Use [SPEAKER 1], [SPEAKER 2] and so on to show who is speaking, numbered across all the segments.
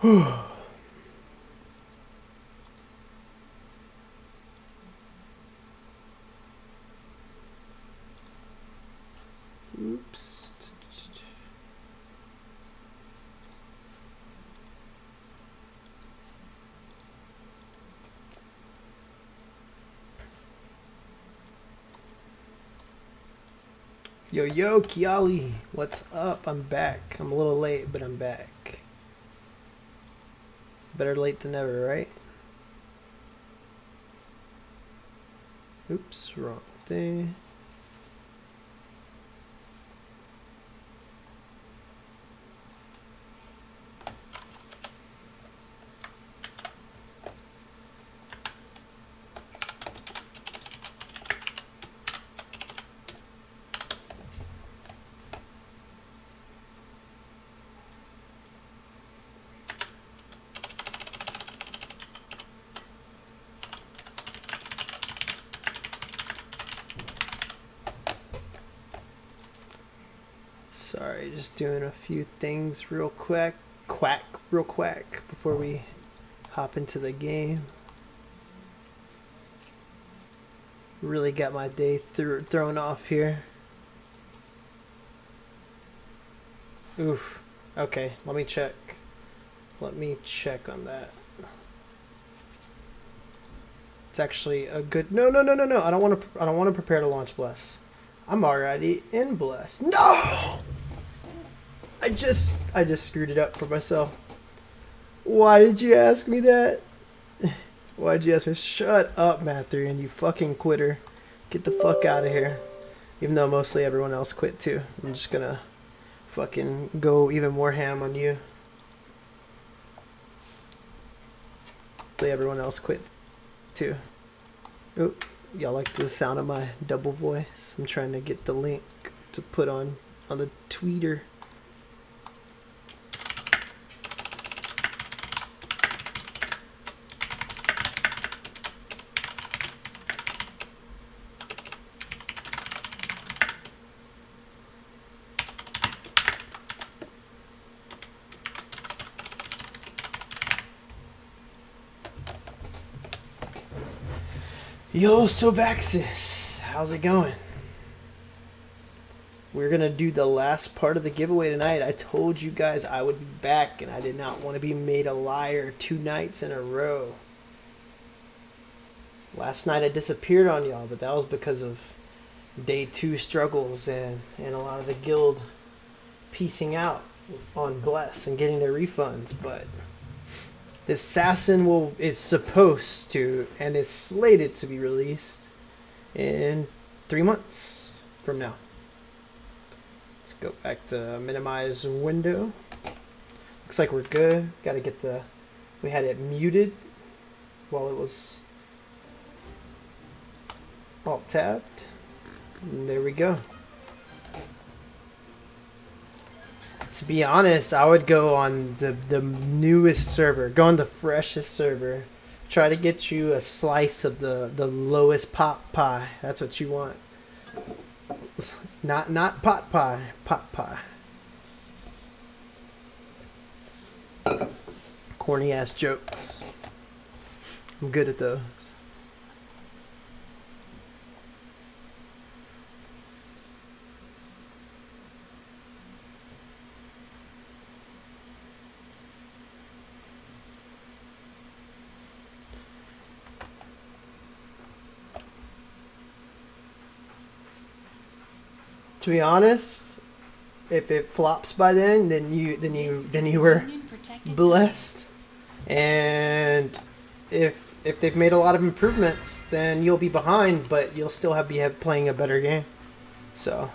[SPEAKER 1] Oops. Yo, yo, Kiali, what's up? I'm back. I'm a little late, but I'm back. Better late than never, right? Oops, wrong thing. Sorry, just doing a few things real quick, before we hop into the game. Really got my day thrown off here. Oof. Okay, let me check. Let me check on that. It's actually a good. No. I don't want to prepare to launch Bless. I'm already in Bless. No. I just screwed it up for myself. Why did you ask me that? Why did you ask me? Shut up, Mathrian, you fucking quitter. Get the fuck out of here. Even though mostly everyone else quit too. I'm just gonna fucking go even more ham on you. Everyone else quit too. Oh, y'all like the sound of my double voice? I'm trying to get the link to put on the tweeter. Yo, Sovaxis, how's it going? We're gonna do the last part of the giveaway tonight. I told you guys I would be back, and I did not want to be made a liar 2 nights in a row. Last night I disappeared on y'all, but that was because of day 2 struggles and a lot of the guild piecing out on Bless and getting their refunds, but this assassin is supposed to and is slated to be released in 3 months from now. Let's go back to minimize window. Looks like we're good. Got to get we had it muted while it was alt tabbed. And there we go. To be honest, I would go on the newest server. Go on the freshest server. Try to get you a slice of the lowest pot pie. That's what you want. Not pot pie. Pot pie. Corny ass jokes. I'm good at those. To be honest, if it flops by then you were blessed, and if they've made a lot of improvements, then you'll be behind, but you'll still be playing a better game. So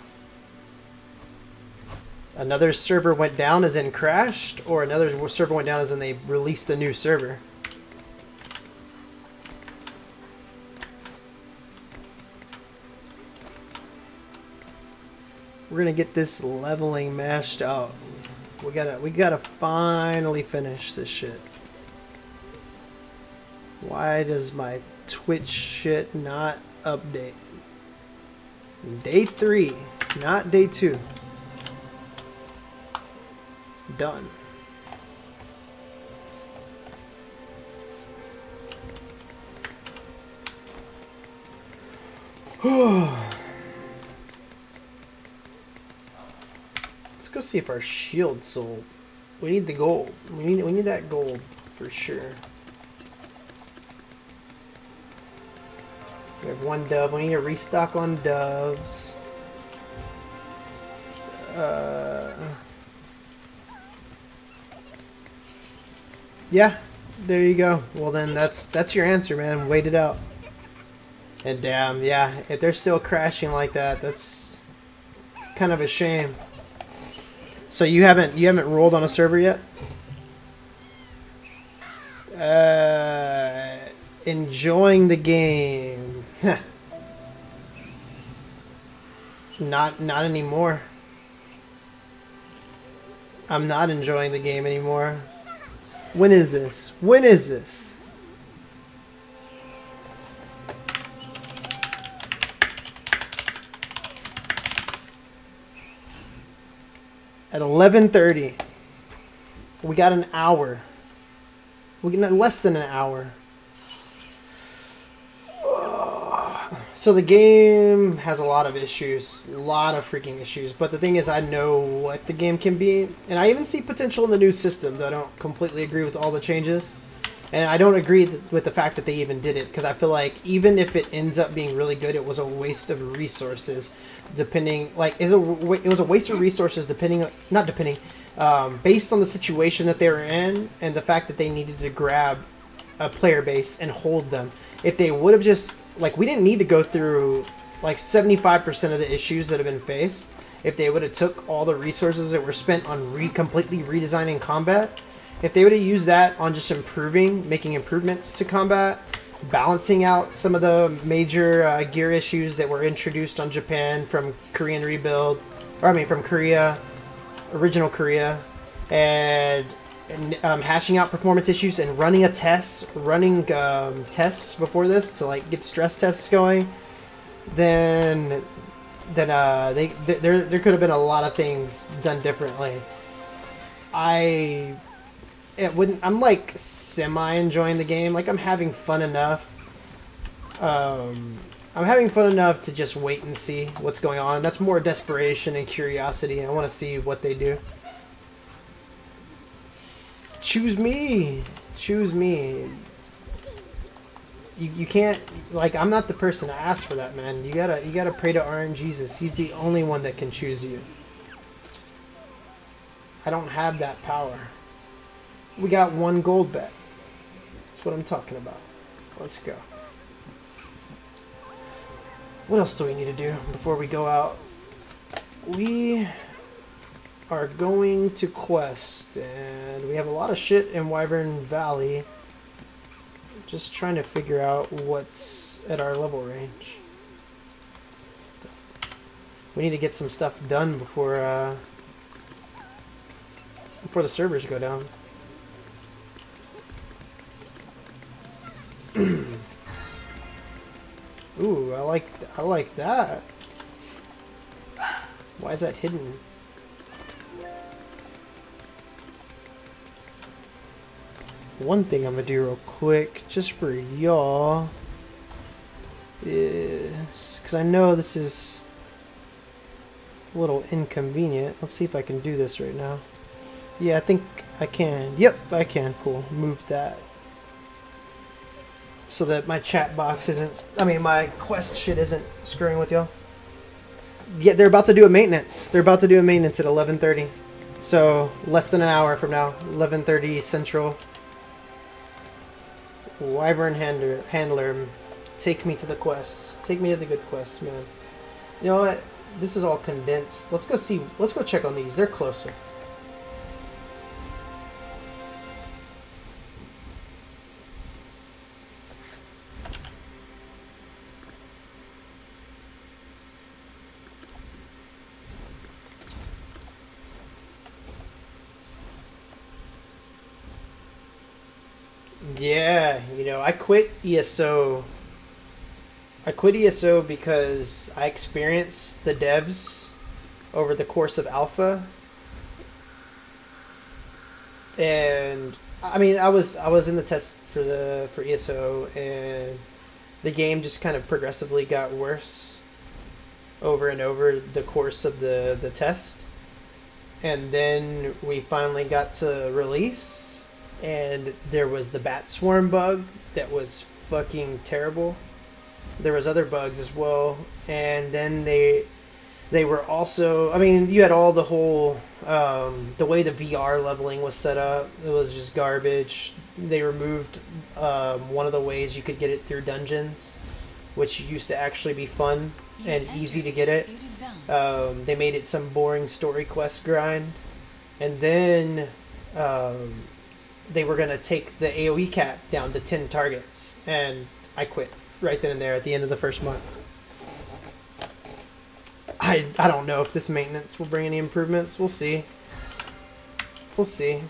[SPEAKER 1] another server went down as in crashed, or another server went down as in they released a new server. We're gonna get this leveling mashed out. We gotta finally finish this shit. Why does my Twitch shit not update? Day 3, not day 2. Done. Let's go see if our shield sold. We need the gold. We need that gold for sure. We have one dove. We need to restock on doves. Yeah, there you go. Well then, that's your answer, man. Wait it out. And damn, yeah, if they're still crashing like that, it's kind of a shame. So you haven't rolled on a server yet? Enjoying the game. Not anymore. I'm not enjoying the game anymore. When is this? When is this? At 11:30. We got an hour. We got less than an hour. So the game has a lot of issues, a lot of freaking issues. But the thing is, I know what the game can be, and I even see potential in the new system. Though I don't completely agree with all the changes, and I don't agree with the fact that they even did it, because I feel like even if it ends up being really good, it was a waste of resources. Depending, like, it was a waste of resources. Based on the situation that they were in and the fact that they needed to grab a player base and hold them. If they would have just, like, we didn't need to go through like 75% of the issues that have been faced. If they would have took all the resources that were spent on completely redesigning combat, if they would have used that on just making improvements to combat, balancing out some of the major gear issues that were introduced on Japan from Korean rebuild, or I mean from Korea, original Korea, and hashing out performance issues and running tests before this to like get stress tests going, then there could have been a lot of things done differently. I'm like semi enjoying the game. Like, I'm having fun enough. I'm having fun enough to just wait and see what's going on. That's more desperation and curiosity. I want to see what they do. Choose me. Choose me. You can't, like, I'm not the person to ask for that, man. You gotta pray to RNGesus. He's the only one that can choose you. I don't have that power. We got one gold bet. That's what I'm talking about. Let's go. What else do we need to do before we go out? We are going to quest, and we have a lot of shit in Wyvern Valley. Just trying to figure out what's at our level range. We need to get some stuff done before the servers go down. Ooh, I like that. Why is that hidden? One thing I'm gonna do real quick, just for y'all, is because I know this is a little inconvenient. Let's see if I can do this right now. Yeah, I think I can. Yep, I can. Cool. Move that so that my chat box isn't, I mean, my quest shit isn't screwing with y'all. Yeah, they're about to do a maintenance. They're about to do a maintenance at 11:30. So less than an hour from now, 11:30 Central. Wyvern handler, take me to the quests. Take me to the good quests, man. You know what? This is all condensed. Let's go see. Let's go check on these. They're closer. Yeah, you know, I quit ESO. I quit ESO because I experienced the devs over the course of alpha. And I mean, I was in the test for ESO, and the game just kind of progressively got worse over and over the course of the test. And then we finally got to release, and there was the bat swarm bug that was fucking terrible. There was other bugs as well, and then they were also, I mean, you had all the whole the way the VR leveling was set up, it was just garbage. They removed one of the ways you could get it through dungeons, which used to actually be fun and easy to get it. They made it some boring story quest grind, and then they were going to take the AoE cap down to 10 targets, and I quit right then and there at the end of the first month. I don't know if this maintenance will bring any improvements. We'll see. We'll see.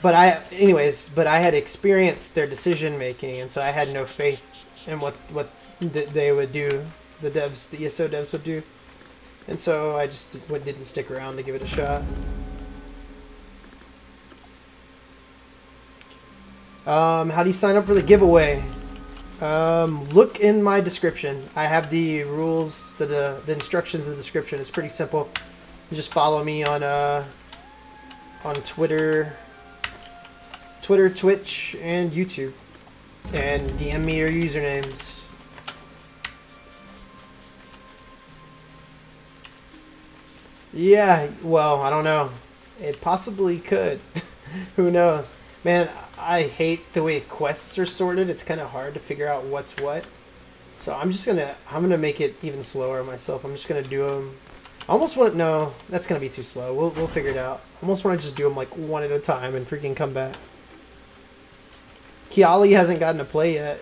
[SPEAKER 1] But I had experienced their decision making, and so I had no faith in what they would do, the devs, the ESO devs would do, and so I just didn't stick around to give it a shot. How do you sign up for the giveaway? Look in my description. I have the rules, the instructions in the description. It's pretty simple. You just follow me on Twitter, Twitch, and YouTube, and DM me your usernames. Yeah, well, I don't know. It possibly could. Who knows? Man, I hate the way quests are sorted. It's kind of hard to figure out what's what. So I'm gonna make it even slower myself. I'm just gonna do them. I almost want, no, that's gonna be too slow. We'll figure it out. I almost want to just do them like one at a time and freaking come back. Kiali hasn't gotten to play yet.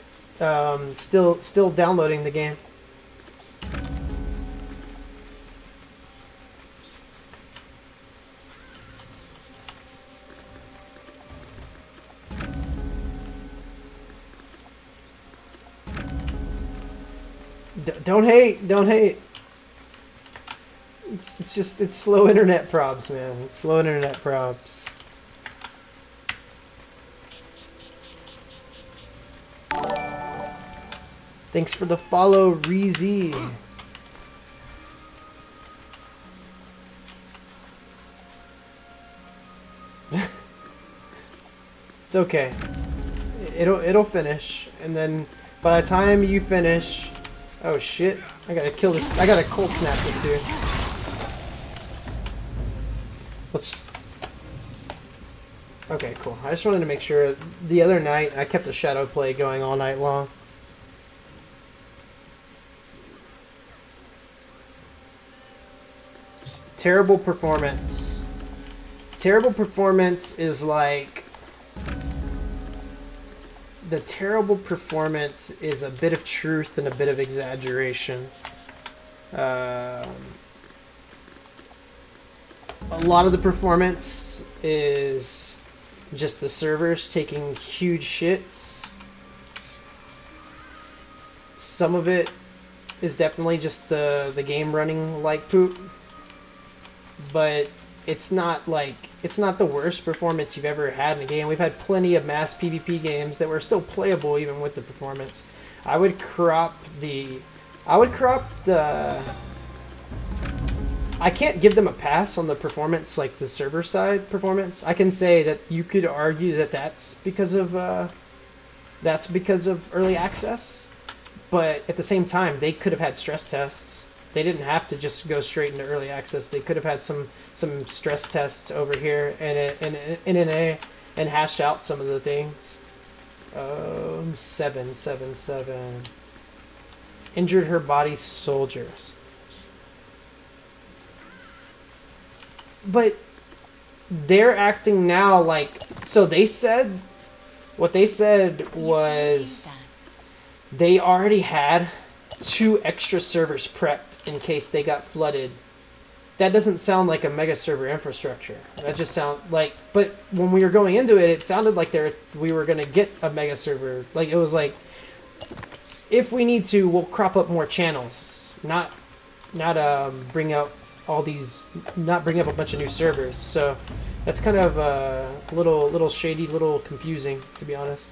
[SPEAKER 1] Still downloading the game. Don't hate. Don't hate. It's just, it's slow internet probs, man. It's slow internet probs. Thanks for the follow, Reezy. It's okay. It'll finish, and then by the time you finish, oh shit! I gotta kill this. I gotta cold snap this dude. Okay, cool. I just wanted to make sure. The other night, I kept a shadow play going all night long. Terrible performance. Terrible performance is like... The terrible performance is a bit of truth and a bit of exaggeration. A lot of the performance is just the servers taking huge shits. Some of it is definitely just the game running like poop. But it's not the worst performance you've ever had in a game. We've had plenty of mass PvP games that were still playable even with the performance. I would crop the I can't give them a pass on the performance, like the server side performance. I can say that you could argue that that's because of early access, but at the same time they could have had stress tests. They didn't have to just go straight into early access. They could have had some stress tests over here and NA and hash out some of the things. 777. Injured her body soldiers. But they're acting now like, so they said, what they said was they already had 2 extra servers prepped in case they got flooded. That doesn't sound like a mega server infrastructure. That just sound like, but when we were going into it, it sounded like we were gonna get a mega server. Like it was like, if we need to, we'll crop up more channels, not bring up all these, not bring up a bunch of new servers. So that's kind of a little shady, little confusing, to be honest.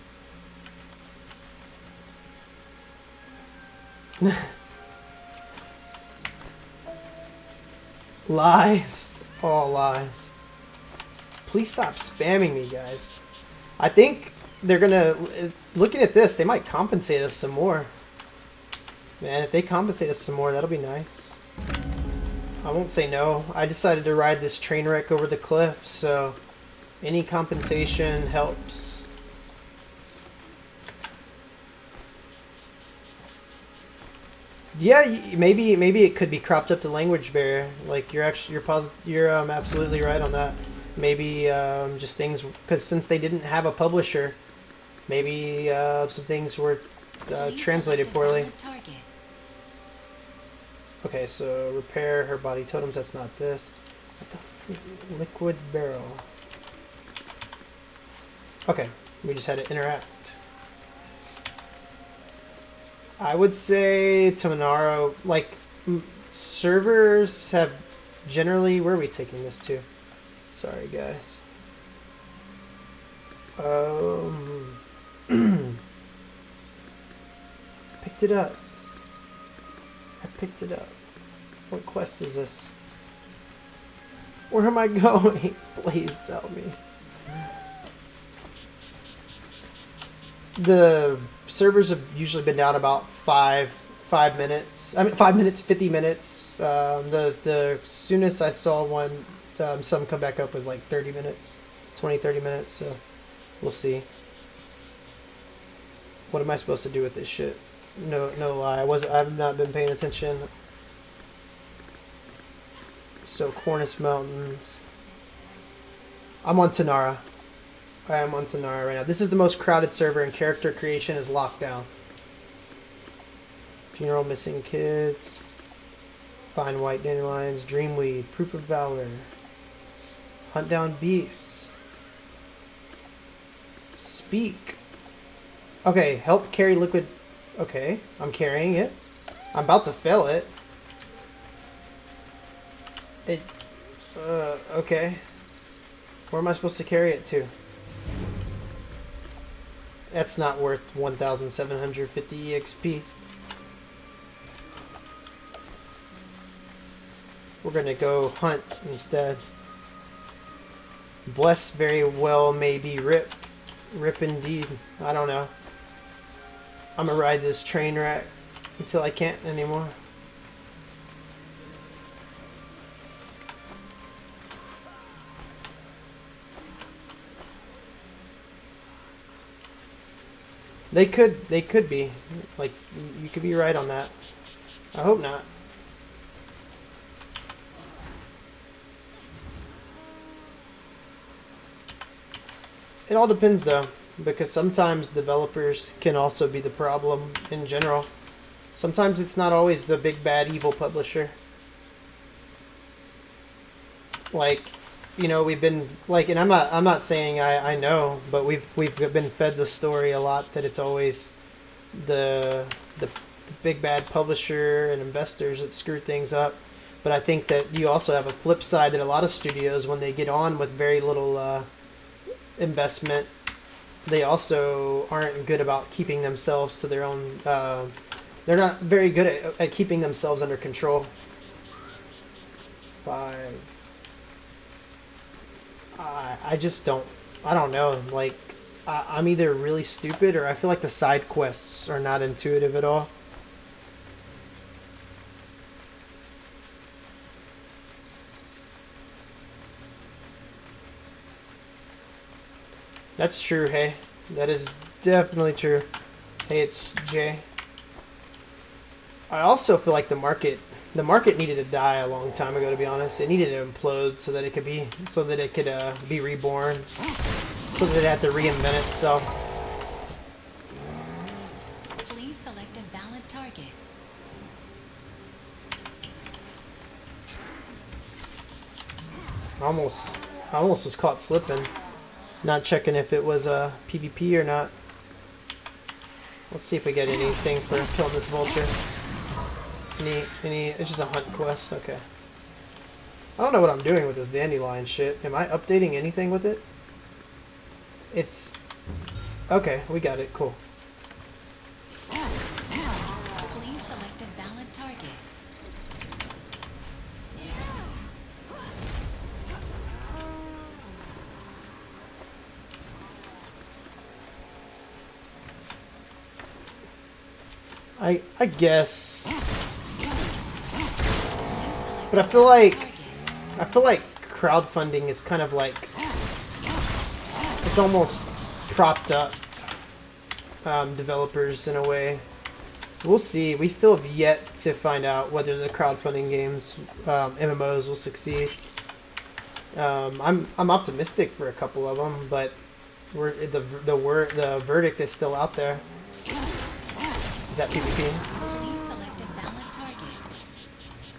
[SPEAKER 1] Lies, all lies. Please stop spamming me, guys. I think they're gonna, looking at this, they might compensate us some more. Man, if they compensate us some more, that'll be nice. I won't say no. I decided to ride this train wreck over the cliff, so any compensation helps. Yeah, maybe it could be cropped up to language barrier. Like you're absolutely right on that. Maybe just things, because since they didn't have a publisher, maybe some things were translated poorly. Okay, so repair her body totems. That's not this. What the freak? Liquid barrel. Okay, we just had to interact. I would say Monaro, like, servers have generally... Where are we taking this to? Sorry, guys. Picked it up. I picked it up. What quest is this? Where am I going? Please tell me. The servers have usually been down about 5 minutes. I mean, 5 minutes, 50 minutes. The soonest I saw one, some come back up was like 30 minutes, 20, 30 minutes. So we'll see. What am I supposed to do with this shit? No lie. I've not been paying attention. So Cornice Mountains. I'm on Tanara. I am on Tanara right now. This is the most crowded server, and character creation is locked down. Funeral missing kids. Find white dandelions. Dreamweed. Proof of valor. Hunt down beasts. Speak. Okay, help carry liquid. Okay, I'm carrying it. I'm about to fill it. Okay. Where am I supposed to carry it to? That's not worth 1,750 EXP. We're gonna go hunt instead. Bless very well maybe rip. Rip indeed. I don't know. I'm gonna ride this train wreck until I can't anymore. They could be. Like, you could be right on that. I hope not. It all depends though, because sometimes developers can also be the problem in general. Sometimes it's not always the big bad evil publisher. Like, you know, we've been like, and I'm not saying I know, but we've been fed the story a lot that it's always the big bad publisher and investors that screw things up. But I think that you also have a flip side that a lot of studios, when they get on with very little investment, they also aren't good about keeping themselves to their own. They're not very good at keeping themselves under control. 5. I just don't. I don't know. Like, I'm either really stupid or I feel like the side quests are not intuitive at all. That's true, hey. That is definitely true. Hey, it's Jay. I also feel like the market needed to die a long time ago, to be honest. It needed to implode so that it could be reborn, so that it had to reinvent itself.
[SPEAKER 2] Please select a valid target.
[SPEAKER 1] I almost was caught slipping, not checking if it was a PvP or not. Let's see if we get anything for killing this vulture. Any? It's just a hunt quest. Okay. I don't know what I'm doing with this dandelion shit. Am I updating anything with it? It's... Okay, we got it. Cool.
[SPEAKER 2] Please select a valid target.
[SPEAKER 1] I guess... But I feel like crowdfunding is kind of like... It's almost propped up developers in a way. We'll see. We still have yet to find out whether the crowdfunding games, MMOs, will succeed. I'm optimistic for a couple of them, but the verdict is still out there. Is that PvP?
[SPEAKER 2] Please select a valid target.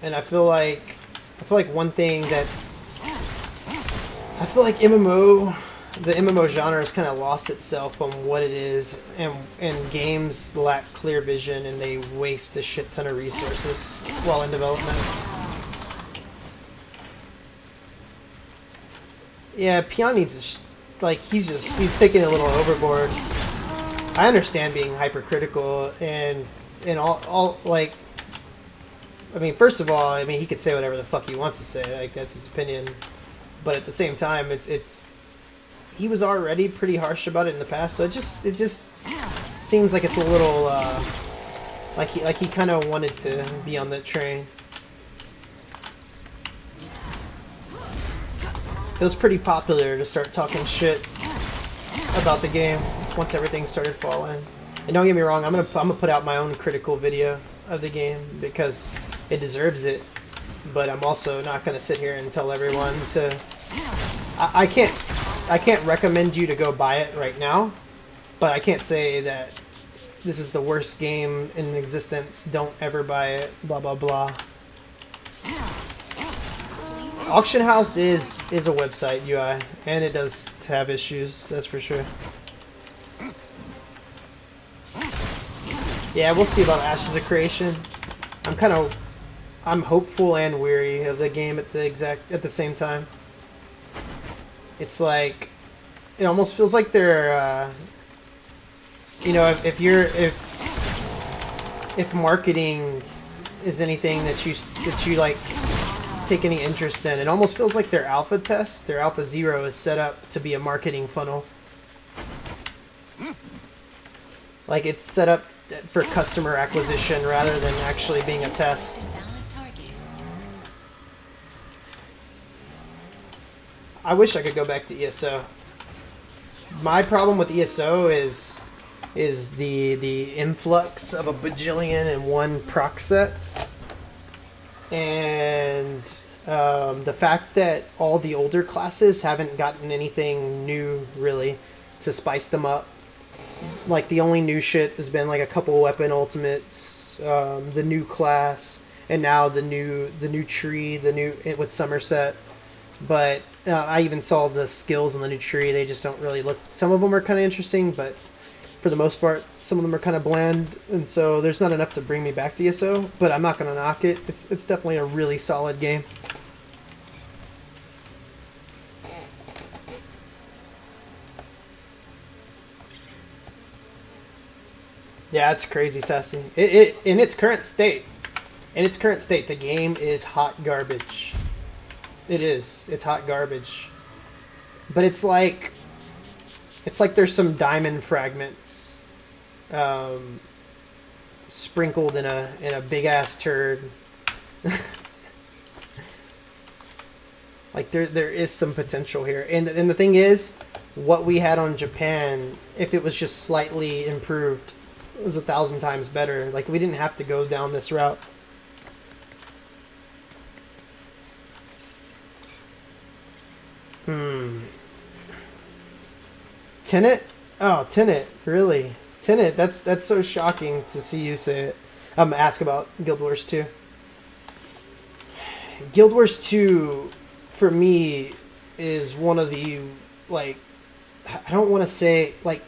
[SPEAKER 1] And I feel like one thing that I feel like the MMO genre has kind of lost itself on what it is, and games lack clear vision and they waste a shit ton of resources while in development. Yeah, Peon needs he's taking it a little overboard. I understand being hypercritical and all like, I mean, first of all, I mean, he could say whatever the fuck he wants to say, like that's his opinion, but at the same time, it's he was already pretty harsh about it in the past, so it just seems like it's a little like he kind of wanted to be on that train. It was pretty popular to start talking shit about the game once everything started falling. And don't get me wrong, I'm gonna put out my own critical video of the game because it deserves it. But I'm also not gonna sit here and tell everyone to. I can't recommend you to go buy it right now, but I can't say that this is the worst game in existence. Don't ever buy it. Blah blah blah. Auction House is a website UI, and it does have issues. That's for sure. Yeah, we'll see about Ashes of Creation. I'm hopeful and weary of the game at the same time. It's like, it almost feels like they're, you know, if marketing is anything that you like take any interest in, it almost feels like their alpha test, their alpha 0 is set up to be a marketing funnel. Like it's set up for customer acquisition rather than actually being a test.
[SPEAKER 2] Valid target.
[SPEAKER 1] I wish I could go back to ESO. My problem with ESO is the influx of a bajillion and one proc sets, and the fact that all the older classes haven't gotten anything new really to spice them up. Like the only new shit has been like a couple weapon ultimates, the new class, and now the new tree, with Somerset. But I even saw the skills on the new tree. They just don't really look. Some of them are kind of interesting, but for the most part, some of them are kind of bland. And so there's not enough to bring me back to ESO. But I'm not gonna knock it. It's definitely a really solid game. Yeah, it's crazy, Sassy. It in its current state, the game is hot garbage. It is. It's hot garbage. But it's like there's some diamond fragments sprinkled in a big ass turd. Like there is some potential here. And the thing is, what we had on Japan, if it was just slightly improved, it was 1,000 times better. Like we didn't have to go down this route. Tenet? Oh, Tenet, really? Tenet, that's so shocking to see you say it. Ask about Guild Wars 2. Guild Wars 2, for me, is one of the, like, I don't want to say, like,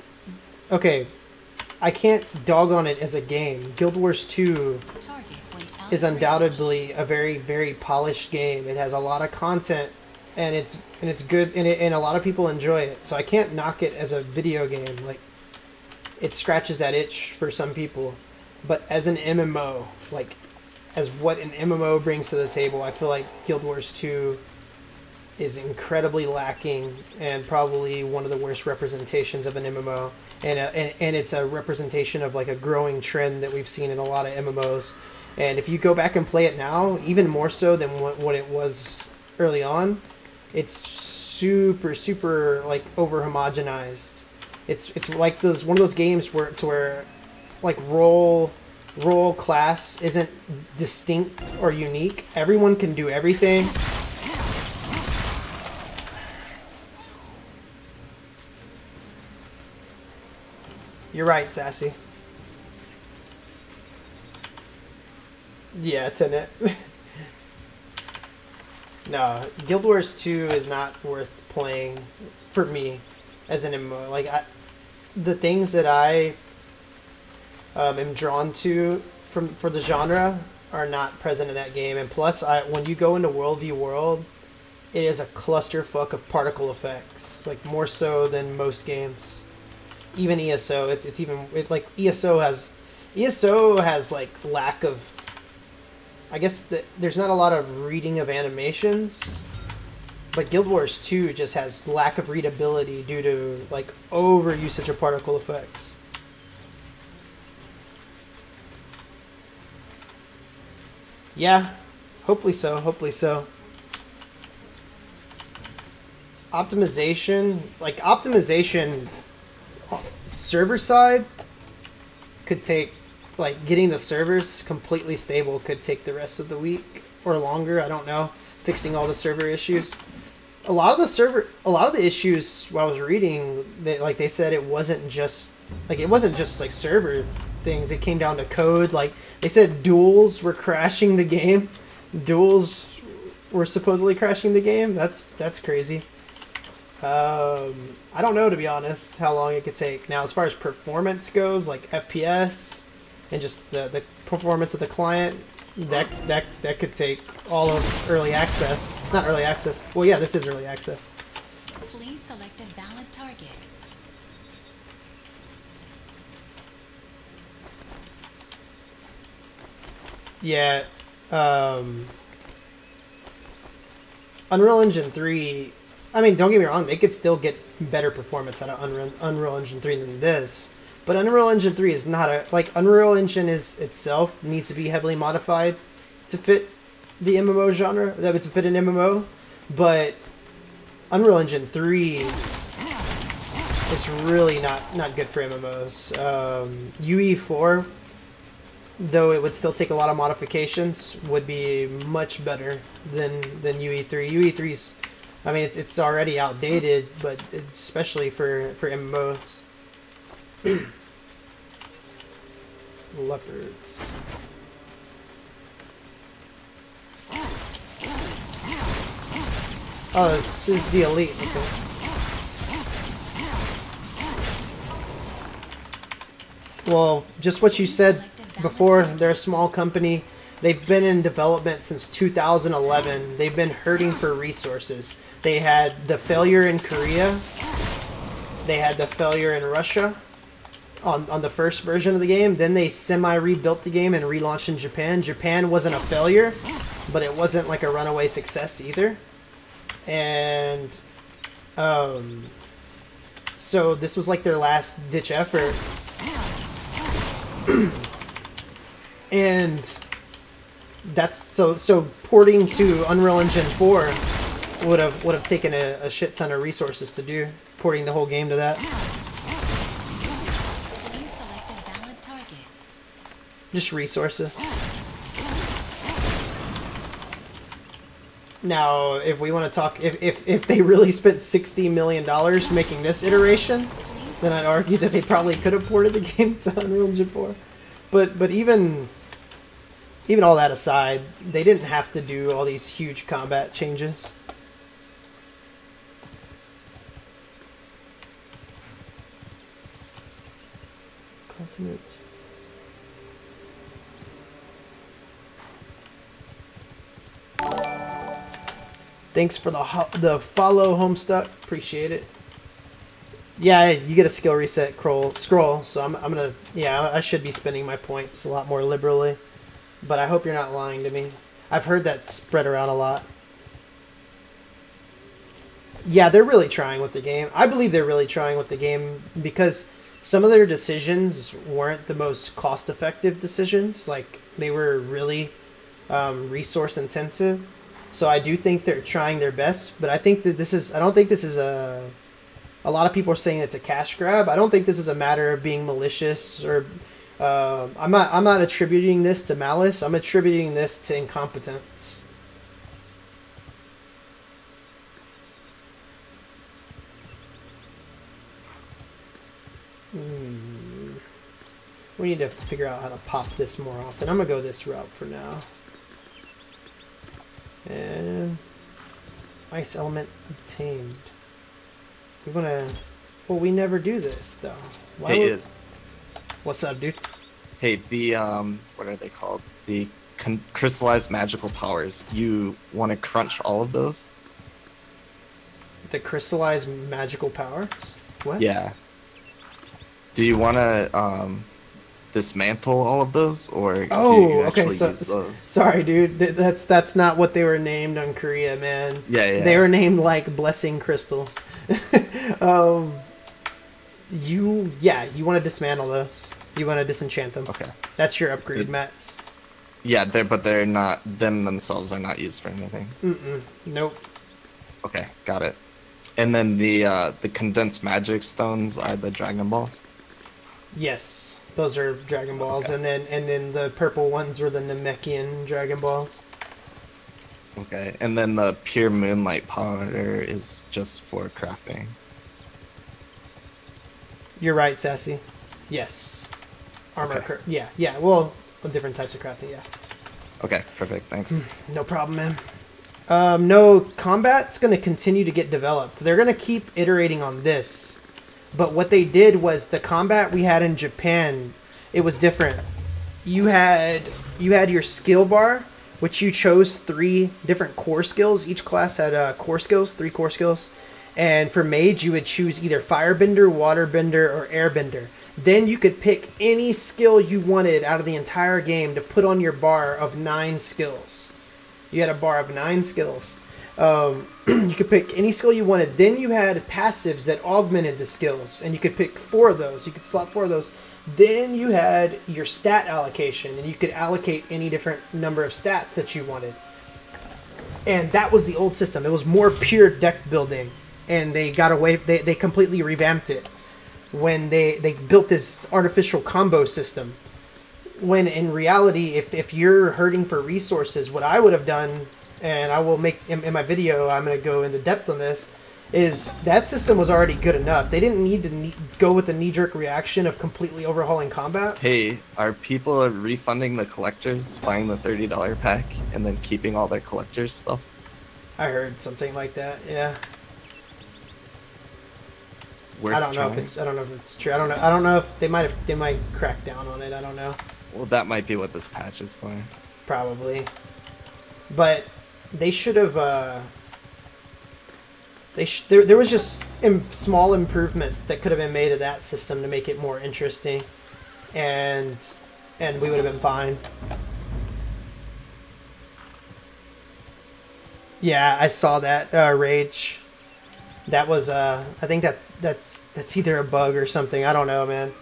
[SPEAKER 1] okay, I can't dog on it as a game. Guild Wars 2,
[SPEAKER 2] Target went
[SPEAKER 1] is undoubtedly a very, very polished game. It has a lot of content, and it's good, and a lot of people enjoy it. So I can't knock it as a video game. Like, it scratches that itch for some people, but as an MMO, like, as what an MMO brings to the table, I feel like Guild Wars 2 is incredibly lacking and probably one of the worst representations of an MMO. And it's a representation of like a growing trend that we've seen in a lot of MMOs. And if you go back and play it now, even more so than what it was early on, it's super like over homogenized. It's like one of those games where like role class isn't distinct or unique. Everyone can do everything. You're right, Sassy. Yeah, Tenet. No, Guild Wars 2 is not worth playing for me as an MMO. Like, the things that I am drawn to for the genre are not present in that game. And plus, when you go into Worldview World, it is a clusterfuck of particle effects, like more so than most games. Even ESO, like ESO has like lack of. I guess there's not a lot of reading of animations, but Guild Wars 2 just has lack of readability due to like over usage of particle effects. Yeah, hopefully so. Hopefully so. Optimization, server side could take, like, getting the servers completely stable could take the rest of the week or longer. I don't know. Fixing all the server issues. A lot of the issues while I was reading, they said it wasn't just like server things. It came down to code. Like, they said duels were crashing the game. Duels were supposedly crashing the game. That's crazy. I don't know, to be honest, how long it could take. Now, as far as performance goes, like FPS and just the performance of the client, that could take all of early access. Not early access. Well, yeah, this is early access.
[SPEAKER 2] Please select a valid target.
[SPEAKER 1] Yeah, Unreal Engine 3, I mean, don't get me wrong, they could still get better performance out of Unreal Engine 3 than this. But Unreal Engine 3 is not Unreal Engine is itself needs to be heavily modified to fit the MMO genre, to fit an MMO. But Unreal Engine 3 is really not good for MMOs. UE4, though it would still take a lot of modifications, would be much better than UE3. UE3's, I mean, it's already outdated, but especially for MMOs. Leopards. Oh, this is the elite. Okay. Well, just what you said before, they're a small company. They've been in development since 2011. They've been hurting for resources. They had the failure in Korea. They had the failure in Russia on the first version of the game. Then they semi-rebuilt the game and relaunched in Japan. Japan wasn't a failure, but it wasn't like a runaway success either. And so this was like their last ditch effort. And that's so porting to Unreal Engine 4 would have taken a shit ton of resources to do, porting the whole game to that.
[SPEAKER 2] Please select a valid target.
[SPEAKER 1] Just resources. Now, if we want to talk, if they really spent $60 million making this iteration, then I'd argue that they probably could have ported the game to Unreal Engine 4. But even all that aside, they didn't have to do all these huge combat changes. Continents. Thanks for the follow, Homestuck. Appreciate it. Yeah, you get a skill reset scroll, so I'm gonna, yeah, I should be spending my points a lot more liberally. But I hope you're not lying to me. I've heard that spread around a lot. Yeah, they're really trying with the game. I believe they're really trying with the game because some of their decisions weren't the most cost-effective decisions. Like, they were really resource-intensive. So I do think they're trying their best, but I think that this is, I don't think this is a lot of people are saying it's a cash grab. I don't think this is a matter of being malicious or I'm not attributing this to malice. I'm attributing this to incompetence. We need to figure out how to pop this more often. I'm gonna go this route for now. And ice element obtained. We wanna. Well, we never do this though. Why
[SPEAKER 3] Hey,
[SPEAKER 1] would...
[SPEAKER 3] is
[SPEAKER 1] What's up, dude?
[SPEAKER 3] hey the what are they called? The crystallized magical powers. You want to crunch all of those?
[SPEAKER 1] The crystallized magical powers. What?
[SPEAKER 3] Yeah. Do you want to dismantle all of those, or do you
[SPEAKER 1] Oh,
[SPEAKER 3] actually
[SPEAKER 1] okay. So
[SPEAKER 3] use those?
[SPEAKER 1] sorry, dude. That's not what they were named on Korea, man.
[SPEAKER 3] Yeah.
[SPEAKER 1] They were named like blessing crystals. You want to dismantle those. You want to disenchant them.
[SPEAKER 3] Okay.
[SPEAKER 1] That's your upgrade, mats.
[SPEAKER 3] Yeah, they're not, them themselves are not used for anything.
[SPEAKER 1] Nope.
[SPEAKER 3] Okay, got it. And then the condensed magic stones are the Dragon Balls.
[SPEAKER 1] Yes, those are Dragon Balls,
[SPEAKER 3] Okay.
[SPEAKER 1] and then the purple ones were the Namekian Dragon Balls.
[SPEAKER 3] Okay, and then the pure moonlight powder is just for crafting.
[SPEAKER 1] You're right, Sassy. Yes. Armor.
[SPEAKER 3] Okay.
[SPEAKER 1] Yeah. Well, different types of crafting. Yeah.
[SPEAKER 3] Okay, perfect. Thanks.
[SPEAKER 1] No problem, man. No, combat's going to continue to get developed. They're going to keep iterating on this. But what they did was the combat we had in Japan, it was different. You had your skill bar, which you chose 3 different core skills. Each class had 3 core skills. And for Mage, you would choose either Firebender, Waterbender, or Airbender. Then you could pick any skill you wanted out of the entire game to put on your bar of 9 skills. You had a bar of 9 skills. You could pick any skill you wanted. Then you had passives that augmented the skills, and you could pick 4 of those. You could slot 4 of those. Then you had your stat allocation, and you could allocate any different number of stats that you wanted. And that was the old system. It was more pure deck building, and they got away. They completely revamped it when they built this artificial combo system. When in reality, if you're hurting for resources, what I would have done, and I will make in my video, I'm going to go into depth on this, is that system was already good enough. They didn't need to go with the knee-jerk reaction of completely overhauling combat.
[SPEAKER 3] Hey, are people refunding the collectors, buying the $30 pack, and then keeping all their collectors stuff?
[SPEAKER 1] I heard something like that. Yeah.
[SPEAKER 3] Worth
[SPEAKER 1] I don't know if it's true. I don't know if they might crack down on it. I don't know.
[SPEAKER 3] Well, that might be what this patch is for.
[SPEAKER 1] Probably. But they should have there was just small improvements that could have been made to that system to make it more interesting, and we would have been fine. Yeah, I saw that rage. That was I think that's either a bug or something. I don't know, man.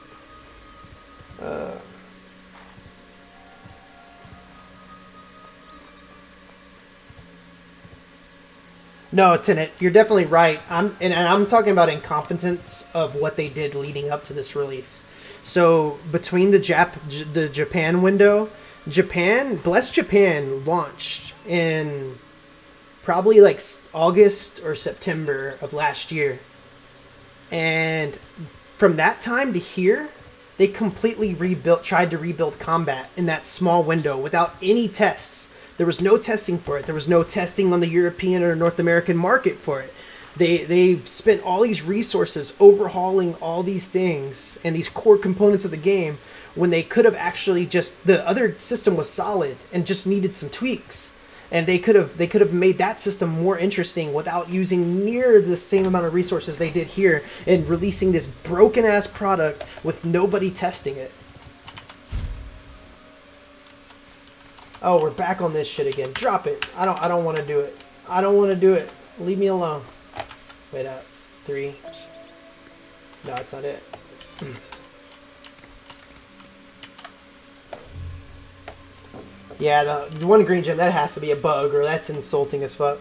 [SPEAKER 1] No, Tenet, you're definitely right. I'm talking about incompetence of what they did leading up to this release. So between the Japan window, Blessed Japan launched in probably like August or September of last year. And from that time to here, they completely tried to rebuild combat in that small window without any tests. There was no testing for it. There was no testing on the European or North American market for it. They spent all these resources overhauling all these things and these core components of the game when they could have actually just, the other system was solid and just needed some tweaks. And they could have made that system more interesting without using near the same amount of resources they did here and releasing this broken ass product with nobody testing it. Oh, we're back on this shit again. Drop it. I don't want to do it. I don't want to do it. Leave me alone. Wait up. 3. No, it's not it. Yeah, the one green gem, that has to be a bug, or that's insulting as fuck.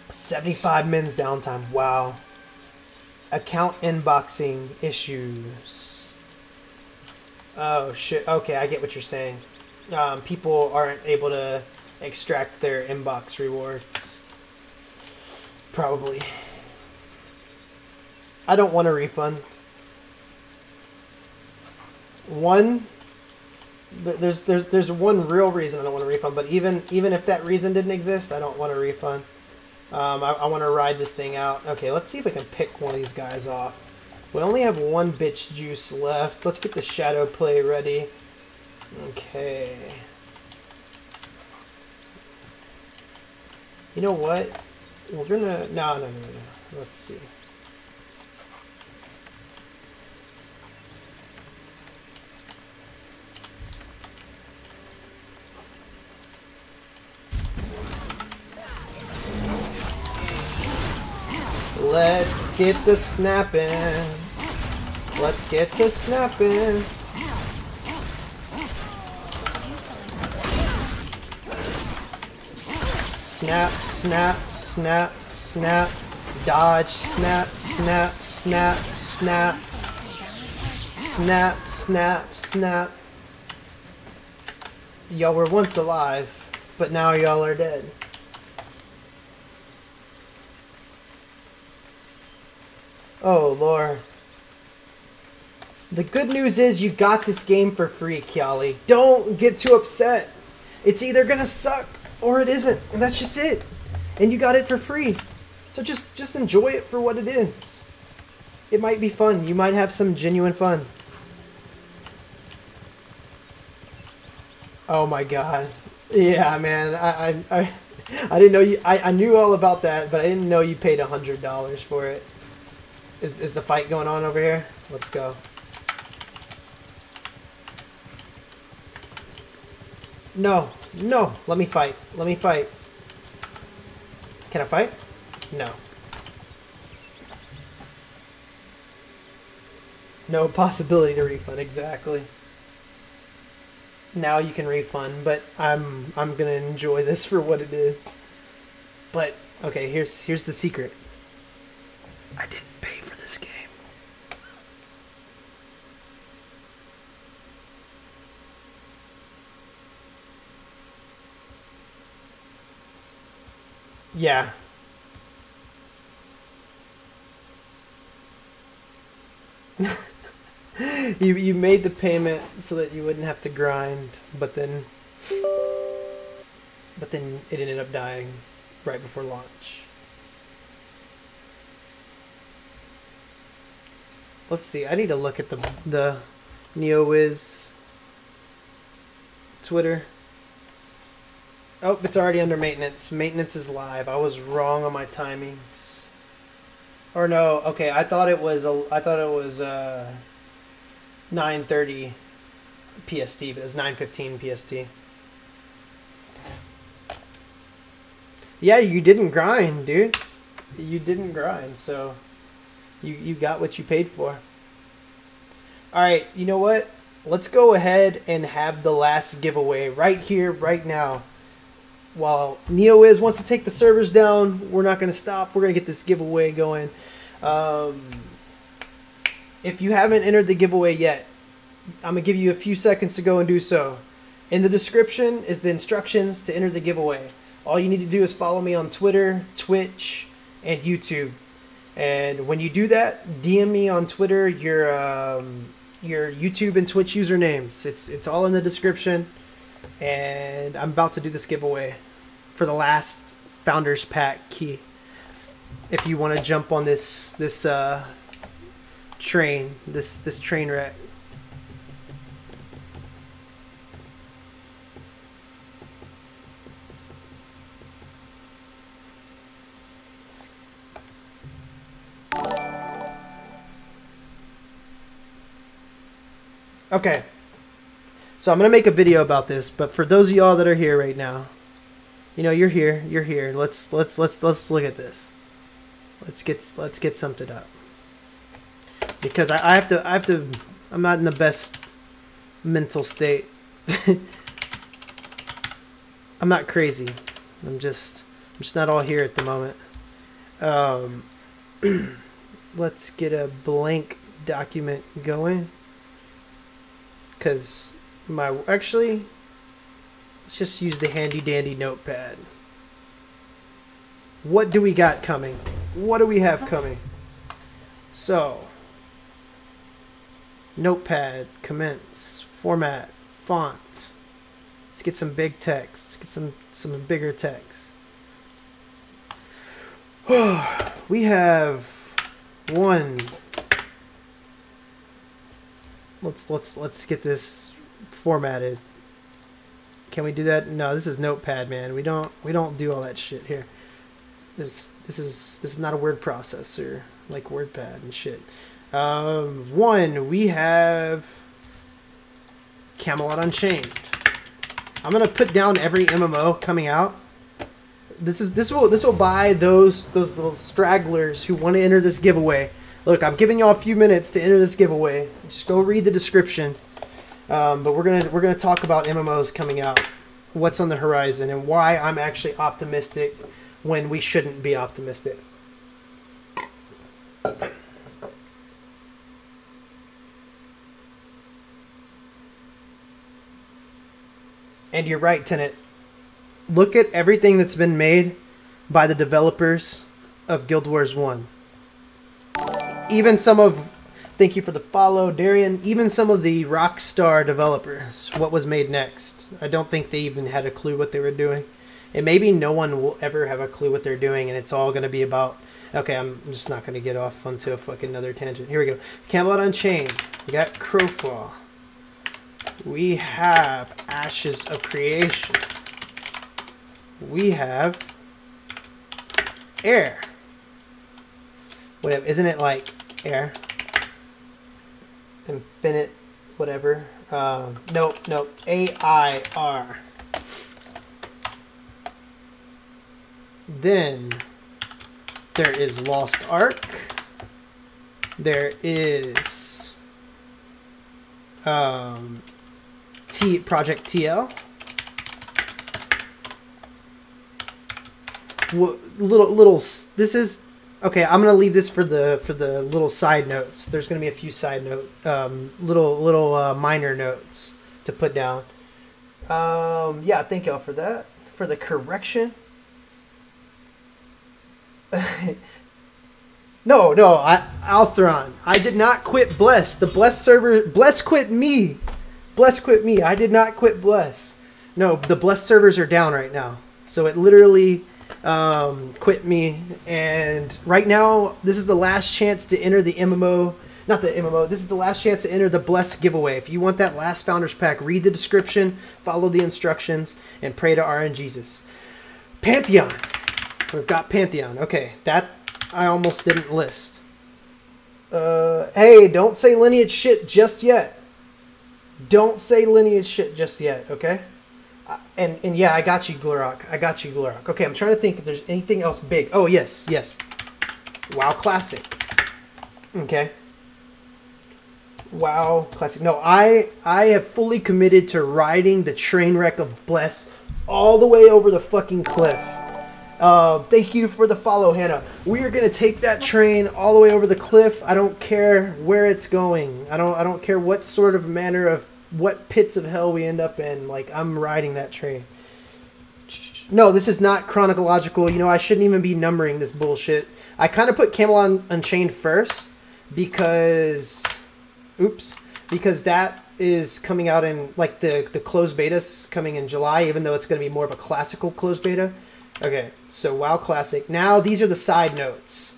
[SPEAKER 1] $75 mins downtime. Wow. Account inboxing issues. Oh, shit. Okay, I get what you're saying. People aren't able to extract their inbox rewards. Probably. I don't want a refund. There's one real reason I don't want a refund, but even if that reason didn't exist, I don't want a refund. I want to ride this thing out. Okay, let's see if I can pick one of these guys off. We only have one bitch juice left. Let's get the shadow play ready. Okay. You know what? We're gonna... No. Let's see. Let's get the snapping. Let's get to snapping. Snap, snap, snap, snap. Dodge, snap, snap, snap, snap. Snap, snap, snap. Y'all were once alive, but now y'all are dead. Oh, Lord. The good news is you got this game for free, Kiali. Don't get too upset. It's either gonna suck or it isn't. And that's just it. And you got it for free. So just enjoy it for what it is. It might be fun. You might have some genuine fun. Oh my god. Yeah, man. I didn't know you... I knew all about that, but I didn't know you paid $100 for it. Is the fight going on over here? Let's go. No. No. Let me fight. Let me fight. Can I fight? No. No possibility to refund. Exactly. Now you can refund, but I'm gonna enjoy this for what it is. But okay, here's the secret. I didn't pay for this game. Yeah. You made the payment so that you wouldn't have to grind, but then it ended up dying right before launch. Let's see. I need to look at the NeoWiz Twitter. Oh, it's already under maintenance. Maintenance is live. I was wrong on my timings. Or no, okay. I thought it was 9:30 PST, but it's 9:15 PST. Yeah, you didn't grind, dude. You didn't grind, so you got what you paid for. All right, you know what? Let's go ahead and have the last giveaway right here, right now. While NeoWiz wants to take the servers down, we're not going to stop. We're going to get this giveaway going. If you haven't entered the giveaway yet, I'm going to give you a few seconds to go and do so. In the description is the instructions to enter the giveaway. All you need to do is follow me on Twitter, Twitch, and YouTube. And when you do that, DM me on Twitter your YouTube and Twitch usernames. It's all in the description. And I'm about to do this giveaway for the last Founders Pack key. If you want to jump on this train wreck. Okay. So I'm gonna make a video about this, but for those of y'all that are here right now, you know, you're here. Let's look at this. Let's get something up. Because I have to. I'm not in the best mental state. I'm not crazy. I'm just not all here at the moment. Let's get a blank document going. Because actually, let's just use the handy dandy notepad. What do we got coming? What do we have coming? So, notepad, commence, format, font. Let's get some big text. Let's get some bigger text. We have one. Let's get this formatted. Can we do that? No, this is notepad, man. We don't do all that shit here. This is not a word processor like WordPad and shit. One, we have Camelot Unchained. I'm gonna put down every MMO coming out. This will buy those little stragglers who want to enter this giveaway. Look, I'm giving y'all a few minutes to enter this giveaway. Just go read the description. But we're gonna talk about MMOs coming out, what's on the horizon, and why I'm actually optimistic when we shouldn't be optimistic. And you're right, Tenet. Look at everything that's been made by the developers of Guild Wars 1. Even some of, thank you for the follow, Darian, even some of the Rockstar developers, what was made next. I don't think they even had a clue what they were doing. And maybe no one will ever have a clue what they're doing, and it's all going to be about, okay, I'm just not going to get off onto a fucking another tangent. Here we go. Camelot Unchained. We got Crowfall. We have Ashes of Creation. We have Air. Whatever, isn't it like Air? Infinite, whatever. Nope. AIR. Then there is Lost Ark. There is Project TL. This is okay. I'm gonna leave this for the little side notes. There's gonna be a few side note, little minor notes to put down. Yeah, thank y'all for that. For the correction. No, Althron. I did not quit Bless. The Bless server, Bless quit me. Bless quit me. I did not quit Bless. No, the Bless servers are down right now. So it literally quit me. And right now, this is the last chance to enter the MMO. Not the MMO. This is the last chance to enter the Bless giveaway. If you want that last Founders Pack, read the description, follow the instructions, and pray to RNGesus. Pantheon. We've got Pantheon. Okay, that I almost didn't list. Hey, don't say lineage shit just yet. Don't say lineage shit just yet, okay? And yeah, I got you, Glorok. I got you, Glorok. Okay, I'm trying to think if there's anything else big. Oh, yes. WoW Classic. Okay. WoW Classic. No, I have fully committed to riding the train wreck of Bless all the way over the fucking cliff. Thank you for the follow, Hannah. We are gonna take that train all the way over the cliff. I don't care where it's going. I don't care what sort of manner of what pits of hell we end up in. Like, I'm riding that train. No, this is not chronological. You know, I shouldn't even be numbering this bullshit. I kind of put Camelot Unchained first because, because that is coming out in, like, the closed beta's coming in July, even though it's going to be more of a classical closed beta. Okay, so WoW Classic. Now these are the side notes,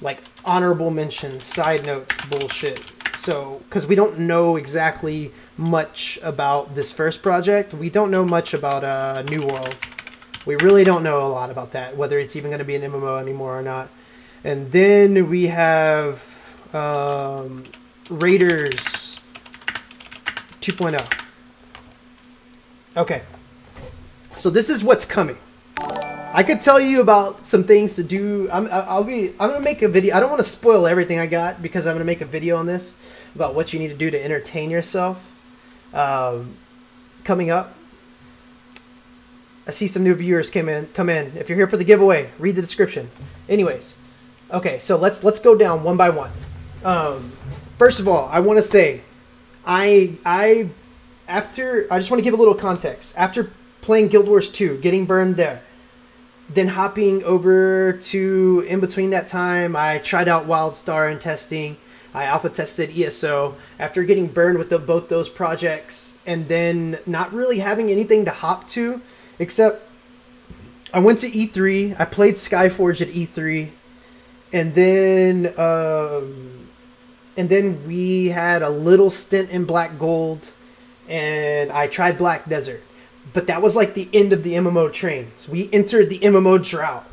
[SPEAKER 1] like honorable mentions, side notes, bullshit. So, because we don't know exactly much about this first project, we don't know much about New World. We really don't know a lot about that, whether it's even going to be an MMO anymore or not. And then we have Raiders 2.0. Okay. So this is what's coming. I could tell you about some things to do. I'm gonna make a video. I don't want to spoil everything I got because I'm gonna make a video on this about what you need to do to entertain yourself. Coming up. I see some new viewers come in. If you're here for the giveaway, read the description. Anyways, okay, so let's go down one by one. First of all, I want to say, I just want to give a little context. After playing Guild Wars 2, getting burned there, then hopping over to, in between that time, I tried out WildStar and testing. I alpha tested ESO. After getting burned with both those projects, and then not really having anything to hop to, except I went to E3. I played Skyforge at E3, and then we had a little stint in Black Gold, and I tried Black Desert. But that was like the end of the MMO trains. We entered the MMO drought.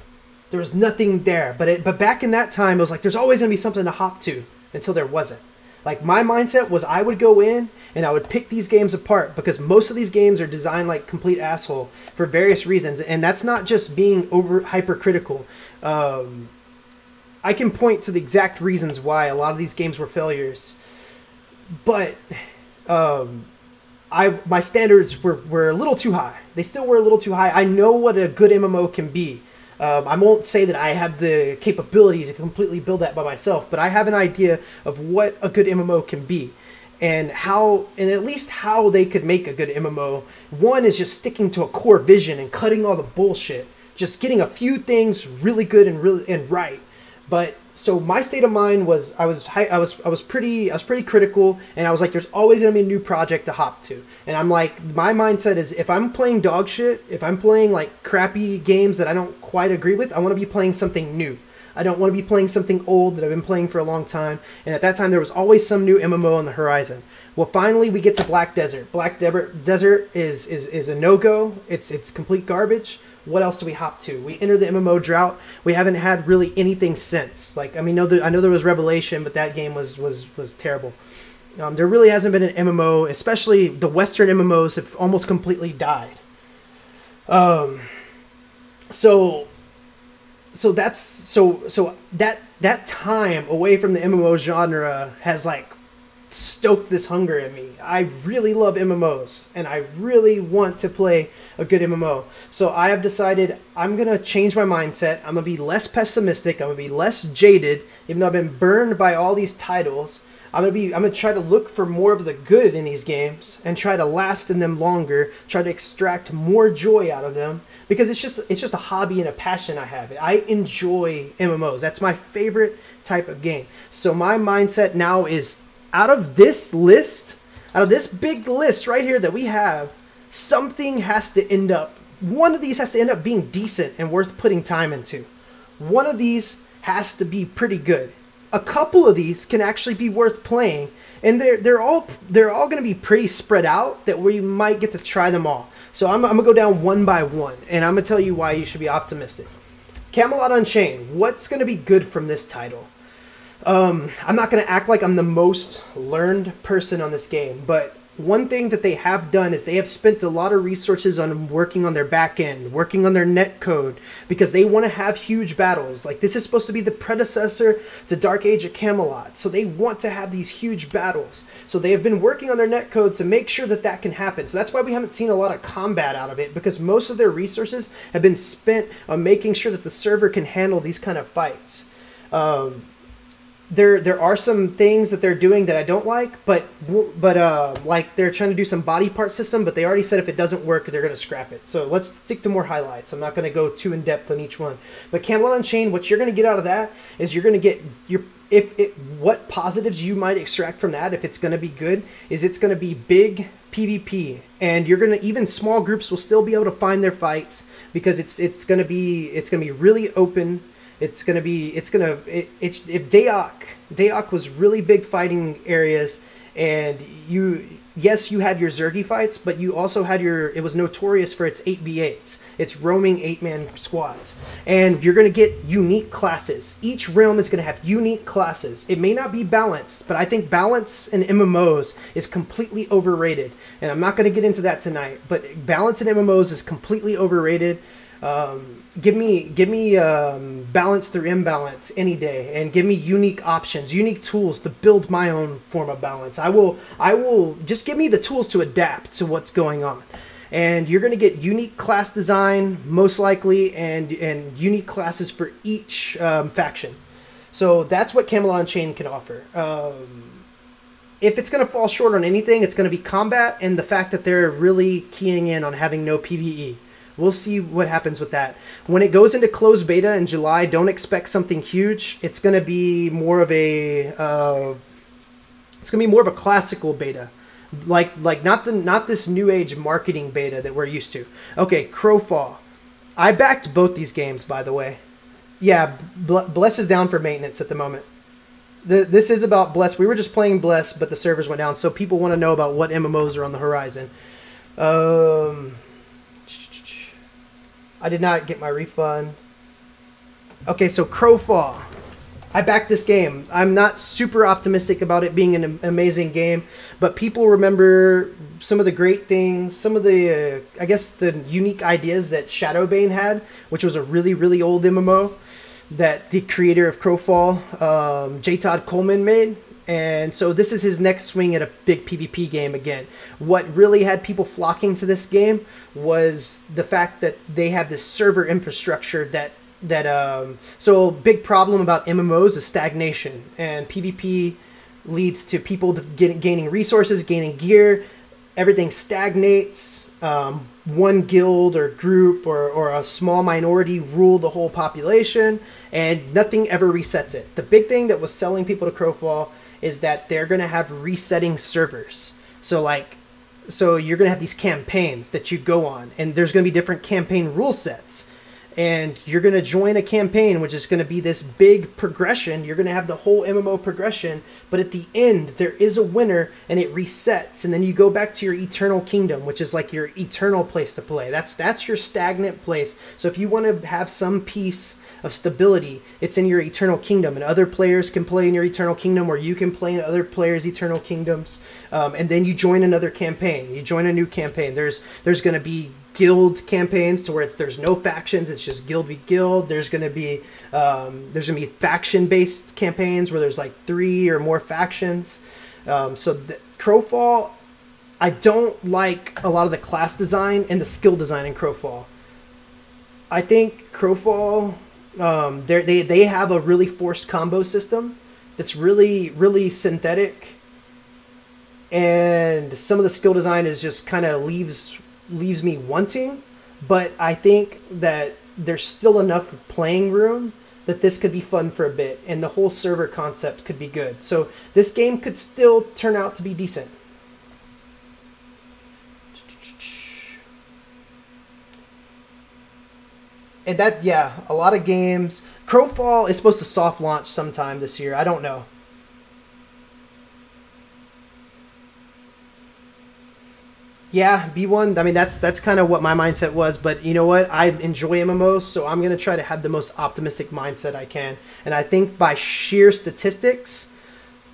[SPEAKER 1] There was nothing there. But back in that time, it was like there's always going to be something to hop to, until there wasn't. Like, my mindset was I would go in and I would pick these games apart, because most of these games are designed like complete asshole for various reasons. And that's not just being hypercritical. I can point to the exact reasons why a lot of these games were failures. But my standards were a little too high. They still were a little too high. I know what a good MMO can be. I won't say that I have the capability to completely build that by myself, but I have an idea of what a good MMO can be, and at least how they could make a good MMO. One is just sticking to a core vision and cutting all the bullshit, just getting a few things really good and right. But so my state of mind was I was pretty critical, and I was like, there's always gonna be a new project to hop to. And I'm like, my mindset is, if I'm playing dog shit, if I'm playing like crappy games that I don't quite agree with, I want to be playing something new. I don't want to be playing something old that I've been playing for a long time. And at that time, there was always some new MMO on the horizon. Well, finally, we get to Black Desert. Black Desert is a no-go. It's complete garbage. What else do we hop to? We enter the MMO drought. We haven't had really anything since. Like, I mean, I know there was Revelation, but that game was terrible. There really hasn't been an MMO, especially the Western MMOs have almost completely died. So that time away from the MMO genre has like stoked this hunger in me. I really love MMOs, and I really want to play a good MMO. So I have decided I'm gonna change my mindset. I'm gonna be less pessimistic. I'm gonna be less jaded. Even though I've been burned by all these titles, I'm gonna try to look for more of the good in these games and try to last in them longer. Try to extract more joy out of them, because it's just a hobby and a passion I have. I enjoy MMOs. That's my favorite type of game. So my mindset now is, out of this big list right here that we have, something has to end up, one of these has to end up being decent and worth putting time into. One of these has to be pretty good. A couple of these can actually be worth playing, and they're all going to be pretty spread out that we might get to try them all. So I'm going to go down one by one, and I'm going to tell you why you should be optimistic. Camelot Unchained. What's going to be good from this title? I'm not going to act like I'm the most learned person on this game, but one thing that they have done is they have spent a lot of resources on working on their back end, working on their net code, because they want to have huge battles. Like, this is supposed to be the predecessor to Dark Age of Camelot, so they want to have these huge battles. So they have been working on their net code to make sure that that can happen. So that's why we haven't seen a lot of combat out of it, because most of their resources have been spent on making sure that the server can handle these kind of fights. There are some things that they're doing that I don't like, but like they're trying to do some body part system, but they already said if it doesn't work, they're going to scrap it. So let's stick to more highlights. I'm not going to go too in depth on each one. But Camelot Unchained, what you're going to get out of that is you're going to get what positives you might extract from that, if it's going to be good, is it's going to be big PvP, and you're going to, even small groups will still be able to find their fights, because it's going to be really open. If Daok was really big fighting areas, and yes, you had your Zergy fights, but you also had it was notorious for its 8v8s, its roaming 8-man squads. And you're going to get unique classes. Each realm is going to have unique classes. It may not be balanced, but I think balance in MMOs is completely overrated. And I'm not going to get into that tonight, but balance in MMOs is completely overrated. Give me balance through imbalance any day, and give me unique options, unique tools to build my own form of balance. I will just give me the tools to adapt to what's going on. And you're going to get unique class design, most likely, and unique classes for each faction. So that's what Camelot Unchained can offer. If it's going to fall short on anything, it's going to be combat and the fact that they're really keying in on having no PvE. We'll see what happens with that. When it goes into closed beta in July, don't expect something huge. It's going to be more of a classical beta, like not this new age marketing beta that we're used to. Okay, Crowfall. I backed both these games, by the way. Yeah, Bless is down for maintenance at the moment. This is about Bless. We were just playing Bless, but the servers went down, so people want to know about what MMOs are on the horizon. I did not get my refund. Okay, so Crowfall. I backed this game. I'm not super optimistic about it being an amazing game, but people remember some of the great things, some of the, I guess, the unique ideas that Shadowbane had, which was a really, really old MMO that the creator of Crowfall, J. Todd Coleman, made. And so this is his next swing at a big PvP game again. What really had people flocking to this game was the fact that they have this server infrastructure so a big problem about MMOs is stagnation, and PvP leads to people gaining resources, gaining gear. Everything stagnates. One guild or group or a small minority rule the whole population, and nothing ever resets it. The big thing that was selling people to Crowfall is that they're going to have resetting servers. So you're going to have these campaigns that you go on, and there's going to be different campaign rule sets. And you're going to join a campaign, which is going to be this big progression. You're going to have the whole MMO progression, but at the end, there is a winner, and it resets. And then you go back to your eternal kingdom, which is like your eternal place to play. That's your stagnant place. So if you want to have some piece of stability, it's in your eternal kingdom, and other players can play in your eternal kingdom, or you can play in other players' eternal kingdoms. And then you join another campaign. You join a new campaign. There's going to be guild campaigns to where there's no factions, it's just guild v guild. There's going to be faction based campaigns where there's like 3 or more factions. Crowfall, I don't like a lot of the class design and the skill design in Crowfall. I think Crowfall, they have a really forced combo system that's really, really synthetic, and some of the skill design is just kind of leaves me wanting. But I think that there's still enough playing room that this could be fun for a bit, and the whole server concept could be good. So this game could still turn out to be decent. And that, yeah, a lot of games. Crowfall is supposed to soft launch sometime this year. I don't know. Yeah, B1, I mean, that's kind of what my mindset was. But you know what? I enjoy MMOs, so I'm going to try to have the most optimistic mindset I can. And I think by sheer statistics,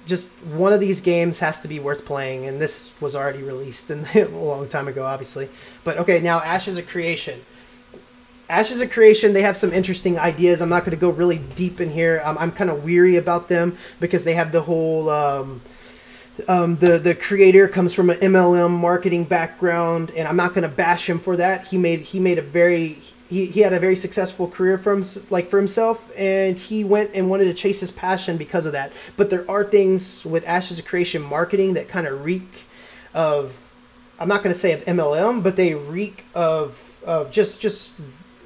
[SPEAKER 1] just one of these games has to be worth playing. And this was already released a long time ago, obviously. But okay, now Ashes of Creation. Ashes of Creation, they have some interesting ideas. I'm not going to go really deep in here. I'm kind of weary about them because they have the whole... the creator comes from an MLM marketing background, and I'm not going to bash him for that. He had a very successful career for himself, and he went and wanted to chase his passion because of that. But there are things with Ashes of Creation marketing that kind of reek of, I'm not going to say of MLM, but they reek of just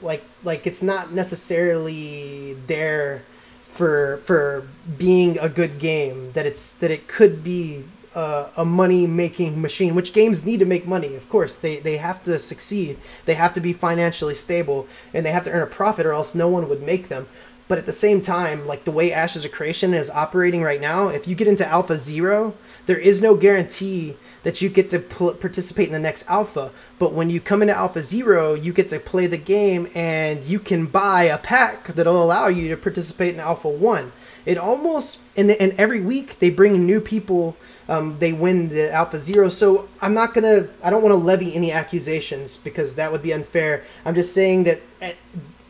[SPEAKER 1] like it's not necessarily there for being a good game, that it could be a money making machine, which games need to make money. Of course, they have to succeed, they have to be financially stable, and they have to earn a profit, or else no one would make them. But at the same time, like the way Ashes of Creation is operating right now, if you get into Alpha 0, there is no guarantee that you get to participate in the next Alpha. But when you come into Alpha 0, you get to play the game and you can buy a pack that'll allow you to participate in Alpha 1. It almost, and every week they bring new people, they win the Alpha 0. So I don't want to levy any accusations because that would be unfair. I'm just saying that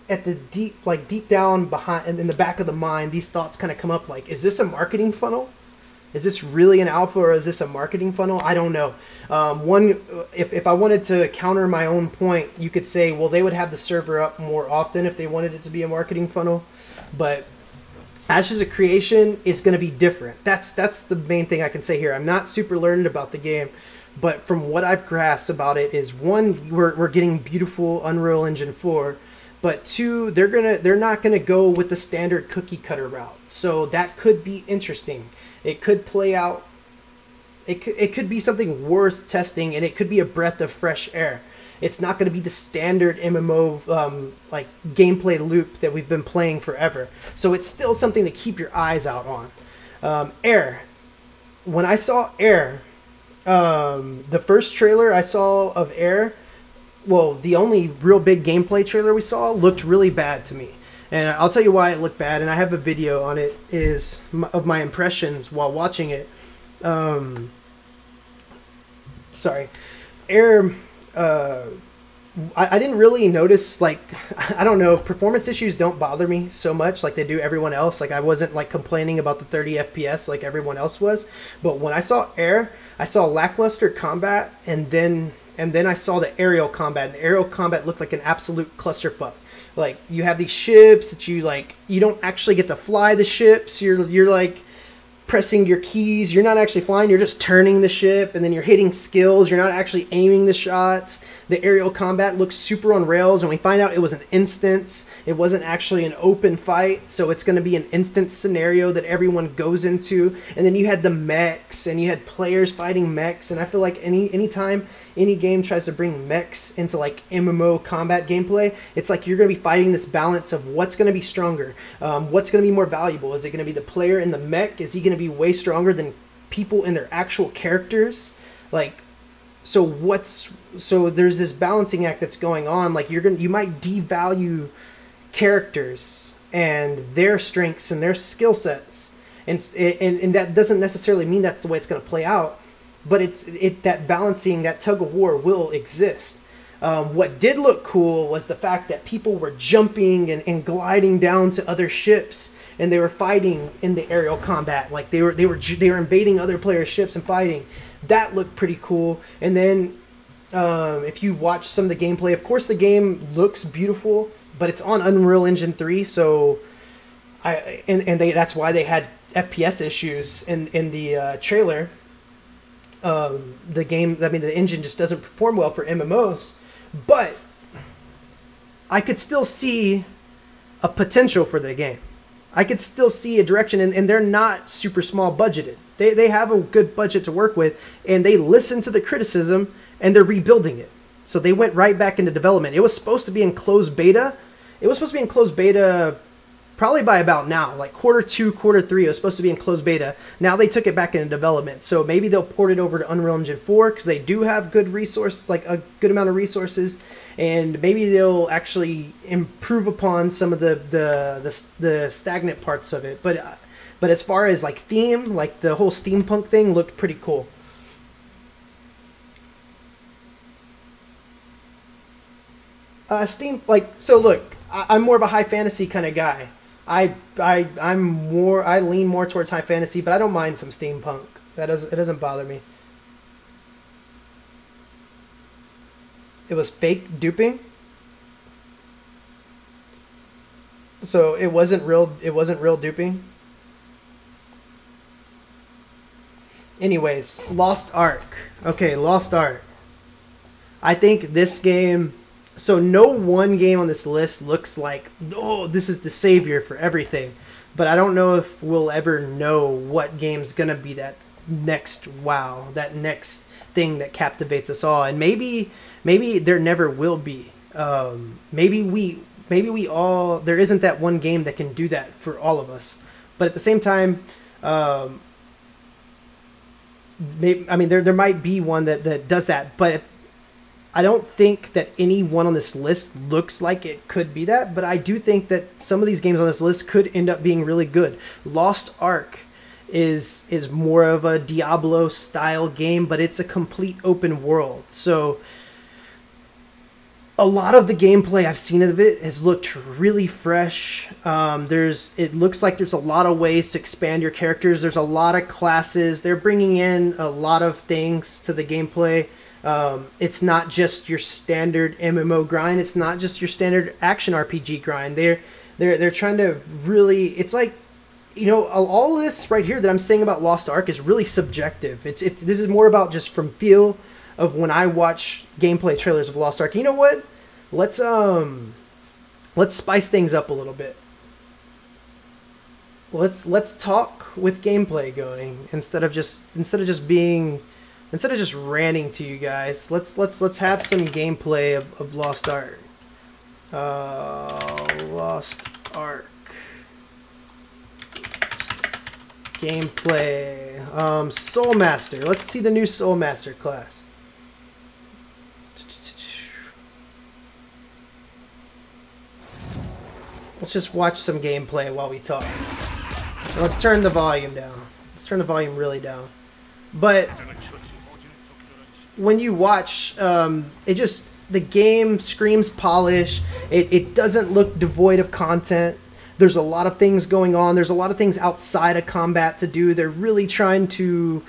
[SPEAKER 1] at the deep down behind in the back of the mind, these thoughts kind of come up like, is this a marketing funnel? Is this really an alpha or is this a marketing funnel? I don't know. If I wanted to counter my own point, you could say, well, they would have the server up more often if they wanted it to be a marketing funnel. But Ashes of Creation is going to be different. That's the main thing I can say here. I'm not super learned about the game, but from what I've grasped about it is, one, we're getting beautiful Unreal Engine 4. But two, they're not gonna go with the standard cookie cutter route. So that could be interesting. It could play out. It could be something worth testing, and it could be a breath of fresh air. It's not gonna be the standard MMO like gameplay loop that we've been playing forever. So it's still something to keep your eyes out on. Air. When I saw Air, the first trailer I saw of Air. Well, the only real big gameplay trailer we saw looked really bad to me. And I'll tell you why it looked bad, and I have a video on it of my impressions while watching it. Sorry. Air, I didn't really notice, like, I don't know, performance issues don't bother me so much like they do everyone else. Like, I wasn't, like, complaining about the 30 FPS like everyone else was. But when I saw Air, I saw lackluster combat, and then I saw the aerial combat, and the aerial combat looked like an absolute clusterfuck. Like, you have these ships that you don't actually get to fly the ships. You're like pressing your keys. You're not actually flying. You're just turning the ship, and then you're hitting skills. You're not actually aiming the shots. The aerial combat looks super on rails, and we find out it was an instance. It wasn't actually an open fight, so it's going to be an instance scenario that everyone goes into. And then you had the mechs, and you had players fighting mechs, and I feel like anytime any game tries to bring mechs into like MMO combat gameplay, it's like you're going to be fighting this balance of what's going to be stronger, what's going to be more valuable. Is it going to be the player in the mech? Is he going to be way stronger than people in their actual characters? Like, so there's this balancing act that's going on. Like, you might devalue characters and their strengths and their skill sets, and that doesn't necessarily mean that's the way it's going to play out. But that balancing, that tug of war will exist. What did look cool was the fact that people were jumping and gliding down to other ships, and they were fighting in the aerial combat. Like they were invading other players' ships and fighting. That looked pretty cool. And then if you watch some of the gameplay, of course the game looks beautiful, but it's on Unreal Engine 3, so that's why they had FPS issues in the trailer. The game, I mean, the engine just doesn't perform well for MMOs, but I could still see a potential for the game. I could still see a direction, and they're not super small budgeted. They have a good budget to work with, and they listen to the criticism, and they're rebuilding it. So they went right back into development. It was supposed to be in closed beta. Probably by about now, like quarter 2, quarter 3, it was supposed to be in closed beta. Now they took it back into development. So maybe they'll port it over to Unreal Engine 4 because they do have good resource, like a good amount of resources, and maybe they'll actually improve upon some of the stagnant parts of it. But as far as like theme, like the whole steampunk thing looked pretty cool. Look, I'm more of a high fantasy kind of guy. I lean more towards high fantasy, but I don't mind some steampunk. It doesn't bother me. It was fake duping. So it wasn't real duping. Anyways, Lost Ark. Okay, Lost Ark. I think this game. So no one game on this list looks like, oh, this is the savior for everything. But I don't know if we'll ever know what game's going to be that next wow, that next thing that captivates us all. And maybe there never will be. Maybe maybe we all, there isn't that one game that can do that for all of us. But at the same time, maybe, I mean, there might be one that does that, but I don't think that any one on this list looks like it could be that, but I do think that some of these games on this list could end up being really good. Lost Ark is more of a Diablo style game, but it's a complete open world. So a lot of the gameplay I've seen of it has looked really fresh. It looks like there's a lot of ways to expand your characters. There's a lot of classes. They're bringing in a lot of things to the gameplay. It's not just your standard MMO grind. It's not just your standard action RPG grind. They're trying to really, it's like, you know, all this right here that I'm saying about Lost Ark is really subjective. This is more about just from feel of when I watch gameplay trailers of Lost Ark. You know what? Let's spice things up a little bit. Let's talk with gameplay going instead of just ranting to you guys. Let's have some gameplay of Lost Ark. Lost Ark gameplay. Soul Master. Let's see the new Soul Master class. Let's just watch some gameplay while we talk. So let's turn the volume down. Let's turn the volume really down. But when you watch, the game screams polish. It doesn't look devoid of content. There's a lot of things going on. There's a lot of things outside of combat to do. They're really trying to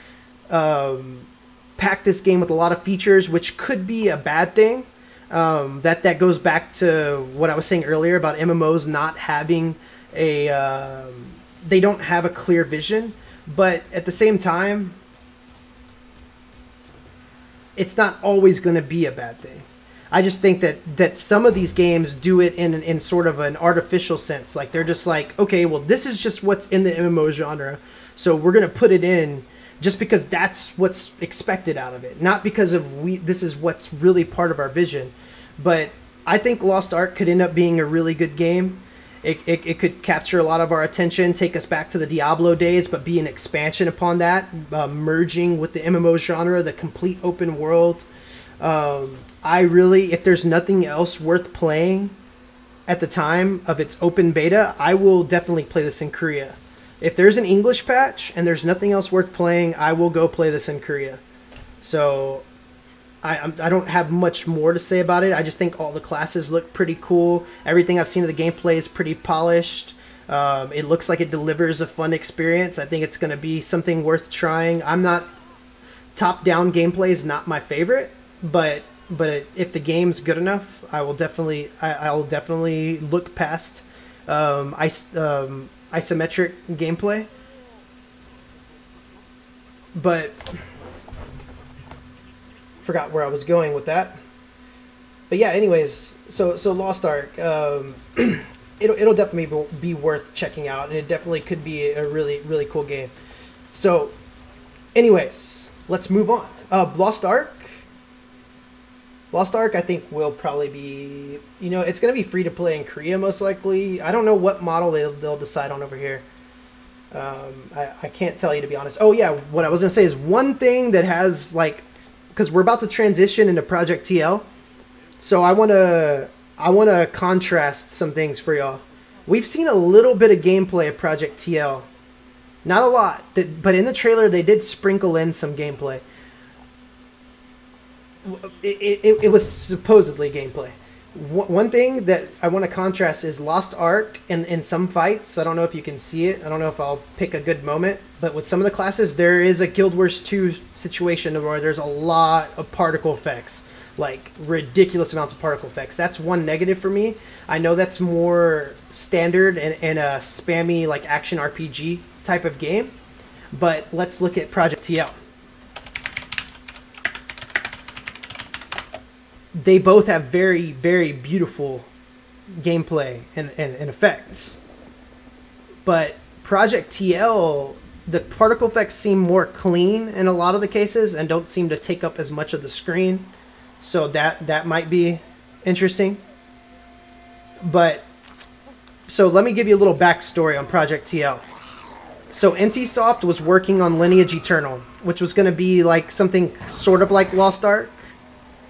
[SPEAKER 1] pack this game with a lot of features, which could be a bad thing. That goes back to what I was saying earlier about MMOs not having they don't have a clear vision, but at the same time, it's not always going to be a bad thing. I just think that some of these games do it in sort of an artificial sense. Like they're just like, okay, well, this is just what's in the MMO genre, so we're going to put it in just because that's what's expected out of it, not because of this is what's really part of our vision. But I think Lost Ark could end up being a really good game. It could capture a lot of our attention, take us back to the Diablo days, but be an expansion upon that, merging with the MMO genre, the complete open world. If there's nothing else worth playing at the time of its open beta, I will definitely play this in Korea. If there's an English patch and there's nothing else worth playing, I will go play this in Korea. So I don't have much more to say about it. I just think all the classes look pretty cool. Everything I've seen of the gameplay is pretty polished. It looks like it delivers a fun experience. I think it's going to be something worth trying. Top-down gameplay is not my favorite, but if the game's good enough, I'll definitely look past isometric gameplay. But forgot where I was going with that. But yeah, anyways, so Lost Ark, it'll definitely be worth checking out, and it definitely could be a really, really cool game. So anyways, let's move on. Lost Ark, I think will probably be, it's going to be free to play in Korea most likely. I don't know what model they'll decide on over here. I can't tell you, to be honest. Oh yeah, what I was going to say is one thing that has, like, because we're about to transition into Project TL, so I want to contrast some things for y'all. We've seen a little bit of gameplay of Project TL, not a lot, but in the trailer they did sprinkle in some gameplay. It was supposedly gameplay. One thing that I want to contrast is Lost Ark in some fights. I don't know if you can see it. I don't know if I'll pick a good moment. But with some of the classes, there is a Guild Wars 2 situation where there's a lot of particle effects. Like, ridiculous amounts of particle effects. That's one negative for me. I know that's more standard in a spammy, like, action RPG type of game. But let's look at Project TL. They both have very, very beautiful gameplay and effects. But Project TL, the particle effects seem more clean in a lot of the cases and don't seem to take up as much of the screen. So that might be interesting. But so let me give you a little backstory on Project TL. So NCSoft was working on Lineage Eternal, which was going to be like something sort of like Lost Ark.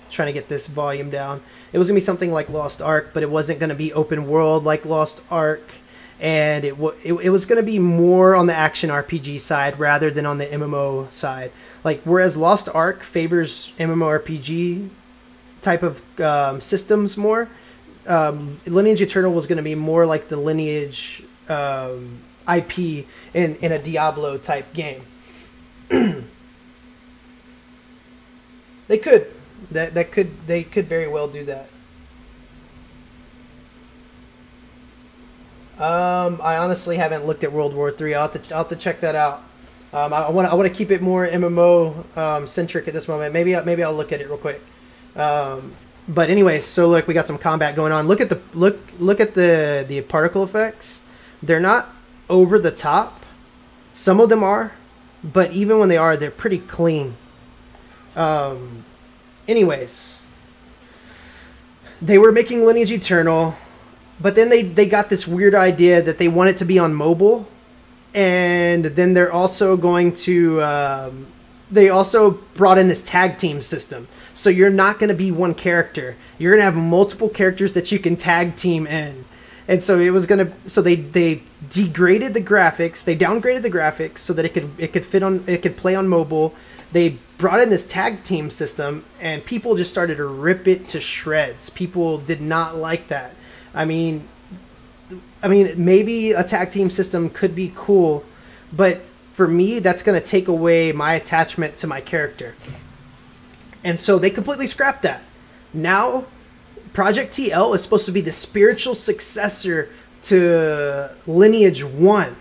[SPEAKER 1] Trying to get this volume down. It was going to be something like Lost Ark, but it wasn't going to be open world like Lost Ark. And it was going to be more on the action RPG side rather than on the MMO side. Like, whereas Lost Ark favors MMORPG type of systems more, Lineage Eternal was going to be more like the Lineage IP in a Diablo type game. They could very well do that. I honestly haven't looked at World War III. I'll have to check that out. I want to keep it more MMO centric at this moment. Maybe I'll look at it real quick. But anyway, so look, we got some combat going on. Look at the particle effects. They're not over the top. Some of them are, but even when they are, they're pretty clean. Anyways, they were making Lineage Eternal, but then they got this weird idea that they want it to be on mobile, and then they're also going to they also brought in this tag team system. So you're not going to be one character. You're going to have multiple characters that you can tag team in. And so it was going to, so they degraded the graphics, they downgraded the graphics so that it could play on mobile. They brought in this tag team system, and people just started to rip it to shreds. People did not like that. I mean, maybe a tag team system could be cool, but for me, that's going to take away my attachment to my character. And so they completely scrapped that. Now, Project TL is supposed to be the spiritual successor to Lineage 1.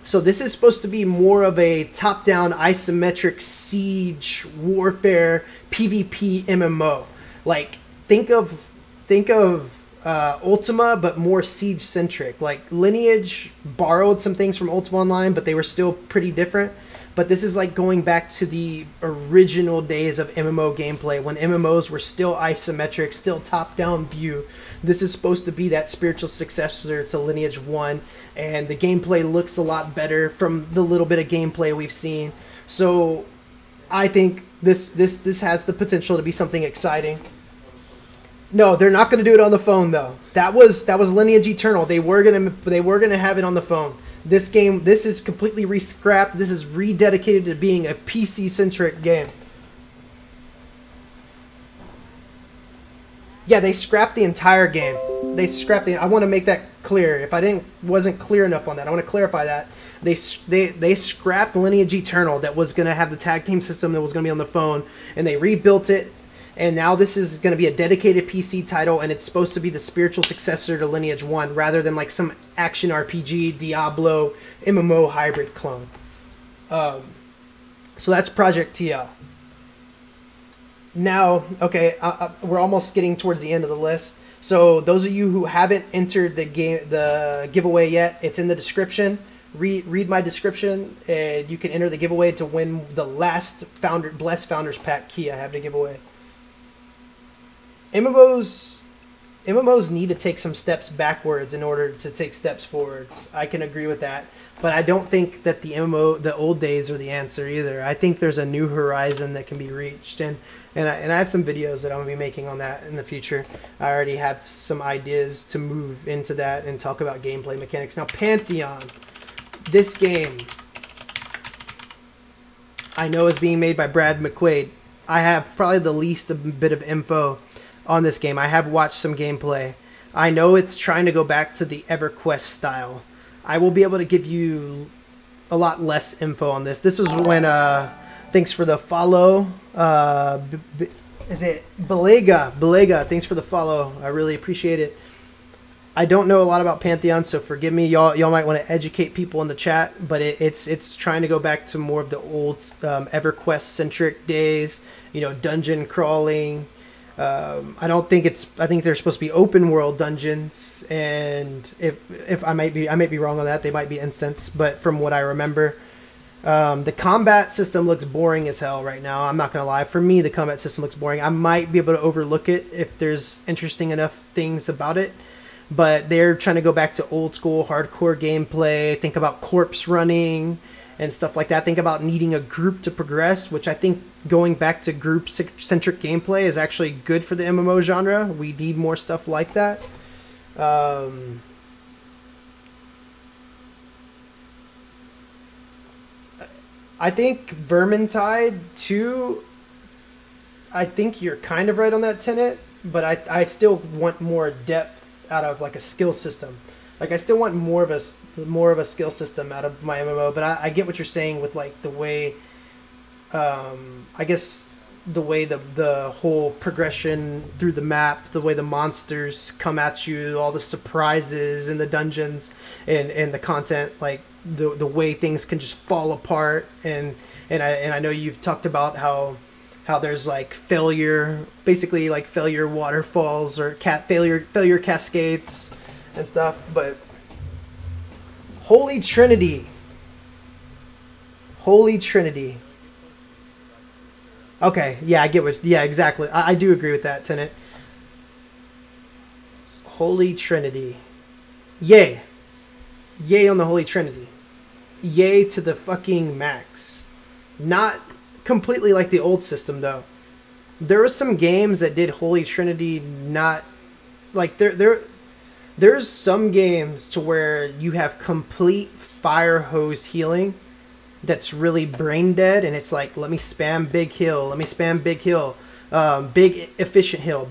[SPEAKER 1] So this is supposed to be more of a top-down isometric siege warfare PvP MMO. Like, think of Ultima, but more siege-centric. Like, Lineage borrowed some things from Ultima Online, but they were still pretty different. But this is like going back to the original days of MMO gameplay, when MMOs were still isometric, still top-down view. This is supposed to be that spiritual successor to Lineage 1, and the gameplay looks a lot better from the little bit of gameplay we've seen. So I think this has the potential to be something exciting. No, they're not going to do it on the phone though. That was Lineage Eternal. They were gonna have it on the phone. This is completely re-scrapped. This is rededicated to being a PC-centric game. Yeah, they scrapped the entire game. I want to make that clear. If I wasn't clear enough on that, I want to clarify that. They scrapped Lineage Eternal that was going to have the tag team system that was going to be on the phone, and they rebuilt it. And now this is going to be a dedicated PC title, and it's supposed to be the spiritual successor to Lineage 1, rather than like some action RPG, Diablo, MMO hybrid clone. So that's Project TL. Now, okay, we're almost getting towards the end of the list. So those of you who haven't entered the giveaway yet, it's in the description. Read my description, and you can enter the giveaway to win the last Blessed Founders Pack key I have to give away. MMOs need to take some steps backwards in order to take steps forwards. I can agree with that, but I don't think that the old days are the answer either. I think there's a new horizon that can be reached, and I have some videos that I'm gonna be making on that in the future. I already have some ideas to move into that and talk about gameplay mechanics. Now, Pantheon, this game I know is being made by Brad McQuaid. I have probably the least a bit of info on this game. I have watched some gameplay. I know it's trying to go back to the EverQuest style. I will be able to give you a lot less info on this. This was when, thanks for the follow. Is it Belega? Belega, thanks for the follow. I really appreciate it. I don't know a lot about Pantheon, so forgive me. Y'all might want to educate people in the chat, but it's trying to go back to more of the old EverQuest-centric days. You know, dungeon crawling. I think they're supposed to be open world dungeons, and if I might be wrong on that, they might be instance, but from what I remember, the combat system looks boring as hell right now. I'm not gonna lie. For me, the combat system looks boring. I might be able to overlook it if there's interesting enough things about it, but they're trying to go back to old school hardcore gameplay. Think about corpse running and stuff like that. Think about needing a group to progress, which I think going back to group-centric gameplay is actually good for the MMO genre. We need more stuff like that. I think Vermintide 2, I think you're kind of right on that tenet, but I still want more depth out of like a skill system. Like I still want more of a skill system out of my MMO, but I get what you're saying with like the way, I guess the way the whole progression through the map, the way the monsters come at you, all the surprises in the dungeons and the content, like the way things can just fall apart, and I know you've talked about how there's like failure, basically like failure waterfalls or failure cascades and stuff, but Holy Trinity. Okay, yeah, I get what, yeah, exactly. I do agree with that, Tenet. Holy Trinity. Yay. Yay on the Holy Trinity. Yay to the fucking max. Not completely like the old system, though. There were some games that did Holy Trinity not... Like, there's some games to where you have complete fire hose healing that's really brain dead, and it's like, let me spam big heal, let me spam big heal, big efficient heal,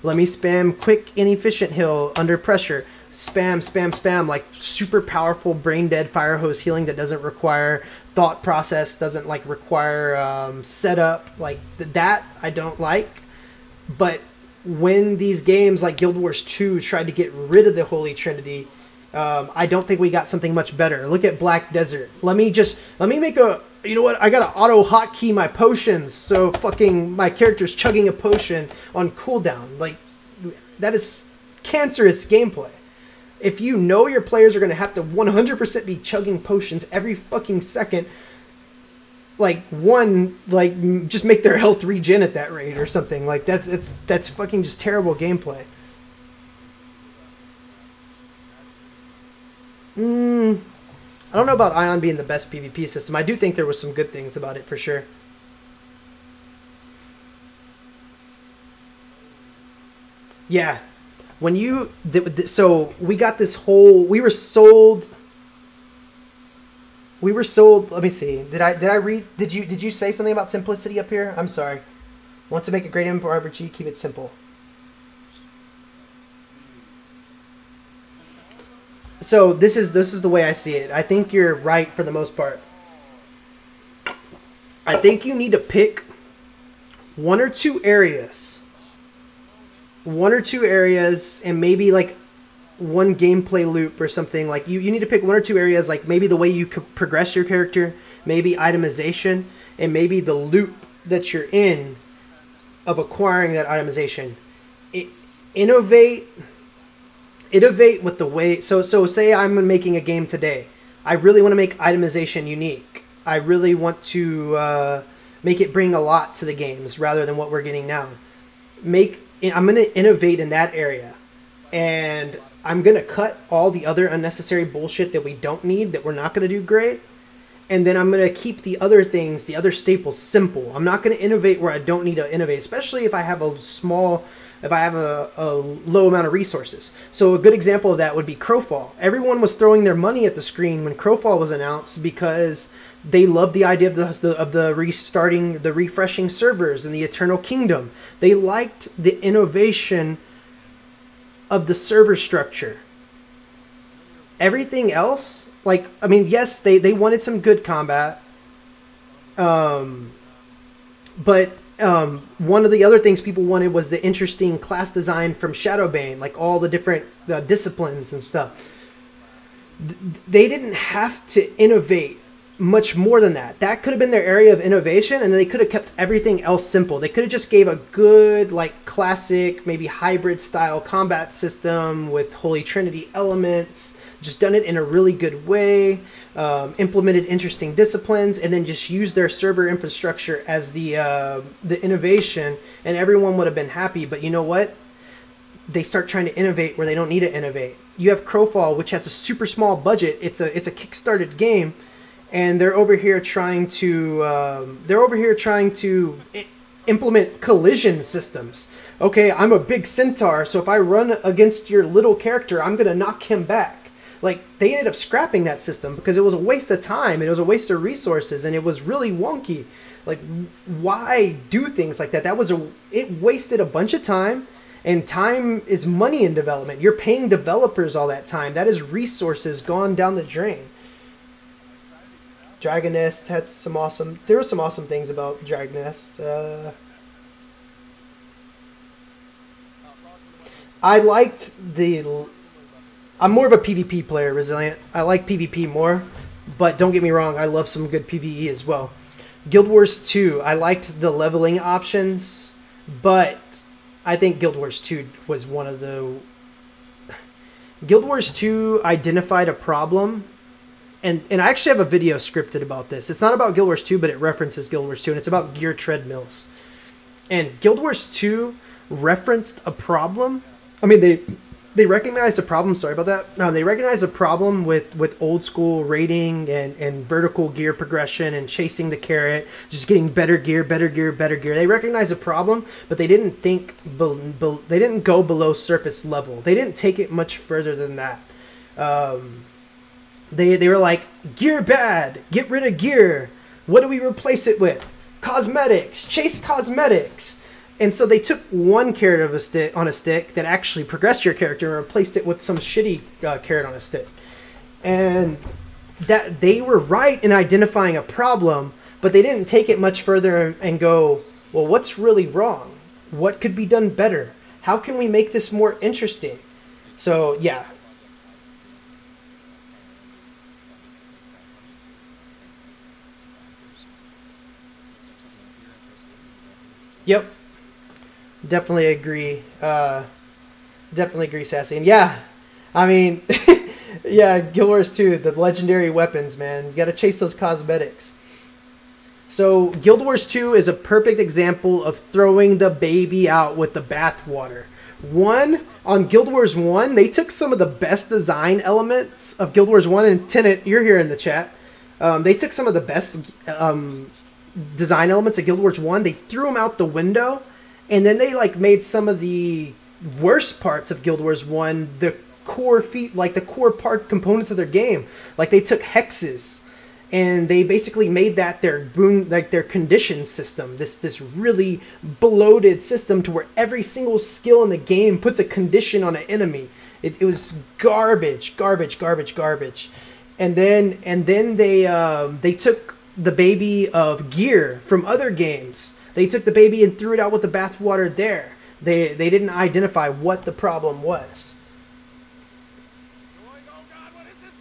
[SPEAKER 1] let me spam quick inefficient heal under pressure, spam, like super powerful brain dead fire hose healing that doesn't require thought process, doesn't like require setup, like that I don't like. But when these games like Guild Wars 2 tried to get rid of the Holy Trinity, I don't think we got something much better. Look at Black Desert. Let me make a, you know what, I gotta auto hotkey my potions, so fucking my character's chugging a potion on cooldown. Like, that is cancerous gameplay. If you know your players are gonna have to 100% be chugging potions every fucking second, like just make their health regen at that rate or something. Like that's fucking just terrible gameplay. I don't know about Ion being the best PvP system. I do think there was some good things about it for sure. Yeah, when you so we got this whole, we were sold. Let me see. Did I read? Did you say something about simplicity up here? I'm sorry. Want to make a great MMORPG? Keep it simple. So this is the way I see it. I think you're right for the most part. I think you need to pick one or two areas, and maybe like one gameplay loop or something. Like you need to pick one or two areas, like maybe the way you could progress your character, maybe itemization, and maybe the loop that you're in of acquiring that itemization. Innovate with the way, so say I'm making a game today. I really want to make itemization unique. I really want to make it bring a lot to the games rather than what we're getting now. I'm going to innovate in that area, and I'm going to cut all the other unnecessary bullshit that we don't need, that we're not going to do great. And then I'm going to keep the other things, the other staples, simple. I'm not going to innovate where I don't need to innovate, especially if I have a low amount of resources. So a good example of that would be Crowfall. Everyone was throwing their money at the screen when Crowfall was announced because they loved the idea of the refreshing servers and the Eternal Kingdom. They liked the innovation of the server structure. Everything else, like, I mean, yes, they wanted some good combat, but one of the other things people wanted was the interesting class design from Shadowbane, like all the different disciplines and stuff. They didn't have to innovate much more than that. That could have been their area of innovation, and they could have kept everything else simple. They could have just gave a good, like, classic, maybe hybrid style combat system with Holy Trinity elements, just done it in a really good way, implemented interesting disciplines, and then just used their server infrastructure as the innovation, and everyone would have been happy. But you know what? they start trying to innovate where they don't need to innovate. You have Crowfall, which has a super small budget. It's a kickstarted game, and they're over here trying to implement collision systems. Okay, I'm a big centaur, so if I run against your little character, I'm gonna knock him back. Like, they ended up scrapping that system because it was a waste of time, it was a waste of resources, and it was really wonky. Like, why do things like that? It wasted a bunch of time, and time is money in development. You're paying developers all that time. That is resources gone down the drain. Dragon Nest had some awesome... There were some awesome things about Dragon Nest. I liked the... I'm more of a PvP player, Resilient. I like PvP more, but don't get me wrong, I love some good PvE as well. Guild Wars 2, I liked the leveling options, but I think Guild Wars 2 was one of the... Guild Wars 2 identified a problem, and I actually have a video scripted about this. It's not about Guild Wars 2, but it references Guild Wars 2, and it's about gear treadmills. And Guild Wars 2 referenced a problem. I mean, they recognized a problem. Sorry about that. No, they recognized a problem with old school raiding and vertical gear progression and chasing the carrot, just getting better gear, better gear, better gear. They recognized a problem, but they didn't think. They didn't go below surface level. They didn't take it much further than that. They were like, gear bad. Get rid of gear. What do we replace it with? Cosmetics. Chase cosmetics. And so they took one carrot on a stick that actually progressed your character and replaced it with some shitty carrot on a stick. And that they were right in identifying a problem, but they didn't take it much further and go, well, what's really wrong? What could be done better? How can we make this more interesting? So, yeah. Yep. Definitely agree. Definitely agree, Sassy. And yeah, I mean, yeah, Guild Wars 2, the legendary weapons, man. You got to chase those cosmetics. So Guild Wars 2 is a perfect example of throwing the baby out with the bathwater. On Guild Wars 1, they took some of the best design elements of Guild Wars 1, and Tenet, you're here in the chat. They took some of the best design elements of Guild Wars 1, they threw them out the window, and then they like made some of the worst parts of Guild Wars 1 the core the core part components of their game. Like they took hexes and they basically made that their condition system. This really bloated system to where every single skill in the game puts a condition on an enemy. It was garbage. And then they took the baby of gear from other games. They took the baby and threw it out with the bathwater there. They didn't identify what the problem was.
[SPEAKER 4] Oh God, what is this?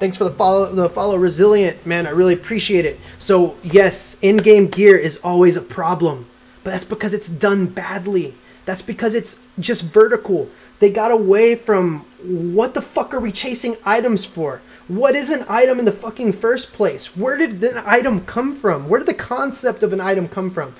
[SPEAKER 1] Thanks for the follow, Resilient, man. I really appreciate it. So yes, in-game gear is always a problem, but that's because it's done badly. That's because it's just vertical. They got away from what the fuck are we chasing items for? What is an item in the fucking first place? Where did an item come from? Where did the concept of an item come from?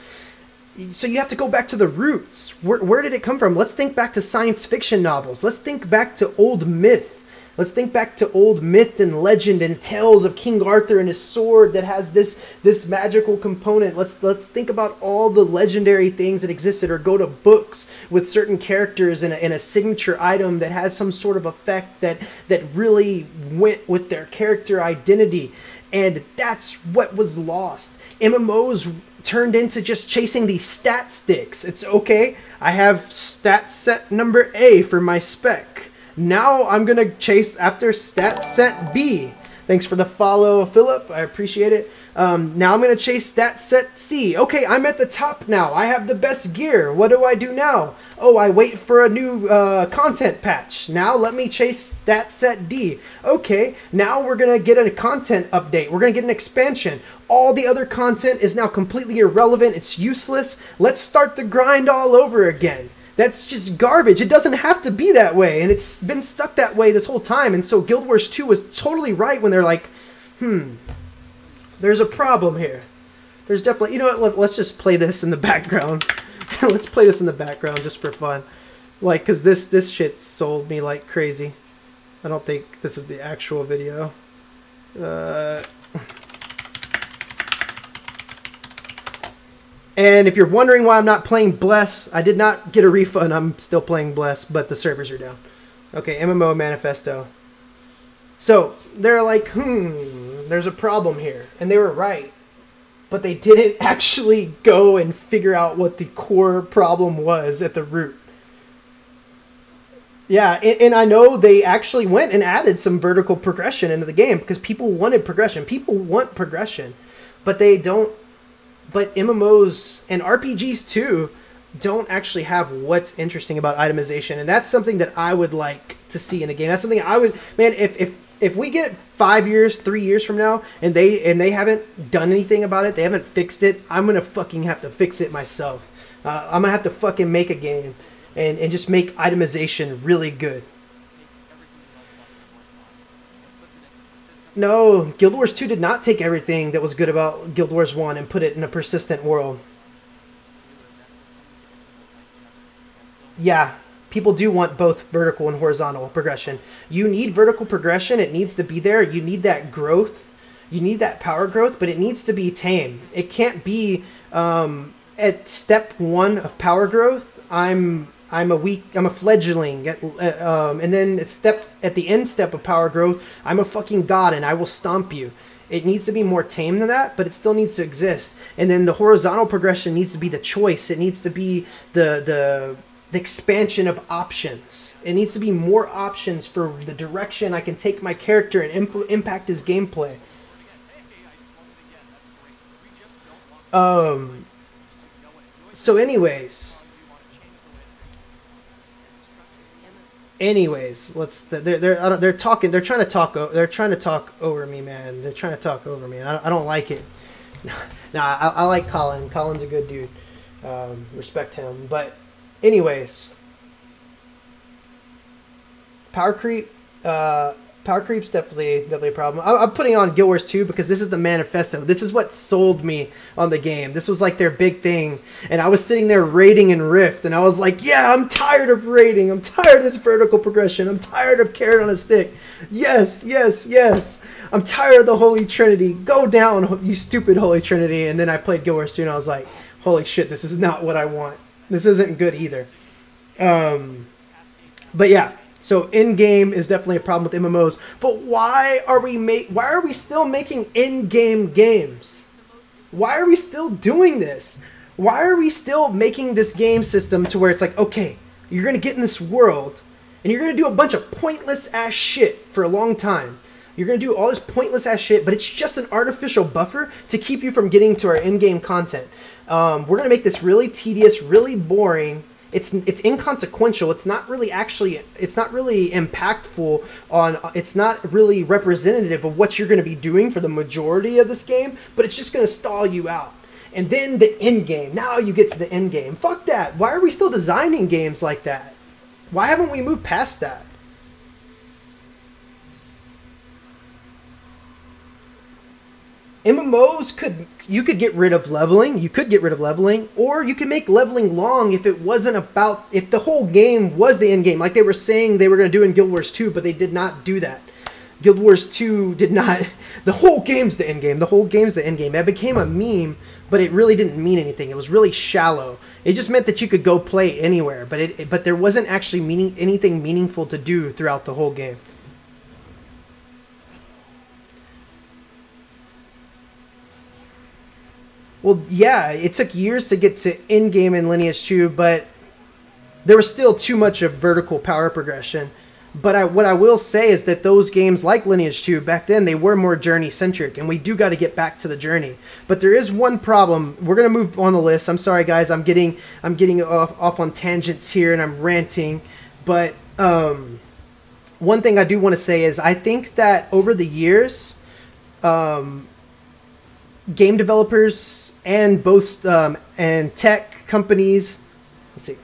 [SPEAKER 1] So you have to go back to the roots. Where did it come from? Let's think back to science fiction novels. Let's think back to old myth. Let's think back to old myth and legend and tales of King Arthur and his sword that has this magical component. Let's think about all the legendary things that existed, or go to books with certain characters and a signature item that had some sort of effect that really went with their character identity. And that's what was lost. MMOs turned into just chasing these stat sticks. It's okay, I have stat set number A for my spec. Now I'm going to chase after stat set B. Thanks for the follow, Philip. I appreciate it. Now I'm going to chase stat set C. Okay, I'm at the top now. I have the best gear. What do I do now? Oh, I wait for a new content patch. Now let me chase stat set D. Okay, now we're going to get a content update. We're going to get an expansion. All the other content is now completely irrelevant. It's useless. Let's start the grind all over again. That's just garbage. It doesn't have to be that way, and it's been stuck that way this whole time. And so Guild Wars 2 was totally right when they're like, there's a problem here. There's definitely, you know what, let's just play this in the background. Let's play this in the background just for fun. Like, because this shit sold me like crazy. I don't think this is the actual video. And if you're wondering why I'm not playing Bless, I did not get a refund. I'm still playing Bless, but the servers are down. Okay, MMO manifesto. So, they're like, there's a problem here. And they were right. But they didn't actually go and figure out what the core problem was at the root. Yeah, and I know they actually went and added some vertical progression into the game because people wanted progression. People want progression, but they don't. But MMOs and RPGs too don't actually have what's interesting about itemization, and that's something that I would like to see in a game. That's something I would, man. If we get 5 years, 3 years from now, and they haven't done anything about it, they haven't fixed it, I'm gonna fucking have to fix it myself. I'm gonna have to fucking make a game and just make itemization really good. No, Guild Wars 2 did not take everything that was good about Guild Wars 1 and put it in a persistent world. Yeah, people do want both vertical and horizontal progression. You need vertical progression. It needs to be there. You need that growth. You need that power growth, but it needs to be tame. It can't be at step 1 of power growth, I'm a fledgling, and then at the end step of power growth, I'm a fucking god and I will stomp you. It needs to be more tame than that, but it still needs to exist. And then the horizontal progression needs to be the choice. It needs to be the expansion of options. It needs to be more options for the direction I can take my character and impact his gameplay. So anyways, they're talking. They're trying to talk over me, man. They're trying to talk over me. I don't like it. Nah, I like Colin. Colin's a good dude. Respect him. But anyways, power creep. Power creep's definitely a problem. I'm putting on Guild Wars 2 because this is the manifesto. This is what sold me on the game. This was like their big thing. And I was sitting there raiding in Rift, and I was like, yeah, I'm tired of raiding. I'm tired of this vertical progression. I'm tired of carrot on a stick. Yes, yes, yes. I'm tired of the Holy Trinity. Go down, you stupid Holy Trinity. And then I played Guild Wars 2, and I was like, holy shit, this is not what I want. This isn't good either. But yeah. So in-game is definitely a problem with MMOs. But why are we still making in-game games? Why are we still doing this? Why are we still making this game system to where it's like, okay, you're going to get in this world and you're going to do a bunch of pointless ass shit for a long time. You're going to do all this pointless ass shit, but it's just an artificial buffer to keep you from getting to our in-game content. We're going to make this really tedious, really boring. It's inconsequential. It's not really impactful on, it's not really representative of what you're going to be doing for the majority of this game, but it's just going to stall you out. And then the end game. Now you get to the end game. Fuck that. Why are we still designing games like that? Why haven't we moved past that? MMOs you could get rid of leveling. You could get rid of leveling, or you could make leveling long if it wasn't about, if the whole game was the end game, like they were saying they were going to do in Guild Wars 2, but they did not do that. Guild Wars 2 did not. The whole game's the end game. The whole game's the end game. That became a meme, but it really didn't mean anything. It was really shallow. It just meant that you could go play anywhere, but there wasn't actually anything meaningful to do throughout the whole game. Well, yeah, it took years to get to in-game in Lineage 2, but there was still too much of vertical power progression. But what I will say is that those games like Lineage 2, back then, they were more journey-centric, and we do got to get back to the journey. But there is one problem. We're going to move on the list. I'm sorry, guys. I'm getting off on tangents here, and I'm ranting. But one thing I do want to say is I think that over the years, game developers and both and tech companies, let's see.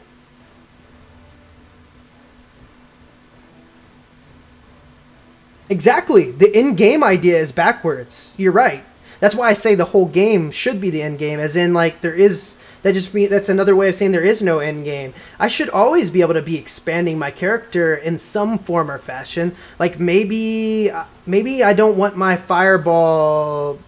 [SPEAKER 1] Exactly. The in-game idea is backwards. You're right. That's why I say the whole game should be the end game, as in like that's another way of saying there is no end game. I should always be able to be expanding my character in some form or fashion. Like maybe I don't want my fireball.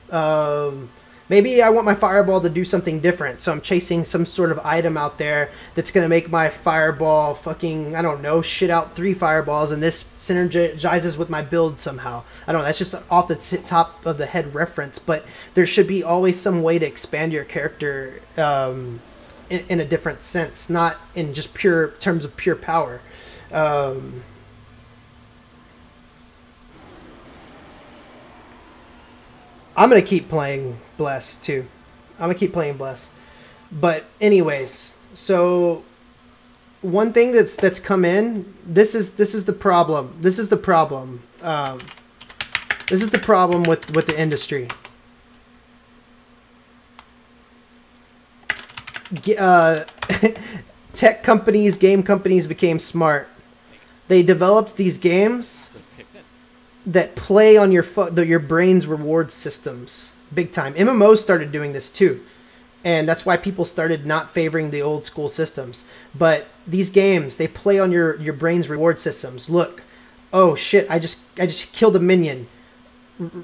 [SPEAKER 1] Maybe I want my fireball to do something different, so I'm chasing some sort of item out there that's going to make my fireball fucking, I don't know, shit out 3 fireballs, and this synergizes with my build somehow. I don't know, that's just off the top of the head reference, but there should be always some way to expand your character in a different sense, not in just pure terms of pure power. I'm going to keep playing Bless, too. I'm going to keep playing Bless. But anyways, so one thing that's come in, this is the problem. This is the problem. This is the problem with the industry. Tech companies, game companies became smart. They developed these games that play on your brain's reward systems big time. MMOs started doing this too, and that's why people started not favoring the old school systems. But these games, they play on your brain's reward systems. Look, oh shit, I just killed a minion,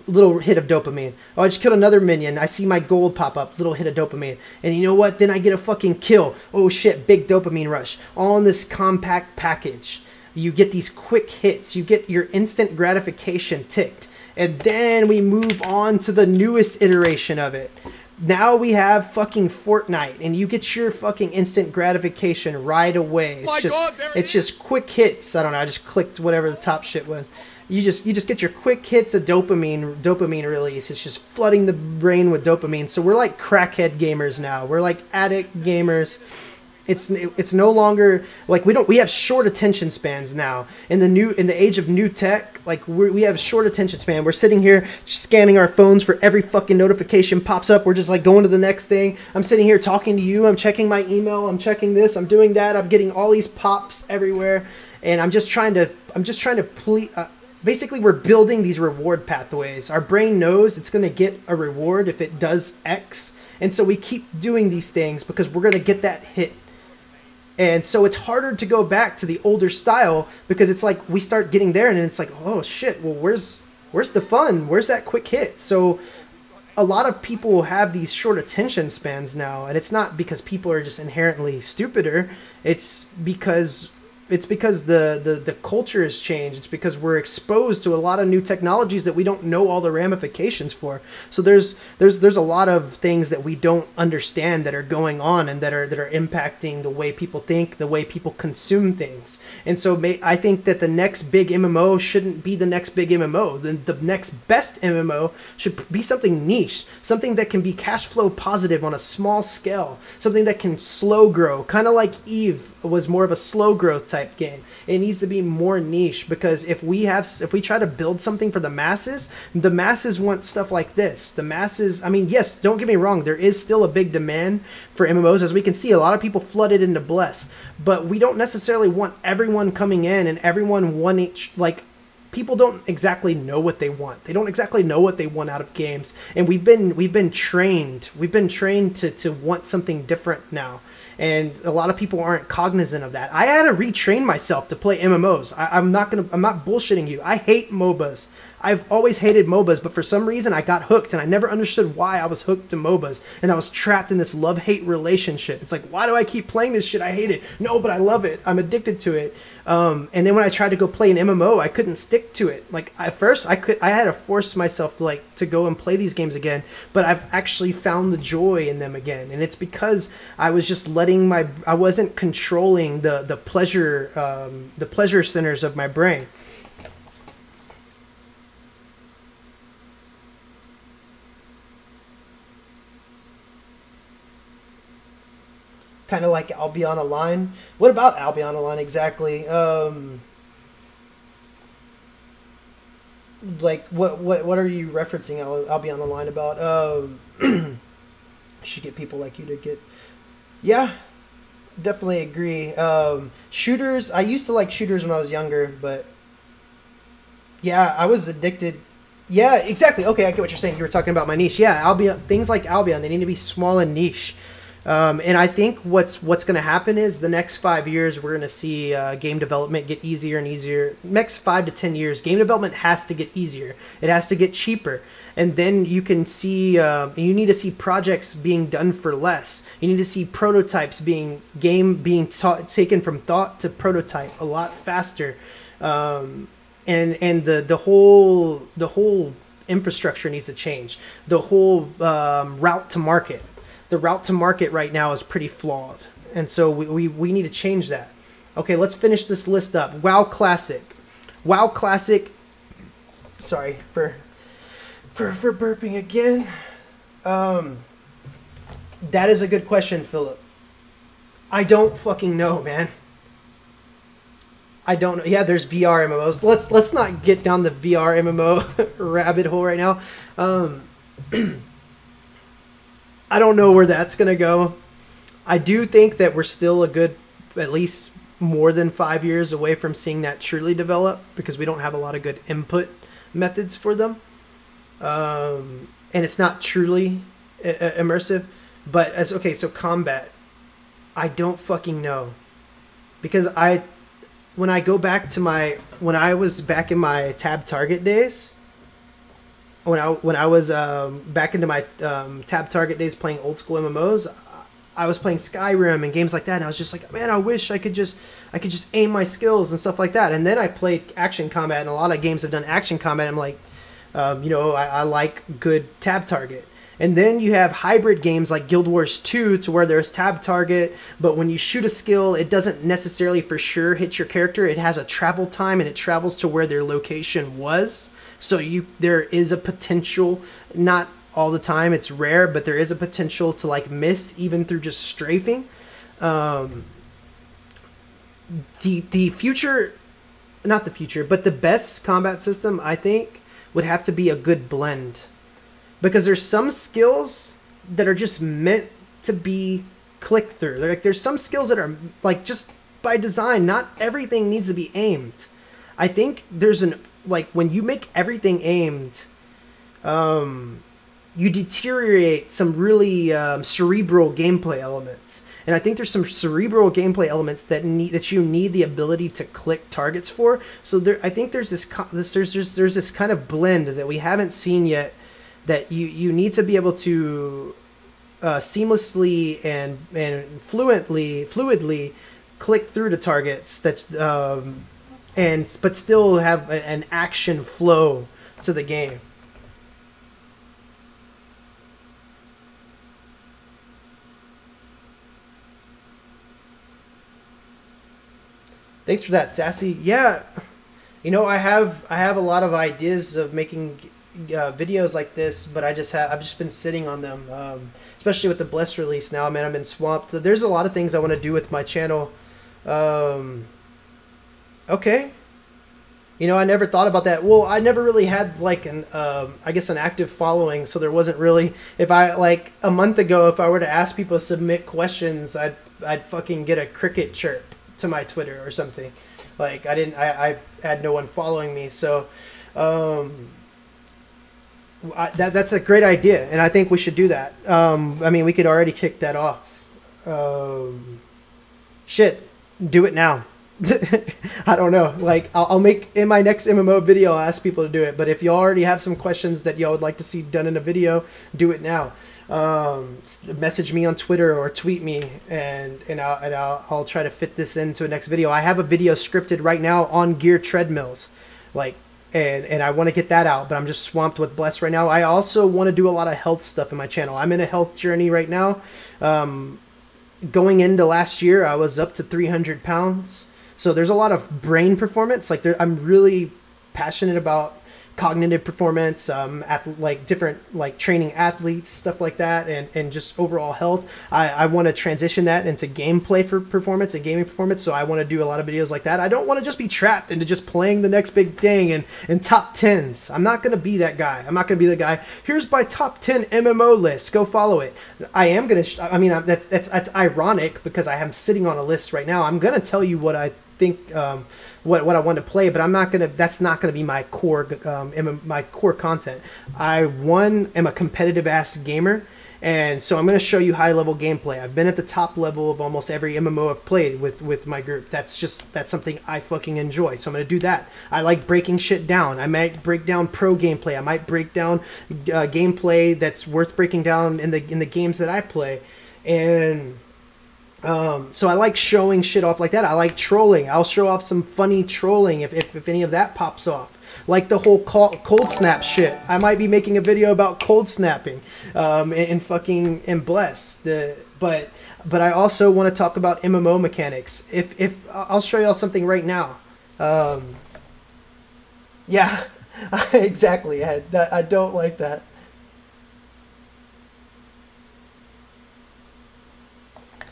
[SPEAKER 1] little hit of dopamine. Oh, I just killed another minion, I see my gold pop up, little hit of dopamine. And you know what, then I get a fucking kill. Oh shit, big dopamine rush, all in this compact package. You get these quick hits. You get your instant gratification ticked. And then we move on to the newest iteration of it. Now we have fucking Fortnite, and you get your fucking instant gratification right away. It's just quick hits. I don't know. I just clicked whatever the top shit was. You just get your quick hits of dopamine release. It's just flooding the brain with dopamine. So we're like crackhead gamers now. We're like addict gamers. It's no longer like we have short attention spans now in the age of new tech. Like we have short attention span. We're sitting here scanning our phones for every fucking notification pops up. We're just like going to the next thing. I'm sitting here talking to you. I'm checking my email. I'm checking this. I'm doing that. I'm getting all these pops everywhere, and I'm just trying to basically, we're building these reward pathways. Our brain knows it's going to get a reward if it does X, and so we keep doing these things because we're going to get that hit. And so it's harder to go back to the older style because it's like we start getting there and it's like, oh shit, well, where's the fun? Where's that quick hit? So a lot of people have these short attention spans now, and it's not because people are just inherently stupider. It's because the culture has changed. It's because we're exposed to a lot of new technologies that we don't know all the ramifications for. So there's a lot of things that we don't understand that are going on and that are impacting the way people think, the way people consume things. And so I think that the next big MMO shouldn't be the next big MMO. The next best MMO should be something niche, something that can be cash flow positive on a small scale, something that can slow grow, kind of like Eve was more of a slow growth type game. It needs to be more niche, because if we try to build something for the masses want stuff like this. The masses, I mean, yes, don't get me wrong, there is still a big demand for MMOs. As we can see, a lot of people flooded into Bless, but we don't necessarily want everyone coming in and everyone wanting, like, people don't exactly know what they want. They don't exactly know what they want out of games, and we've been trained to want something different now. And a lot of people aren't cognizant of that. I had to retrain myself to play MMOs. I'm not bullshitting you. I hate MOBAs. I've always hated MOBAs, but for some reason I got hooked, and I never understood why I was hooked to MOBAs, and I was trapped in this love-hate relationship. It's like, why do I keep playing this shit? I hate it. No, but I love it. I'm addicted to it. And then when I tried to go play an MMO, I couldn't stick to it. Like, at first I had to force myself to go and play these games again, but I've actually found the joy in them again, and it's because I was just I wasn't controlling the pleasure centers of my brain. Kind of like Albion Online. What about Albion Online exactly? Like what are you referencing Albion Online about? Should get people like you to get. Yeah, definitely agree. Shooters. I used to like shooters when I was younger, but yeah, I was addicted. Yeah, exactly. Okay, I get what you're saying. You were talking about my niche. Yeah, Albion, things like Albion, they need to be small and niche. And I think what's going to happen is the next 5 years we're going to see game development get easier and easier. Next 5 to 10 years, game development has to get easier. It has to get cheaper, and then you can see you need to see projects being done for less. You need to see prototypes being taken from thought to prototype a lot faster, and the whole infrastructure needs to change. The whole route to market. The route to market right now is pretty flawed. And so we need to change that. Okay, let's finish this list up. WoW Classic. WoW Classic. Sorry for burping again. That is a good question, Philip. I don't fucking know, man. I don't know. Yeah, there's VR MMOs. Let's not get down the VR MMO rabbit hole right now. I don't know where that's going to go. I do think that we're still a good, at least more than 5 years away from seeing that truly develop, because we don't have a lot of good input methods for them. And it's not truly immersive. But so combat, I don't fucking know. Because when I go back to when I was back in my tab target days, when I was back into my tab target days playing old school MMOs, I was playing Skyrim and games like that, and I was just like, man, I wish I could just aim my skills and stuff like that. And then I played action combat, and a lot of games have done action combat. I'm like, I like good tab target. And then you have hybrid games like Guild Wars 2 to where there's tab target, but when you shoot a skill, it doesn't necessarily for sure hit your character. It has a travel time, and it travels to where their location was. So there is a potential, not all the time, it's rare, but there is a potential to like miss even through just strafing. The future, not the future, but the best combat system, I think, would have to be a good blend. Because there's some skills that are just meant to be clicked through. There's some skills that are like just by design, not everything needs to be aimed. I think there's when you make everything aimed, you deteriorate some really cerebral gameplay elements. And I think there's some cerebral gameplay elements that you need the ability to click targets for. So I think there's this kind of blend that we haven't seen yet, that you need to be able to seamlessly and fluidly click through to targets but still have an action flow to the game. Thanks for that, Sassy. Yeah, I have a lot of ideas of making videos like this, but I've just been sitting on them, especially with the Bless release now. Man, I've been swamped. There's a lot of things I want to do with my channel. Okay. I never thought about that. Well, I never really had an active following, so there wasn't really, if I a month ago, if I were to ask people to submit questions, I'd fucking get a cricket chirp to my Twitter or something. I've had no one following me, so that's a great idea, and I think we should do that. We could already kick that off. Shit, do it now. I don't know. I'll make in my next MMO video, I'll ask people to do it. But if you already have some questions that y'all would like to see done in a video, do it now. Message me on Twitter or tweet me, and I'll try to fit this into a next video. I have a video scripted right now on gear treadmills, and I want to get that out, but I'm just swamped with Bless right now. I also want to do a lot of health stuff in my channel. I'm in a health journey right now. Going into last year, I was up to 300 pounds. So there's a lot of brain performance. I'm really passionate about cognitive performance, different training athletes, stuff like that, and just overall health. I want to transition that into gameplay for performance and gaming performance. So I want to do a lot of videos like that. I don't want to just be trapped into just playing the next big thing and top 10s. I'm not going to be that guy. I'm not going to be the guy. Here's my top 10 MMO list. Go follow it. I am going to. That's ironic because I am sitting on a list right now. I'm going to tell you what I think what I want to play, but I'm not gonna. That's not gonna be my core my core content. I am a competitive ass gamer. And so I'm going to show you high level gameplay. I've been at the top level of almost every MMO I've played with my group. That's something I fucking enjoy. So I'm going to do that. I like breaking shit down. I might break down pro gameplay. I might break down gameplay that's worth breaking down in the games that I play. And so I like showing shit off like that. I like trolling. I'll show off some funny trolling if any of that pops off. Like the whole cold snap shit. I might be making a video about cold snapping and Bless. But I also want to talk about MMO mechanics. If I'll show y'all something right now. Yeah, exactly. I don't like that.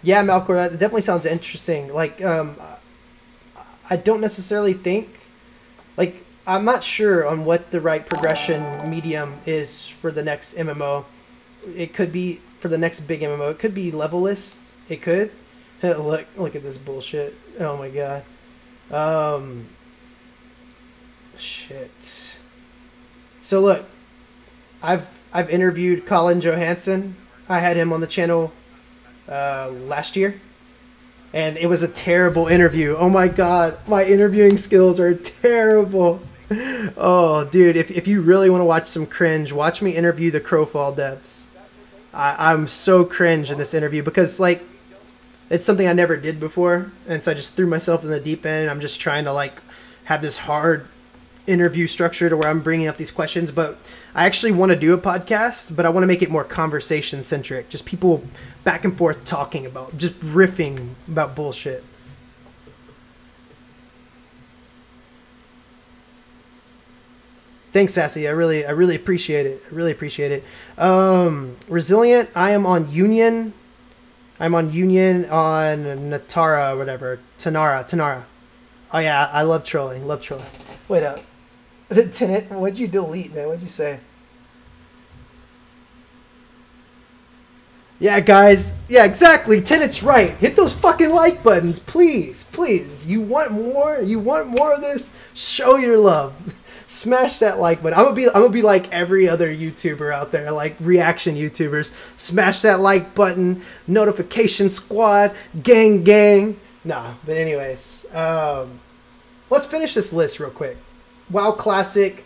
[SPEAKER 1] Yeah, Malcor, that definitely sounds interesting. Like, I don't necessarily think, like, I'm not sure on what the right progression medium is for the next MMO. It could be for the next big MMO. It could be levelless. It could. Look at this bullshit. Oh my god. Shit. So look, I've interviewed Colin Johansson. I had him on the channel last year. And it was a terrible interview. Oh my god, my interviewing skills are terrible. Oh, dude, if you really want to watch some cringe, watch me interview the Crowfall devs. I'm so cringe in this interview because, like, it's something I never did before. And so I just threw myself in the deep end. I'm just trying to, like, have this hard interview structure to where I'm bringing up these questions. But I actually want to do a podcast, but I want to make it more conversation-centric. Just people back and forth talking about, just riffing about bullshit. Thanks, Sassy. I really appreciate it. I really appreciate it. Resilient. I am on Union. I'm on Union on Natara or whatever. Tanara. Oh yeah, I love trolling. Love trolling. Wait up. Tenant, what'd you delete, man? What'd you say? Yeah, guys. Yeah, exactly. Tenant's right. Hit those fucking like buttons, please. Please. You want more? You want more of this? Show your love. Smash that like button. I'm gonna be like every other YouTuber out there, like reaction YouTubers. Smash that like button. Notification squad. Gang. Nah, but anyways, let's finish this list real quick. WoW Classic,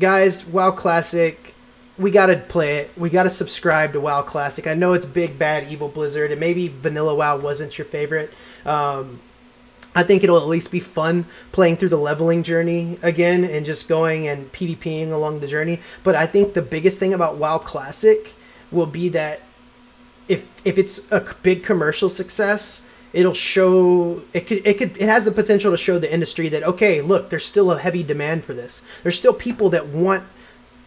[SPEAKER 1] guys. WoW Classic. We gotta play it. We gotta subscribe to WoW Classic. I know it's big, bad, evil Blizzard, and maybe Vanilla WoW wasn't your favorite. I think it'll at least be fun playing through the leveling journey again and just going and PvPing along the journey. But I think the biggest thing about WoW Classic will be that if it's a big commercial success, it'll show it has the potential to show the industry that, okay, look, there's still a heavy demand for this. There's still people that want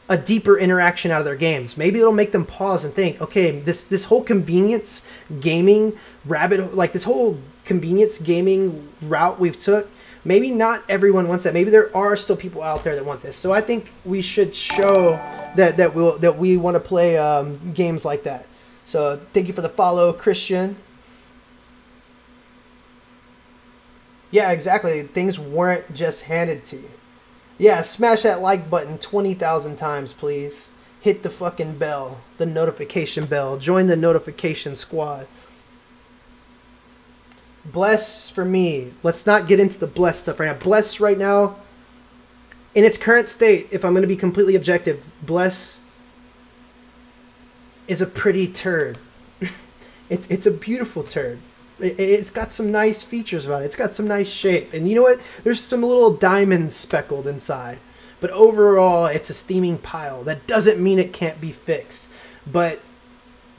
[SPEAKER 1] a deeper interaction out of their games. Maybe it'll make them pause and think, okay, this whole convenience gaming this whole convenience gaming route we've took, maybe not everyone wants that. Maybe there are still people out there that want this. So I think we should show that we want to play games like that. So thank you for the follow, Christian. Yeah, exactly. Things weren't just handed to you. Yeah, smash that like button 20,000 times, please. Hit the fucking bell, the notification bell. Join the notification squad. Bless for me. Let's not get into the Bless stuff right now. Bless right now, in its current state, if I'm going to be completely objective, Bless is a pretty turd. It's a beautiful turd. It's got some nice features about it. It's got some nice shape. And you know what? There's some little diamonds speckled inside. But overall, it's a steaming pile. That doesn't mean it can't be fixed. But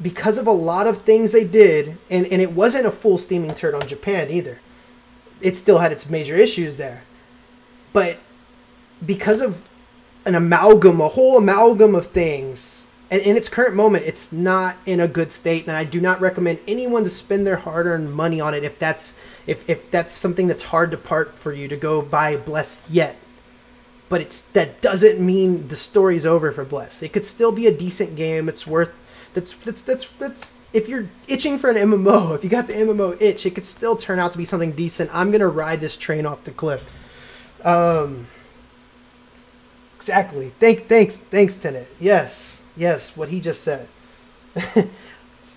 [SPEAKER 1] because of a lot of things they did, and it wasn't a full steaming turd on Japan either. It still had its major issues there. But because of a whole amalgam of things, and in its current moment, it's not in a good state, and I do not recommend anyone to spend their hard-earned money on it if that's something that's hard to part for you to go buy Blessed yet. But that doesn't mean the story's over for Blessed. It could still be a decent game. It's worth that's if you're itching for an MMO, if you got the MMO itch, it could still turn out to be something decent. I'm gonna ride this train off the cliff. Exactly. Thanks, Tenet. Yes, what he just said.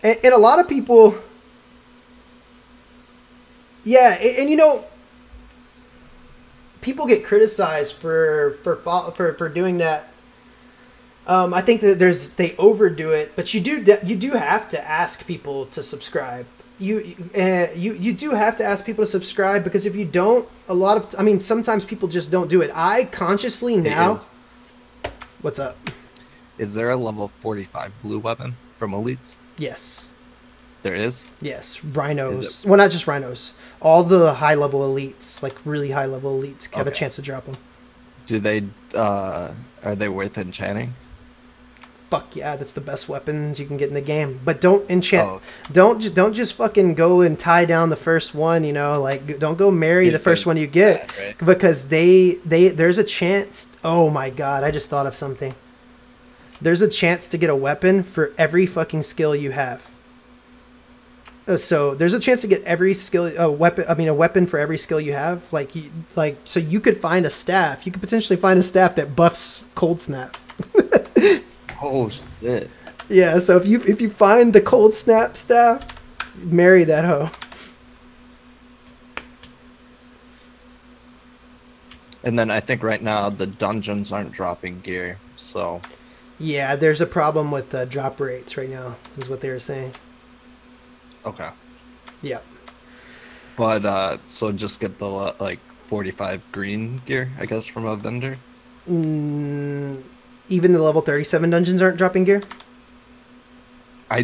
[SPEAKER 1] and a lot of people, yeah, and you know, people get criticized for doing that. I think that they overdo it, but you do have to ask people to subscribe. You do have to ask people to subscribe, because if you don't, sometimes people just don't do it. I consciously now. What's up?
[SPEAKER 3] Is there a level 45 blue weapon from elites?
[SPEAKER 1] Yes.
[SPEAKER 3] There is?
[SPEAKER 1] Yes, rhinos. Well, not just rhinos. All the high-level elites, like really high-level elites, have a chance to drop them.
[SPEAKER 3] Do they? Are they worth enchanting?
[SPEAKER 1] Fuck yeah, that's the best weapons you can get in the game. But don't enchant. Don't just fucking go and tie down the first one. You know, like don't go marry the first one you get, right? Because there's a chance. Oh my god, I just thought of something. There's a chance to get a weapon for every fucking skill you have. So there's a chance to get every skill a weapon for every skill you have. So you could find a staff. You could potentially find a staff that buffs cold snap.
[SPEAKER 3] Oh shit.
[SPEAKER 1] Yeah, so if you find the cold snap staff, marry that hoe.
[SPEAKER 3] And then I think right now the dungeons aren't dropping gear, so.
[SPEAKER 1] Yeah, there's a problem with drop rates right now, is what they were saying.
[SPEAKER 3] Okay.
[SPEAKER 1] Yep.
[SPEAKER 3] But so just get the 45 green gear, I guess, from a vendor.
[SPEAKER 1] Even the level 37 dungeons aren't dropping gear.
[SPEAKER 3] I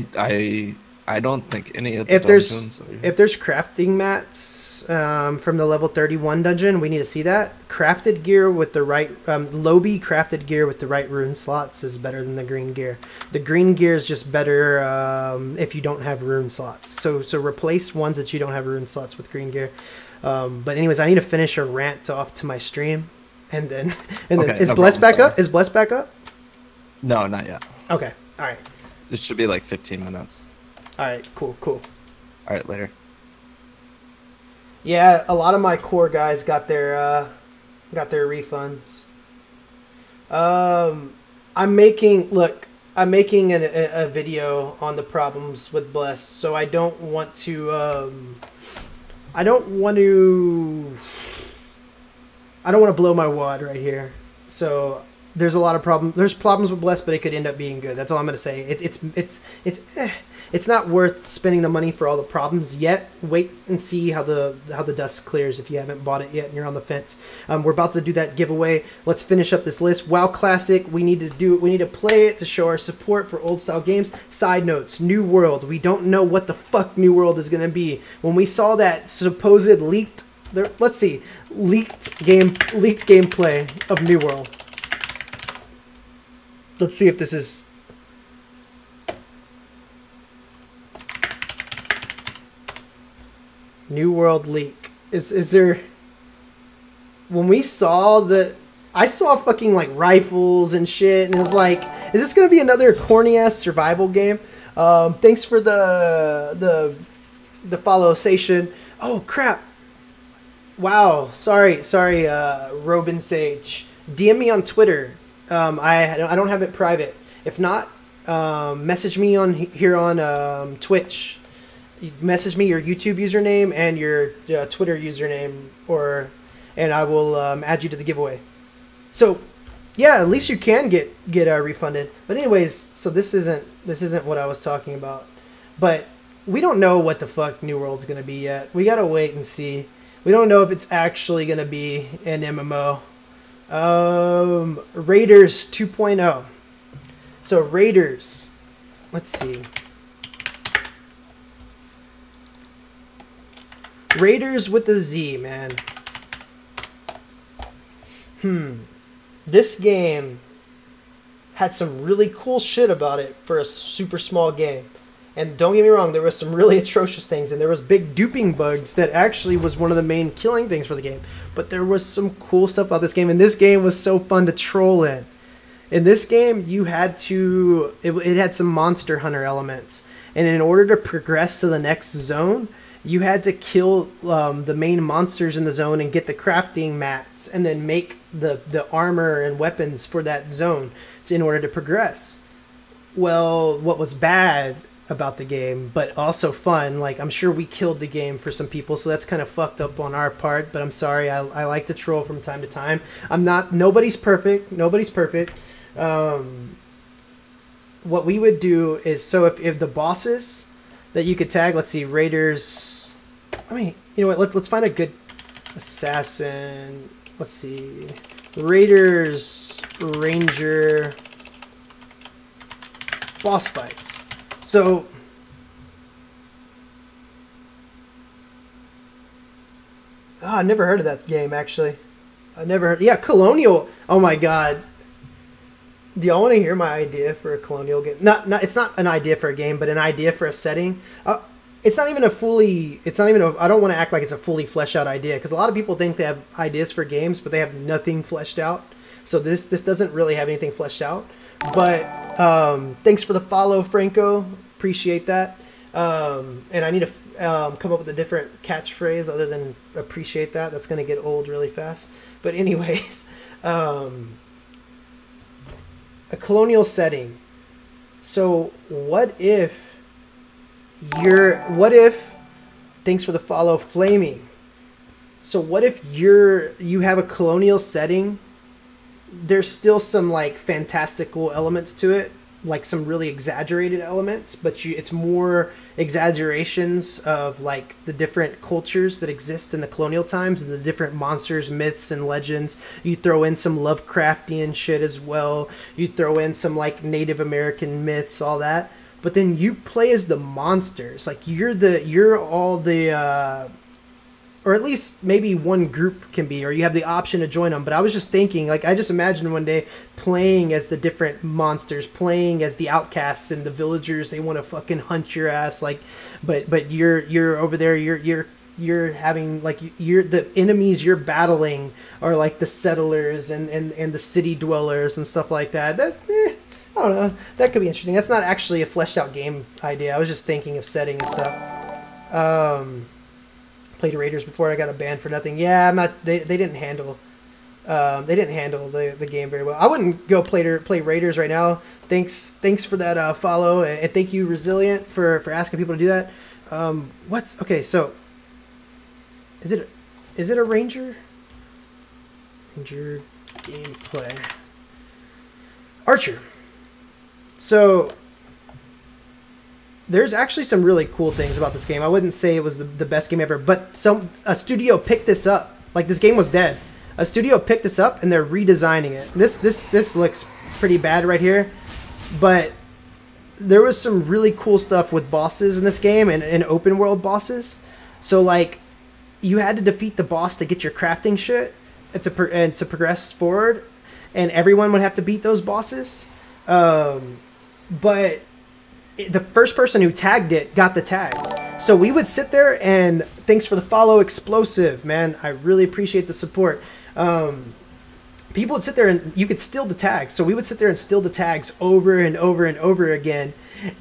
[SPEAKER 3] don't think any of the dungeons.
[SPEAKER 1] If there's crafting mats from the level 31 dungeon, we need to see that. Crafted gear with the right Lobby crafted gear with the right rune slots is better than the green gear. The green gear is just better if you don't have rune slots. So replace ones that you don't have rune slots with green gear. But anyways, I need to finish a rant off to my stream. And then is Bless back up? Is Bless back up?
[SPEAKER 3] No, not yet.
[SPEAKER 1] Okay. All right.
[SPEAKER 3] This should be like 15 minutes.
[SPEAKER 1] All right. Cool.
[SPEAKER 3] All right, later.
[SPEAKER 1] Yeah, a lot of my core guys got their refunds. I'm making a video on the problems with Bless, so I don't want to blow my wad right here. So there's a lot of problems. There's problems with Bless, but it could end up being good. That's all I'm gonna say. It's not worth spending the money for all the problems yet. Wait and see how the dust clears if you haven't bought it yet and you're on the fence. We're about to do that giveaway. Let's finish up this list. WoW Classic. We need to play it to show our support for old style games. Side notes. New World. We don't know what the fuck New World is gonna be. When we saw that supposed leaked gameplay of New World. Let's see if this is. New World leak. Is there? When we saw I saw fucking like rifles and shit, and it was like, is this gonna be another corny ass survival game? Thanks for the follow, Sation. Oh crap. Wow, sorry, Robin Sage. DM me on Twitter. I don't have it private. If not, message me here on Twitch. Message me your YouTube username and your Twitter username, and I will add you to the giveaway. So, yeah, at least you can get refunded. But anyways, so this isn't what I was talking about. But we don't know what the fuck New World's gonna be yet. We gotta wait and see. We don't know if it's actually gonna be an MMO. Raiders 2.0. So Raiders, let's see. Raiders with a Z, man. This game had some really cool shit about it for a super small game. And don't get me wrong, there was some really atrocious things, and there was big duping bugs that actually was one of the main killing things for the game. But there was some cool stuff about this game, and this game was so fun to troll in. In this game, you had to... It had some Monster Hunter elements. and in order to progress to the next zone, you had to kill the main monsters in the zone and get the crafting mats, and then make the armor and weapons for that zone in order to progress. Well, what was bad about the game, but also fun, like, I'm sure we killed the game for some people, so that's kind of fucked up on our part, but I'm sorry. I like to troll from time to time. Nobody's perfect. What we would do is, so if the bosses that you could tag, let's see, raiders, I mean, you know what, let's find a good assassin. Let's see, raiders, ranger, boss fights. So I never heard of that game, actually. I never heard. Yeah, Colonial. Oh my god. Do y'all want to hear my idea for a Colonial game? It's not an idea for a game, but an idea for a setting. It's not even a fully. It's not even. I don't want to act like it's a fully fleshed out idea, because a lot of people think they have ideas for games, but they have nothing fleshed out. So this doesn't really have anything fleshed out. But thanks for the follow, Franco. Appreciate that. And I need to come up with a different catchphrase other than appreciate that. That's going to get old really fast. But anyways, a colonial setting. So what if thanks for the follow, Flaming. So what if you have a colonial setting? There's still some like fantastical elements to it, like some really exaggerated elements, but it's more exaggerations of like the different cultures that exist in the colonial times and the different monsters, myths, and legends. You throw in some Lovecraftian shit as well. You throw in some like Native American myths, all that. But then you play as the monsters. Like you're all the or at least maybe one group can be, or you have the option to join them. But I was just thinking, like, I just imagined one day playing as the different monsters, playing as the outcasts and the villagers. They want to fucking hunt your ass, like, but you're over there. You're having like the enemies you're battling are like the settlers and the city dwellers and stuff like that. I don't know. That could be interesting. That's not actually a fleshed out game idea. I was just thinking of setting and stuff. Played Raiders before. I got a ban for nothing. Yeah, I'm not. They didn't handle. They didn't handle the game very well. I wouldn't go play Raiders right now. Thanks for that follow, and thank you, Resilient, for asking people to do that. What's okay? So is it a Ranger? Ranger gameplay. Archer. So there's actually some really cool things about this game. I wouldn't say it was the best game ever, but a studio picked this up. Like, this game was dead. A studio picked this up and they're redesigning it. This looks pretty bad right here, but there was some really cool stuff with bosses in this game and open world bosses. So like, you had to defeat the boss to get your crafting shit and to progress forward, and everyone would have to beat those bosses. But the first person who tagged it got the tag. So we would sit there and thanks for the follow, Explosive, man. I really appreciate the support. People would sit there and you could steal the tags. So we would sit there and steal the tags over and over and over again.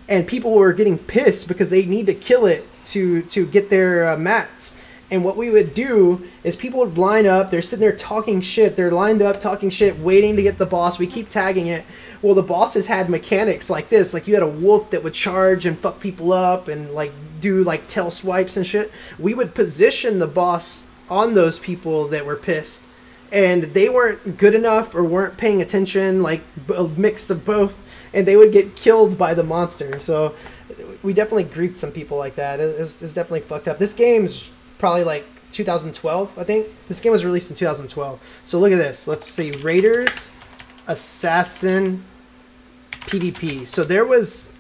[SPEAKER 1] And people were getting pissed because they need to kill it to get their mats. And what we would do is people would line up. They're sitting there talking shit. They're lined up talking shit, waiting to get the boss. We keep tagging it. Well, the bosses had mechanics like this. Like, you had a wolf that would charge and fuck people up and like do like tail swipes and shit. We would position the boss on those people that were pissed, and they weren't good enough or weren't paying attention, like a mix of both, and they would get killed by the monster. So we definitely griefed some people like that. It's definitely fucked up. This game's probably like 2012, I think. This game was released in 2012. So look at this. Let's see. Raiders, Assassin, PvP. So there was...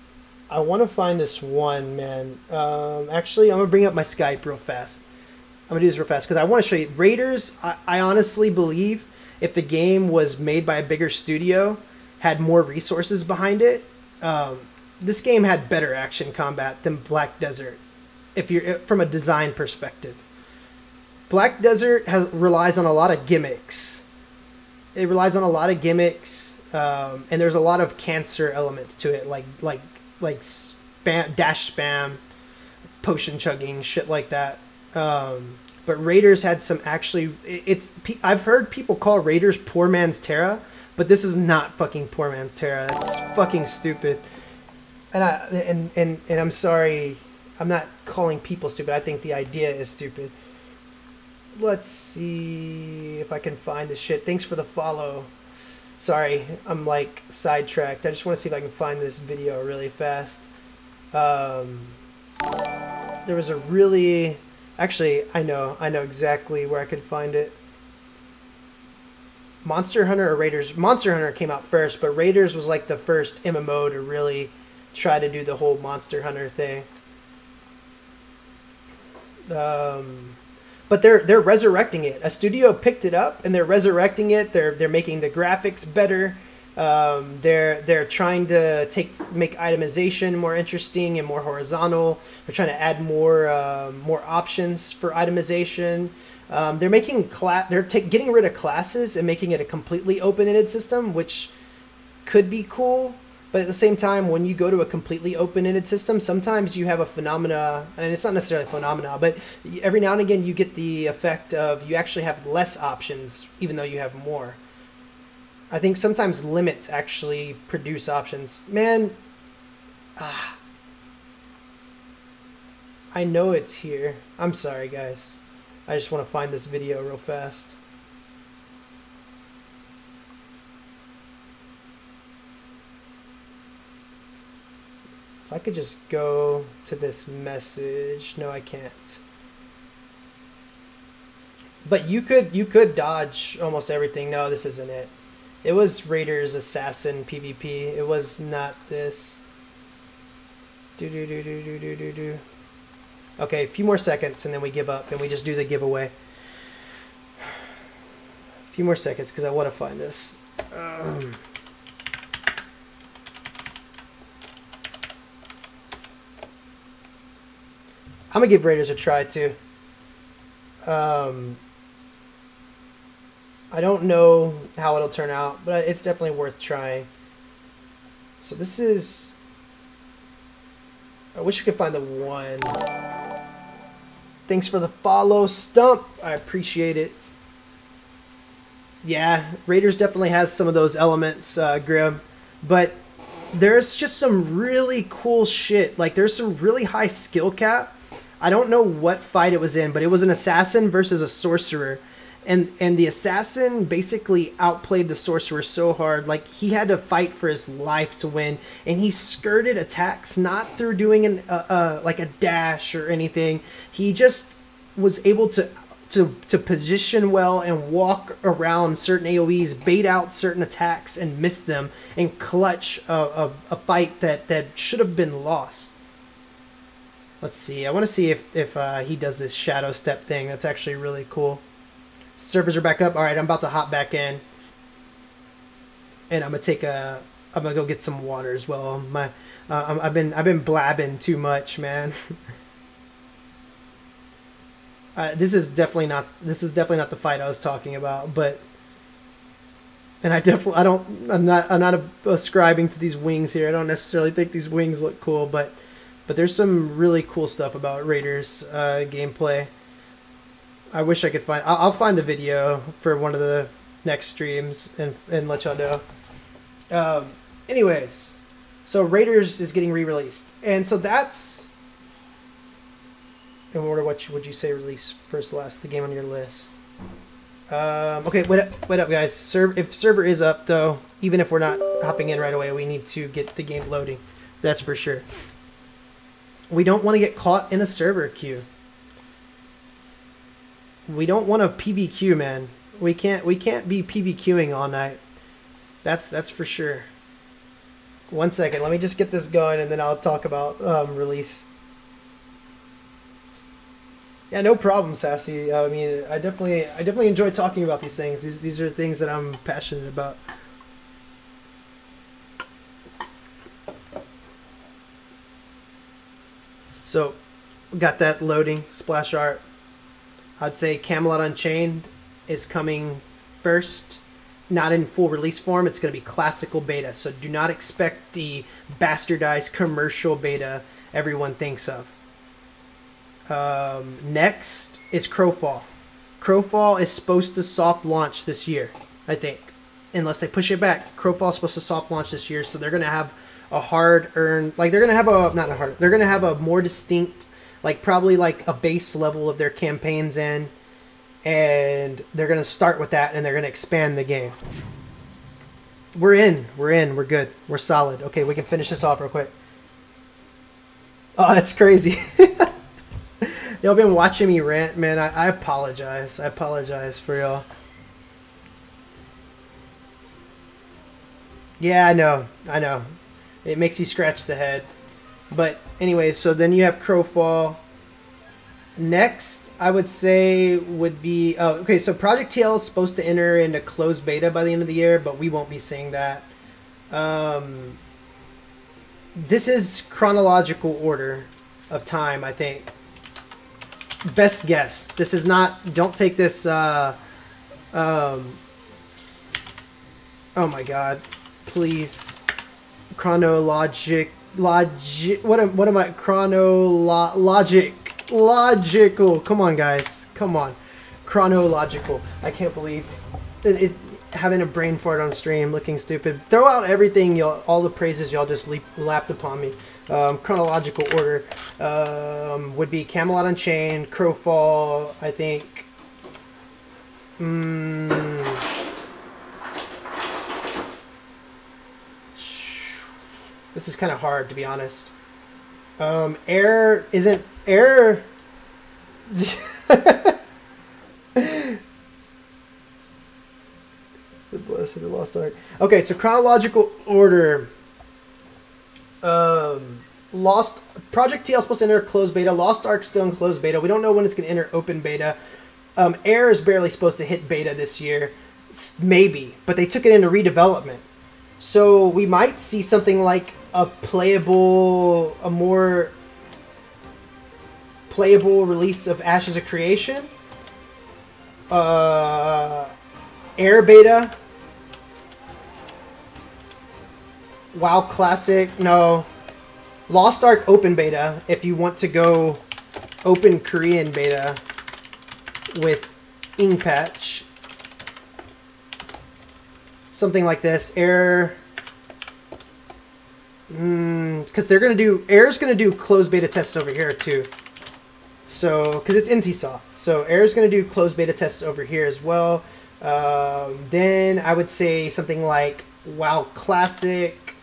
[SPEAKER 1] I want to find this one, man. Actually, I'm going to bring up my Skype real fast. I'm going to do this real fast because I want to show you. Raiders, I honestly believe if the game was made by a bigger studio, had more resources behind it, this game had better action combat than Black Desert. If you're from a design perspective, Black Desert relies on a lot of gimmicks. It relies on a lot of gimmicks, and there's a lot of cancer elements to it, like dash spam, potion chugging, shit like that. But Raiders had some actually. I've heard people call Raiders poor man's Terra, but this is not fucking poor man's Terra. It's fucking stupid. And I'm sorry, I'm not calling people stupid. I think the idea is stupid. Let's see if I can find this shit. Thanks for the follow. Sorry, I'm like sidetracked. I just want to see if I can find this video really fast. There was a really... Actually, I know exactly where I could find it. Monster Hunter or Raiders? Monster Hunter came out first, but Raiders was like the first MMO to really try to do the whole Monster Hunter thing. But they're resurrecting it. A studio picked it up and they're resurrecting it. They're making the graphics better. They're trying to make itemization more interesting and more horizontal. They're trying to add more options for itemization. They're making getting rid of classes and making it a completely open-ended system, which could be cool. But at the same time, when you go to a completely open-ended system, sometimes you have a phenomena, and it's not necessarily a phenomena, but every now and again you get the effect of you actually have less options, even though you have more. I think sometimes limits actually produce options. Man, I know it's here. I'm sorry, guys. I just want to find this video real fast. If I could just go to this message. No, I can't. But you could dodge almost everything. No, this isn't it. It was Raiders Assassin PvP. It was not this. Okay, a few more seconds and then we give up and we just do the giveaway. A few more seconds because I want to find this. I'm gonna give Raiders a try too. I don't know how it'll turn out, but it's definitely worth trying. So this is... I wish I could find the one. Thanks for the follow, Stump. I appreciate it. Yeah, Raiders definitely has some of those elements, Grim. But there's just some really cool shit. Like, there's some really high skill cap. I don't know what fight it was in, but it was an assassin versus a sorcerer. And the assassin basically outplayed the sorcerer so hard, like he had to fight for his life to win, and he skirted attacks not through doing like a dash or anything. He just was able to position well and walk around certain AoEs, bait out certain attacks and miss them, and clutch a fight that should have been lost. Let's see. I want to see if he does this shadow step thing. That's actually really cool. Servers are back up. All right, I'm about to hop back in, and I'm gonna go get some water as well. I've been blabbing too much, man. This is definitely not the fight I was talking about, but I'm not ascribing to these wings here. I don't necessarily think these wings look cool, but there's some really cool stuff about Raiders gameplay. I wish I could find... I'll find the video for one of the next streams and let y'all know. Anyways, so Raiders is getting re-released. And so that's... In order, what would you say release first, last, the game on your list? Okay, wait up, guys. If server is up, though, even if we're not hopping in right away, we need to get the game loading. That's for sure. We don't want to get caught in a server queue. We don't want to PvQ, man. We can't be PvQing all night. That's for sure. 1 second, let me just get this going and then I'll talk about release. Yeah, no problem, Sassy. I mean, I definitely enjoy talking about these things. These are things that I'm passionate about. So, we got that loading, splash art. I'd say Camelot Unchained is coming first, not in full release form. It's going to be classical beta, so do not expect the bastardized commercial beta everyone thinks of. Next is Crowfall. Crowfall is supposed to soft launch this year, I think. Unless they push it back. Crowfall is supposed to soft launch this year, so they're going to have a hard-earned... Like, they're going to have a... Not a hard... They're going to have a more distinct... Like, probably, like, a base level of their campaigns in. And they're going to start with that, and they're going to expand the game. We're in. We're good. We're solid. Okay, we can finish this off real quick. Oh, that's crazy. Y'all been watching me rant, man. I apologize. I apologize for y'all. Yeah, I know. I know. It makes you scratch the head. But anyways, so then you have Crowfall. Next, I would say would be... Oh, okay, so Project TL is supposed to enter into closed beta by the end of the year, but we won't be seeing that. This is chronological order of time, I think. Best guess. This is not... Don't take this... oh my god. Please. Chronologic... What am I... Logical. Come on, guys. Come on. Chronological. I can't believe it having a brain fart on stream, looking stupid. Throw out everything, y'all, all the praises y'all just lapped upon me. Chronological order would be Camelot Unchained, Crowfall, I think. This is kind of hard, to be honest. Air isn't... Air... It's the Blessed and Lost Ark. Okay, so chronological order. Lost... Project TL is supposed to enter closed beta. Lost Ark still in closed beta. We don't know when it's going to enter open beta. Air is barely supposed to hit beta this year. Maybe. But they took it into redevelopment. So we might see something like a more playable release of Ashes of Creation. Air beta. WoW Classic. No. Lost Ark open beta. If you want to go open Korean beta with Ingpatch. Something like this. Air... because they're going to do... Air's going to do closed beta tests over here, too. So, because it's NCSoft. So, Air's going to do closed beta tests over here as well. Then, I would say something like WoW Classic.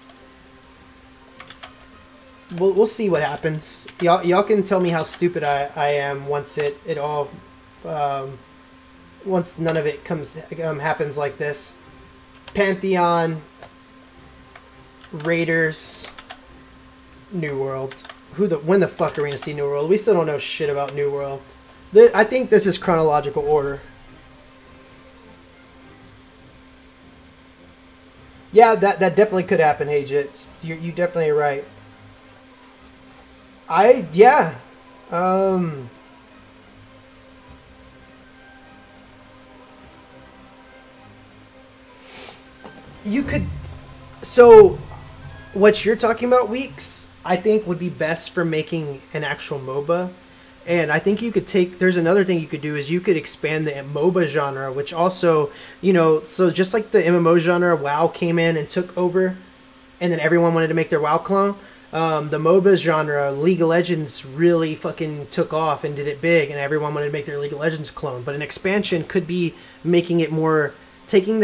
[SPEAKER 1] We'll see what happens. Y'all can tell me how stupid I am once it all... once none of it happens like this. Pantheon... Raiders, New World. When the fuck are we gonna see New World? We still don't know shit about New World. I think this is chronological order. Yeah, that definitely could happen, Hey Jits. You definitely are right. Yeah. You could... So... What you're talking about, Weeks, I think would be best for making an actual MOBA. And I think you could take... There's another thing you could do is you could expand the MOBA genre, which also, you know... So just like the MMO genre, WoW came in and took over, and then everyone wanted to make their WoW clone. The MOBA genre, League of Legends really fucking took off and did it big, and everyone wanted to make their League of Legends clone. But an expansion could be making it more... Taking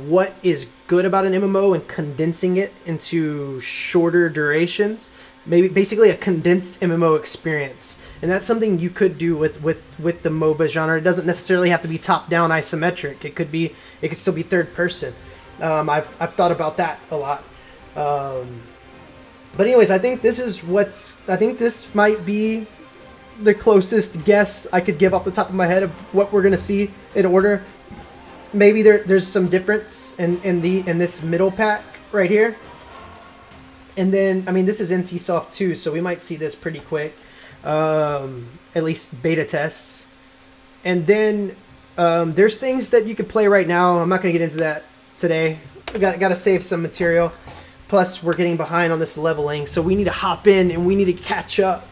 [SPEAKER 1] what is good about an MMO and condensing it into shorter durations, maybe basically a condensed MMO experience, and that's something you could do with the MOBA genre. It doesn't necessarily have to be top-down isometric. It could still be third person. I've thought about that a lot. But anyways, I think this might be the closest guess I could give off the top of my head of what we're gonna see in order. Maybe there's some difference in this middle pack right here. And then, I mean, this is NCSoft too, so we might see this pretty quick. At least beta tests. And then there's things that you could play right now. I'm not going to get into that today. Got to save some material. Plus, we're getting behind on this leveling, so we need to hop in and we need to catch up.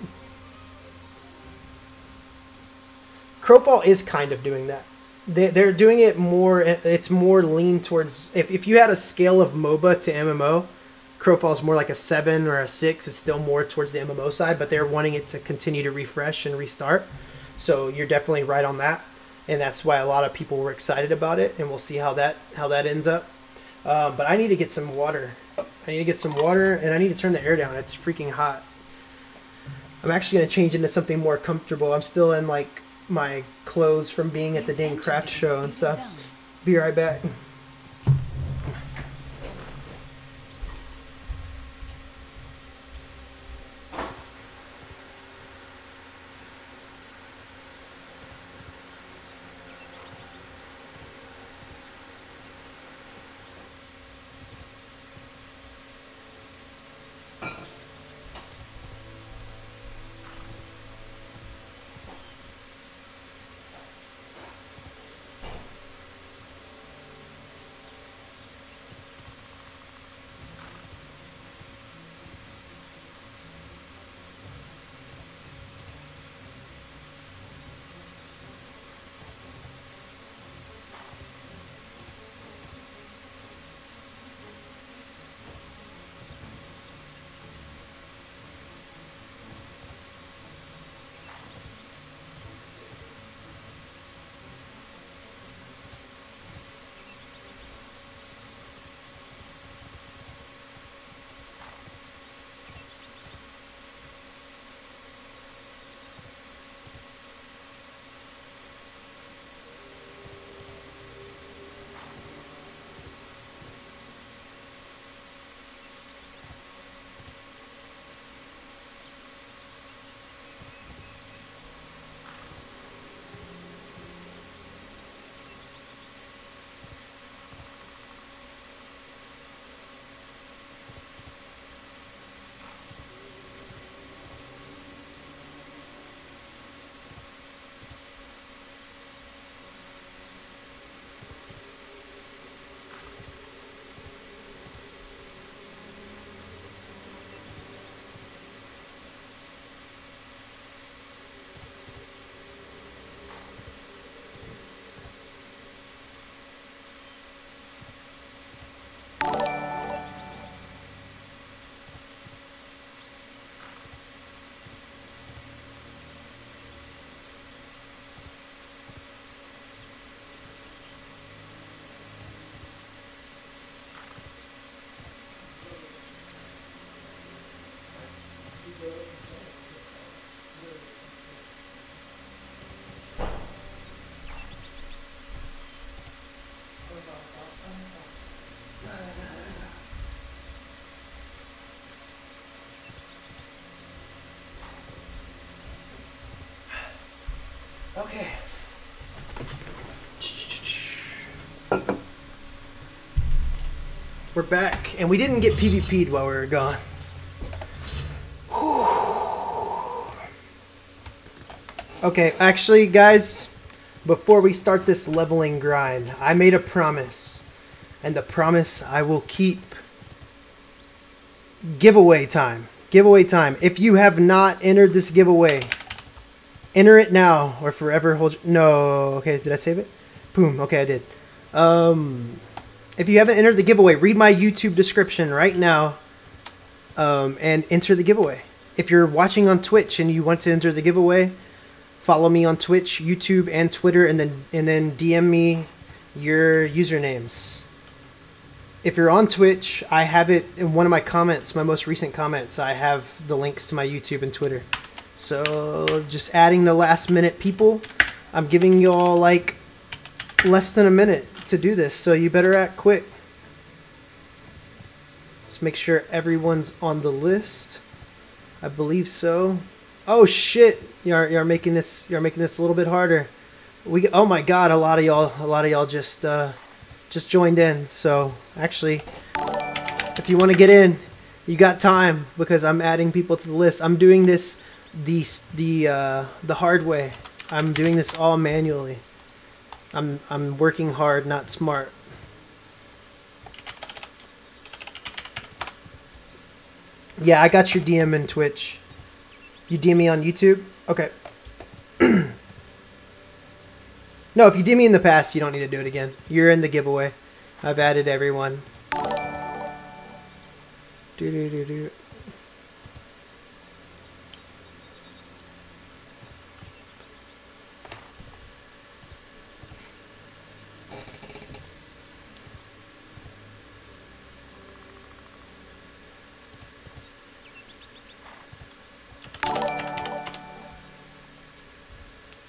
[SPEAKER 1] Crowfall is kind of doing that. They're doing it more, it's more lean towards, if you had a scale of MOBA to MMO, Crowfall is more like a 7 or a 6. It's still more towards the MMO side, but they're wanting it to continue to refresh and restart. So you're definitely right on that. And that's why a lot of people were excited about it, and we'll see how that ends up. But I need to get some water. I need to get some water, and I need to turn the air down. It's freaking hot. I'm actually going to change into something more comfortable. I'm still in like my clothes from being at the dang craft show and stuff. Be right back. Okay. We're back, and we didn't get PvP'd while we were gone. Okay, actually, guys, before we start this leveling grind, I made a promise, and the promise I will keep. Giveaway time. Giveaway time. If you have not entered this giveaway, enter it now or forever hold. No, okay, did I save it? Boom. Okay, I did. If you haven't entered the giveaway, read my YouTube description right now, and enter the giveaway. If you're watching on Twitch and you want to enter the giveaway, follow me on Twitch, YouTube, and Twitter, and then DM me your usernames. If you're on Twitch, I have it in one of my comments, my most recent comments. I have the links to my YouTube and Twitter. So just adding the last minute people. I'm giving y'all like less than a minute to do this, so you better act quick. Let's make sure everyone's on the list. I believe so. Oh shit! You're making this a little bit harder. Oh my god! A lot of y'all just joined in. So actually, if you want to get in, you got time because I'm adding people to the list. I'm doing this the hard way. I'm doing this all manually. I'm working hard, not smart. Yeah, I got your DM in Twitch. You DM me on YouTube? Okay. No, if you DM me in the past, you don't need to do it again. You're in the giveaway. I've added everyone. Do.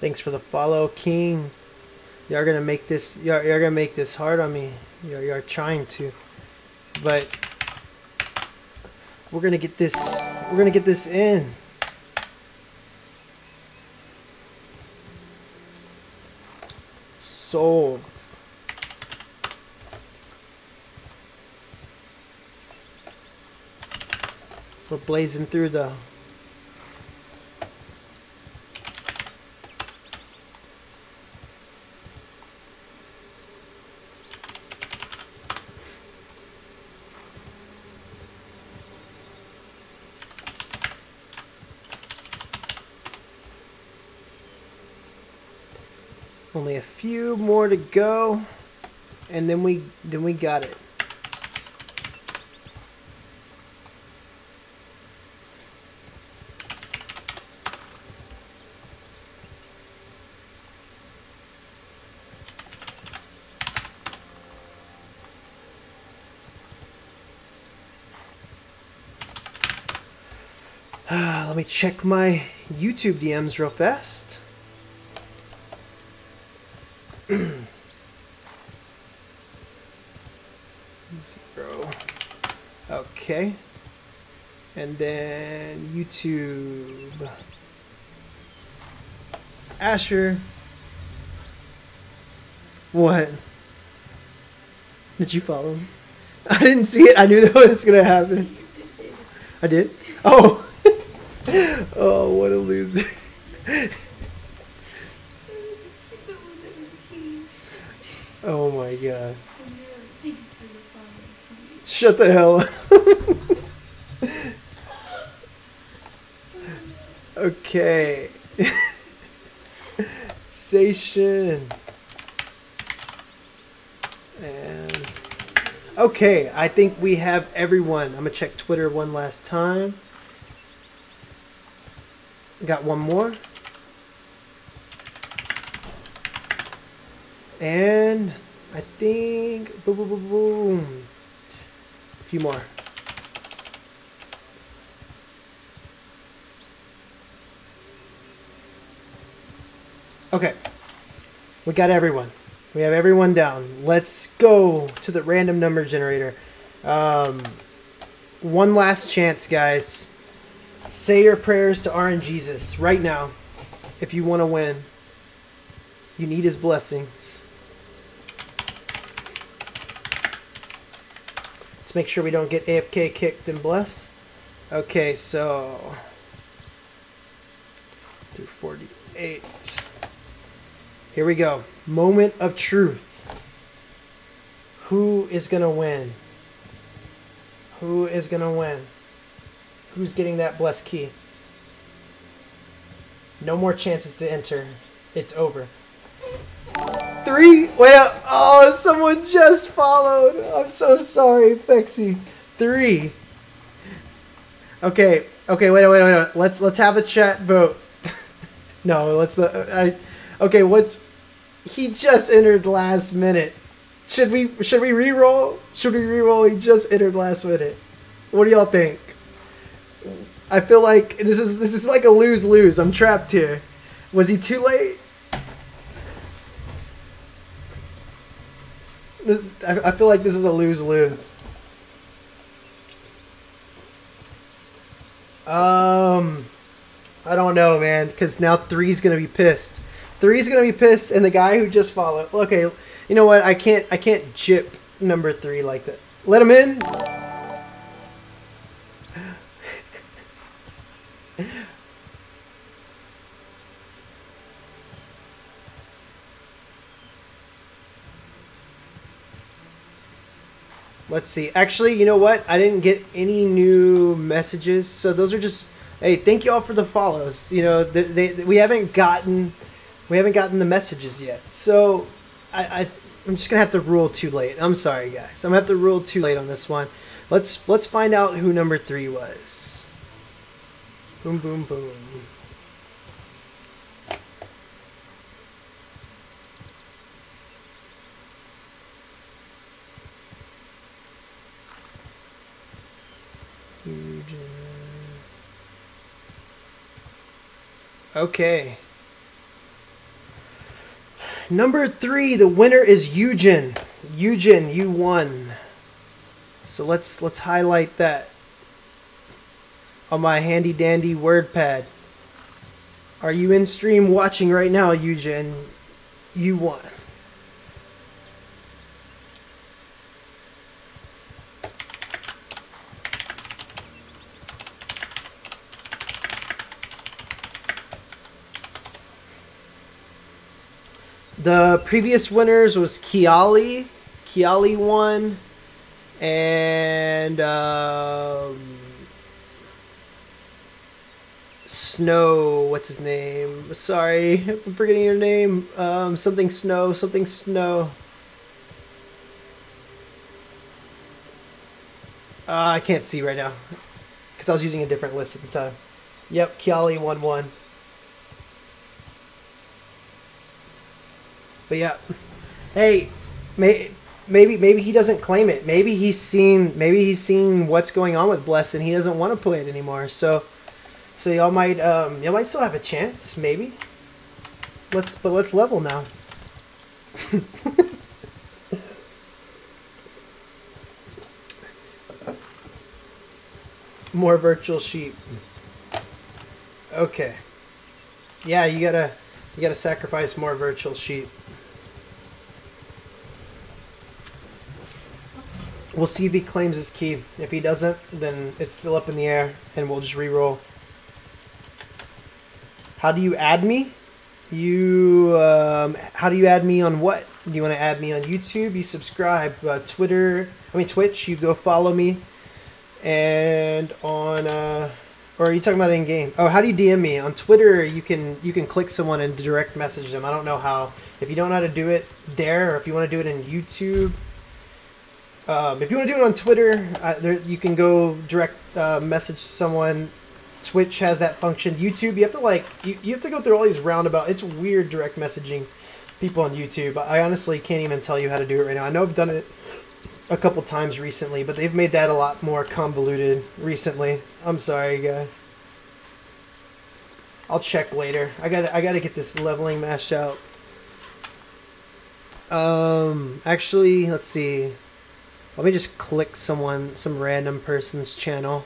[SPEAKER 1] Thanks for the follow, King. You're gonna make this. You're gonna make this hard on me. You're trying to, but we're gonna get this. We're gonna get this in. Solve. We're blazing through though. Only a few more to go, and then we got it. Let me check my YouTube DMs real fast. Zero. Okay. And then YouTube. Asher. What? Did you follow him? I didn't see it. I knew that was going to happen. I did? Oh. Oh, what a loser. Oh my god. Shut the hell up. Okay. Station. And okay, I think we have everyone. I'm gonna check Twitter one last time. Got one more. And I think boom, boom, boom, boom. A few more. Okay. We got everyone. We have everyone down. Let's go to the random number generator. One last chance, guys. Say your prayers to RNGesus right now if you want to win. You need his blessings. Let's make sure we don't get AFK kicked and bless. Okay, so 248. Here we go. Moment of truth. Who is going to win? Who is going to win? Who's getting that blessed key? No more chances to enter. It's over. 3. Wait. Oh, someone just followed. I'm so sorry, Pexi. 3. Okay. Okay. Wait. Let's have a chat vote. No, let's not. Okay. What? He just entered last minute. Should we re-roll? Should we re-roll? He just entered last minute. What do y'all think? I feel like this is like a lose-lose. I'm trapped here. Was he too late? I feel like this is a lose-lose. I don't know, man, because now 3's gonna be pissed. 3's gonna be pissed, and the guy who just followed. Okay, you know what? I can't jip number 3 like that. Let him in. Let's see. Actually, you know what? I didn't get any new messages, so those are just. Hey, thank you all for the follows. You know, we haven't gotten the messages yet, so I'm just gonna have to rule too late. I'm sorry, guys. I'm gonna have to rule too late on this one. Let's find out who number 3 was. Boom, boom, boom. Okay. Number 3, the winner is Eugen. Eugen, you won. So let's highlight that on my handy dandy WordPad. Are you in stream watching right now, Eugen? You won. The previous winners was Kiali. Kiali won. And Snow, what's his name? Sorry, I'm forgetting your name. Something Snow, something Snow. I can't see right now because I was using a different list at the time. Yep, Kiali won. But yeah, hey, maybe he doesn't claim it. Maybe he's seen what's going on with Bless and he doesn't want to play it anymore. So y'all might still have a chance, maybe. Let's level now. More virtual sheep. Okay. Yeah, you gotta sacrifice more virtual sheep. We'll see if he claims his key. If he doesn't, then it's still up in the air, and we'll just re-roll. How do you add me? How do you add me on what? Do you want to add me on YouTube? You subscribe. Twitch. You go follow me. And on, or are you talking about in game? Oh, how do you DM me on Twitter? You can click someone and direct message them. I don't know how. If you don't know how to do it there, or if you want to do it in YouTube. If you want to do it on Twitter, you can go direct message someone. Twitch has that function. YouTube, you have to you have to go through all these roundabout. It's weird direct messaging people on YouTube. I honestly can't even tell you how to do it right now. I know I've done it a couple times recently, but they've made that a lot more convoluted recently. I'm sorry, guys. I'll check later. I gotta get this leveling mashed out. Actually, let's see. Let me just click some random person's channel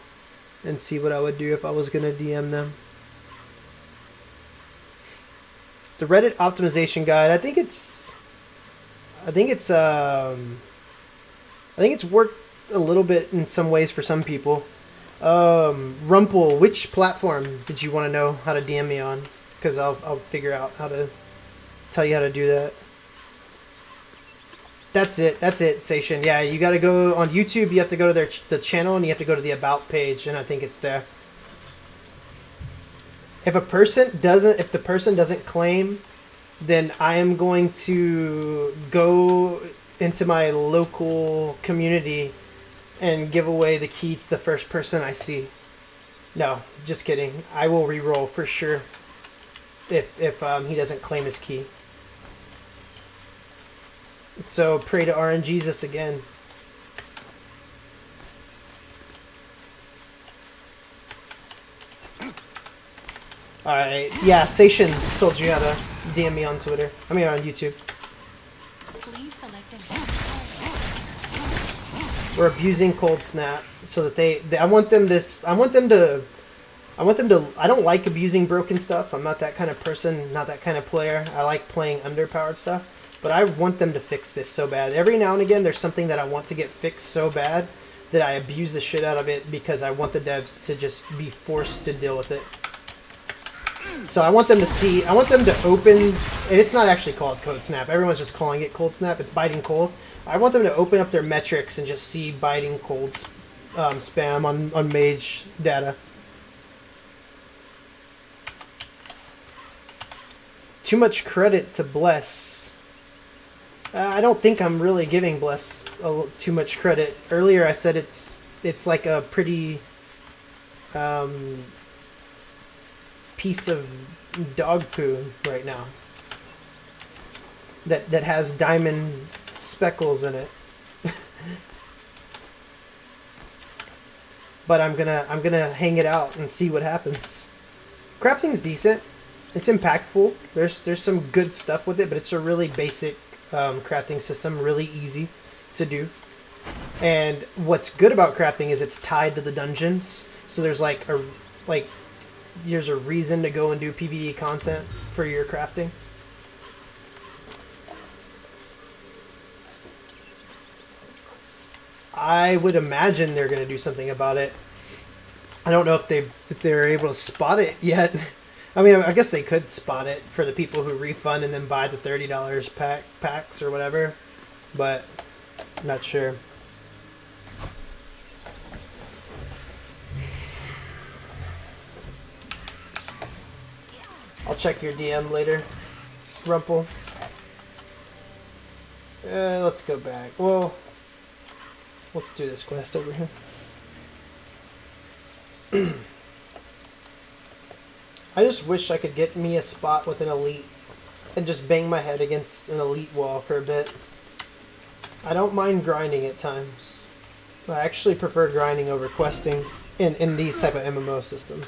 [SPEAKER 1] and see what I would do if I was gonna DM them. The Reddit optimization guide. I think it's worked a little bit in some ways for some people. Rumpel, which platform did you want to know how to DM me on? Because I'll figure out how to tell you how to do that. That's it, Sation. Yeah, you got to go on YouTube. You have to go to the channel and you have to go to the About page, and I think it's there. If the person doesn't claim, then I am going to go into my local community and give away the key to the first person I see. No, just kidding. I will re-roll for sure if he doesn't claim his key. So pray to RNGesus again. Alright, yeah, Sation told you how to DM me on Twitter. I mean on YouTube.
[SPEAKER 2] Please select a valid target.
[SPEAKER 1] We're abusing Cold Snap so that I don't like abusing broken stuff. I'm not that kind of person, not that kind of player. I like playing underpowered stuff. But I want them to fix this so bad. Every now and again, there's something that I want to get fixed so bad that I abuse the shit out of it because I want the devs to just be forced to deal with it. So I want them to see, I want them to open, and it's not actually called Code Snap. Everyone's just calling it Cold Snap. It's biting cold. I want them to open up their metrics and just see biting cold spam on Mage data. Too much credit to Bless. I don't think I'm really giving Bless too much credit. Earlier I said it's like a pretty piece of dog poo right now that has diamond speckles in it. But I'm gonna hang it out and see what happens. Crafting's decent. It's impactful. There's some good stuff with it, but it's a really basic crafting system, really easy to do. And what's good about crafting is it's tied to the dungeons. So there's there's a reason to go and do PvE content for your crafting. I would imagine they're going to do something about it. I don't know if they're able to spot it yet. I mean, I guess they could spot it for the people who refund and then buy the $30 packs or whatever, but I'm not sure. I'll check your DM later, Rumple. Let's go back. Well, let's do this quest over here. I just wish I could get me a spot with an elite and just bang my head against an elite wall for a bit. I don't mind grinding at times. I actually prefer grinding over questing in these type of MMO systems.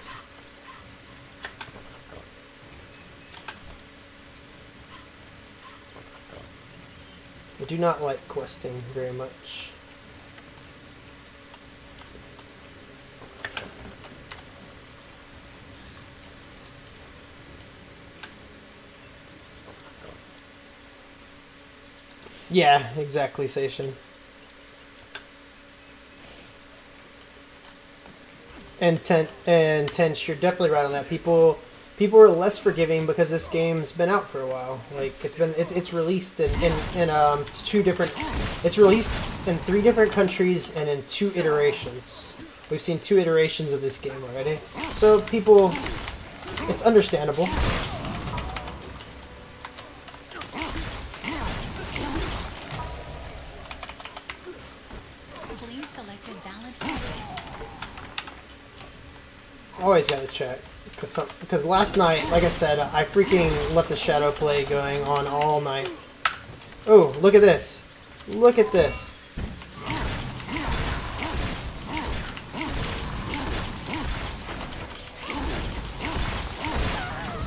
[SPEAKER 1] I do not like questing very much. Yeah, exactly, Sation. And Tench, you're definitely right on that. People are less forgiving because this game's been out for a while. Like it's released in two different. It's released in 3 different countries and in 2 iterations. We've seen 2 iterations of this game already. So people, it's understandable. Always gotta check. Because last night, like I said, I freaking left the shadow play going on all night. Oh, look at this. Look at this.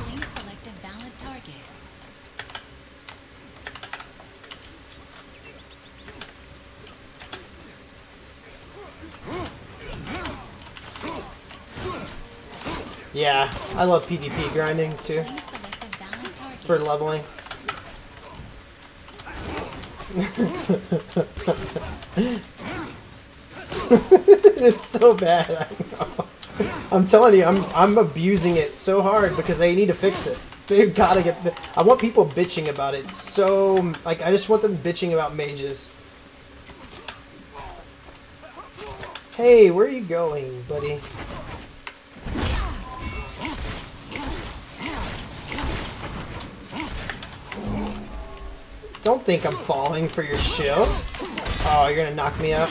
[SPEAKER 2] Please select a valid target.
[SPEAKER 1] Yeah, I love PvP grinding too.
[SPEAKER 2] Please select a valid target.
[SPEAKER 1] For leveling. It's so bad, I know. I'm telling you, I'm abusing it so hard because they need to fix it. They've got to get... I want people bitching about it so... Like, I just want them bitching about mages. Hey, where are you going, buddy? Don't think I'm falling for your shield. Oh, you're gonna knock me up?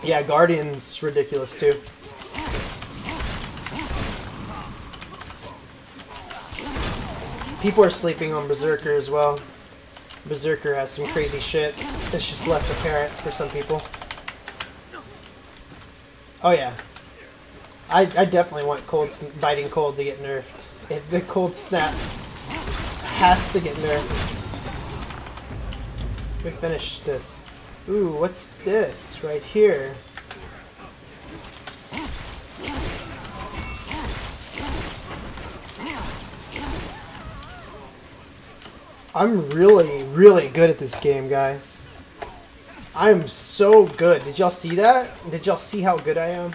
[SPEAKER 1] Yeah, Guardian's ridiculous too. People are sleeping on Berserker as well. Berserker has some crazy shit. It's just less apparent for some people. Oh yeah. I definitely want biting cold to get nerfed. The cold snap has to get nerfed. We finished this. Ooh, what's this right here? I'm really, really good at this game, guys. I'm so good. Did y'all see that? Did y'all see how good I am?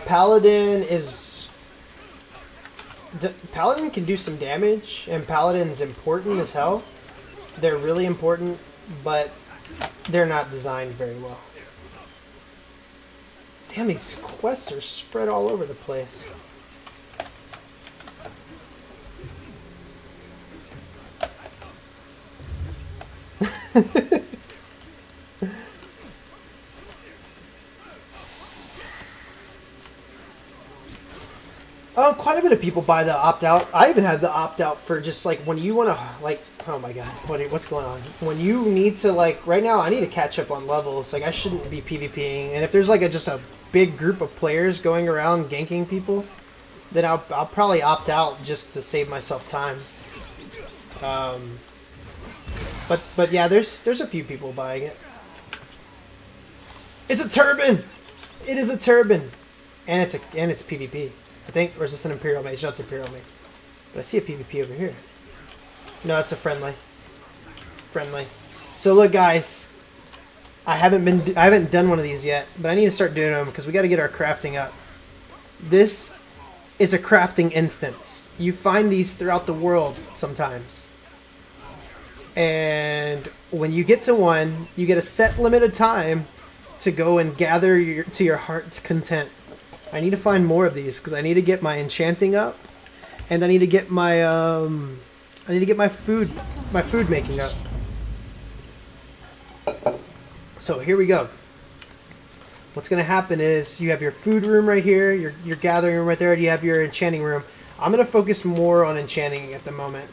[SPEAKER 1] Paladin is... Paladin can do some damage, and Paladin's important as hell. They're really important, but they're not designed very well. Damn, these quests are spread all over the place. Quite a bit of people buy the opt-out. I even have the opt-out for just like when you want to like, oh my god, what's going on? When you need to like, right now I need to catch up on levels. Like I shouldn't be PvPing, and if there's like just a big group of players going around ganking people, then I'll probably opt out just to save myself time. But yeah, there's a few people buying it. It's a turban. It is a turban, and it's PvP. I think, or is this an Imperial Mage? No, it's Imperial Mage. But I see a PvP over here. No, it's a friendly. Friendly. So look, guys, I haven't done one of these yet, but I need to start doing them because we got to get our crafting up. This is a crafting instance. You find these throughout the world sometimes. And when you get to one, you get a set limited time to go and gather to your heart's content. I need to find more of these because I need to get my enchanting up, and I need to get my my food making up. So here we go. What's gonna happen is you have your food room right here, your gathering room right there, and you have your enchanting room. I'm gonna focus more on enchanting at the moment.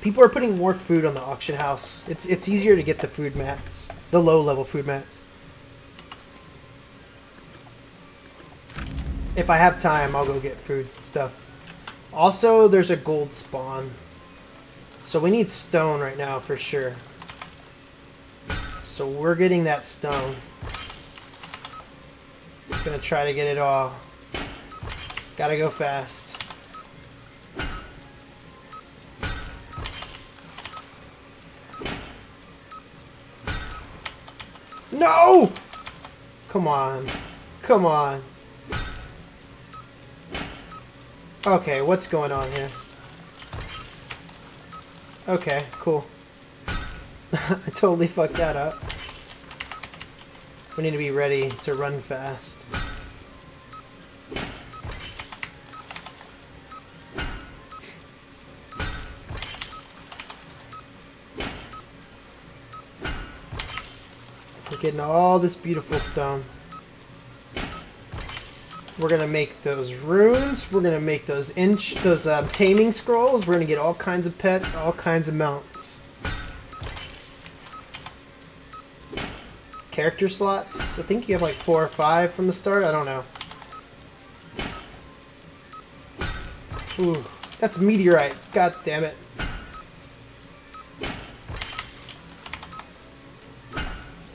[SPEAKER 1] People are putting more food on the auction house. It's easier to get the food mats, the low level food mats. If I have time, I'll go get food stuff. Also, there's a gold spawn. So we need stone right now for sure. So we're getting that stone. Gonna try to get it all. Gotta go fast. No! Come on. Come on. Okay, what's going on here? Okay, cool. I totally fucked that up. We need to be ready to run fast. We're getting all this beautiful stone. We're gonna make those runes. We're gonna make those taming scrolls. We're gonna get all kinds of pets, all kinds of mounts. Character slots. I think you have like 4 or 5 from the start. I don't know. Ooh, that's meteorite. God damn it.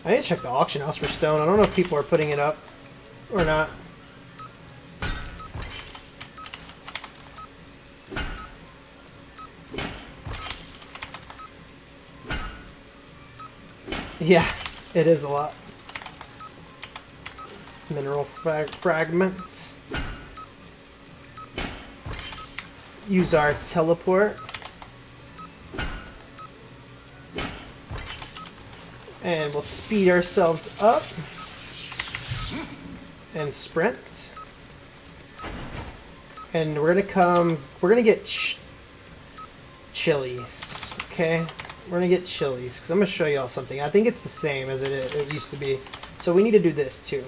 [SPEAKER 1] I need to check the auction house for stone. I don't know if people are putting it up or not. Yeah, it is a lot. Mineral fragments. Use our teleport. And we'll speed ourselves up. And sprint. And we're gonna get chilies, okay? We're gonna get chilies because I'm gonna show y'all something. I think it's the same as it used to be. So we need to do this too.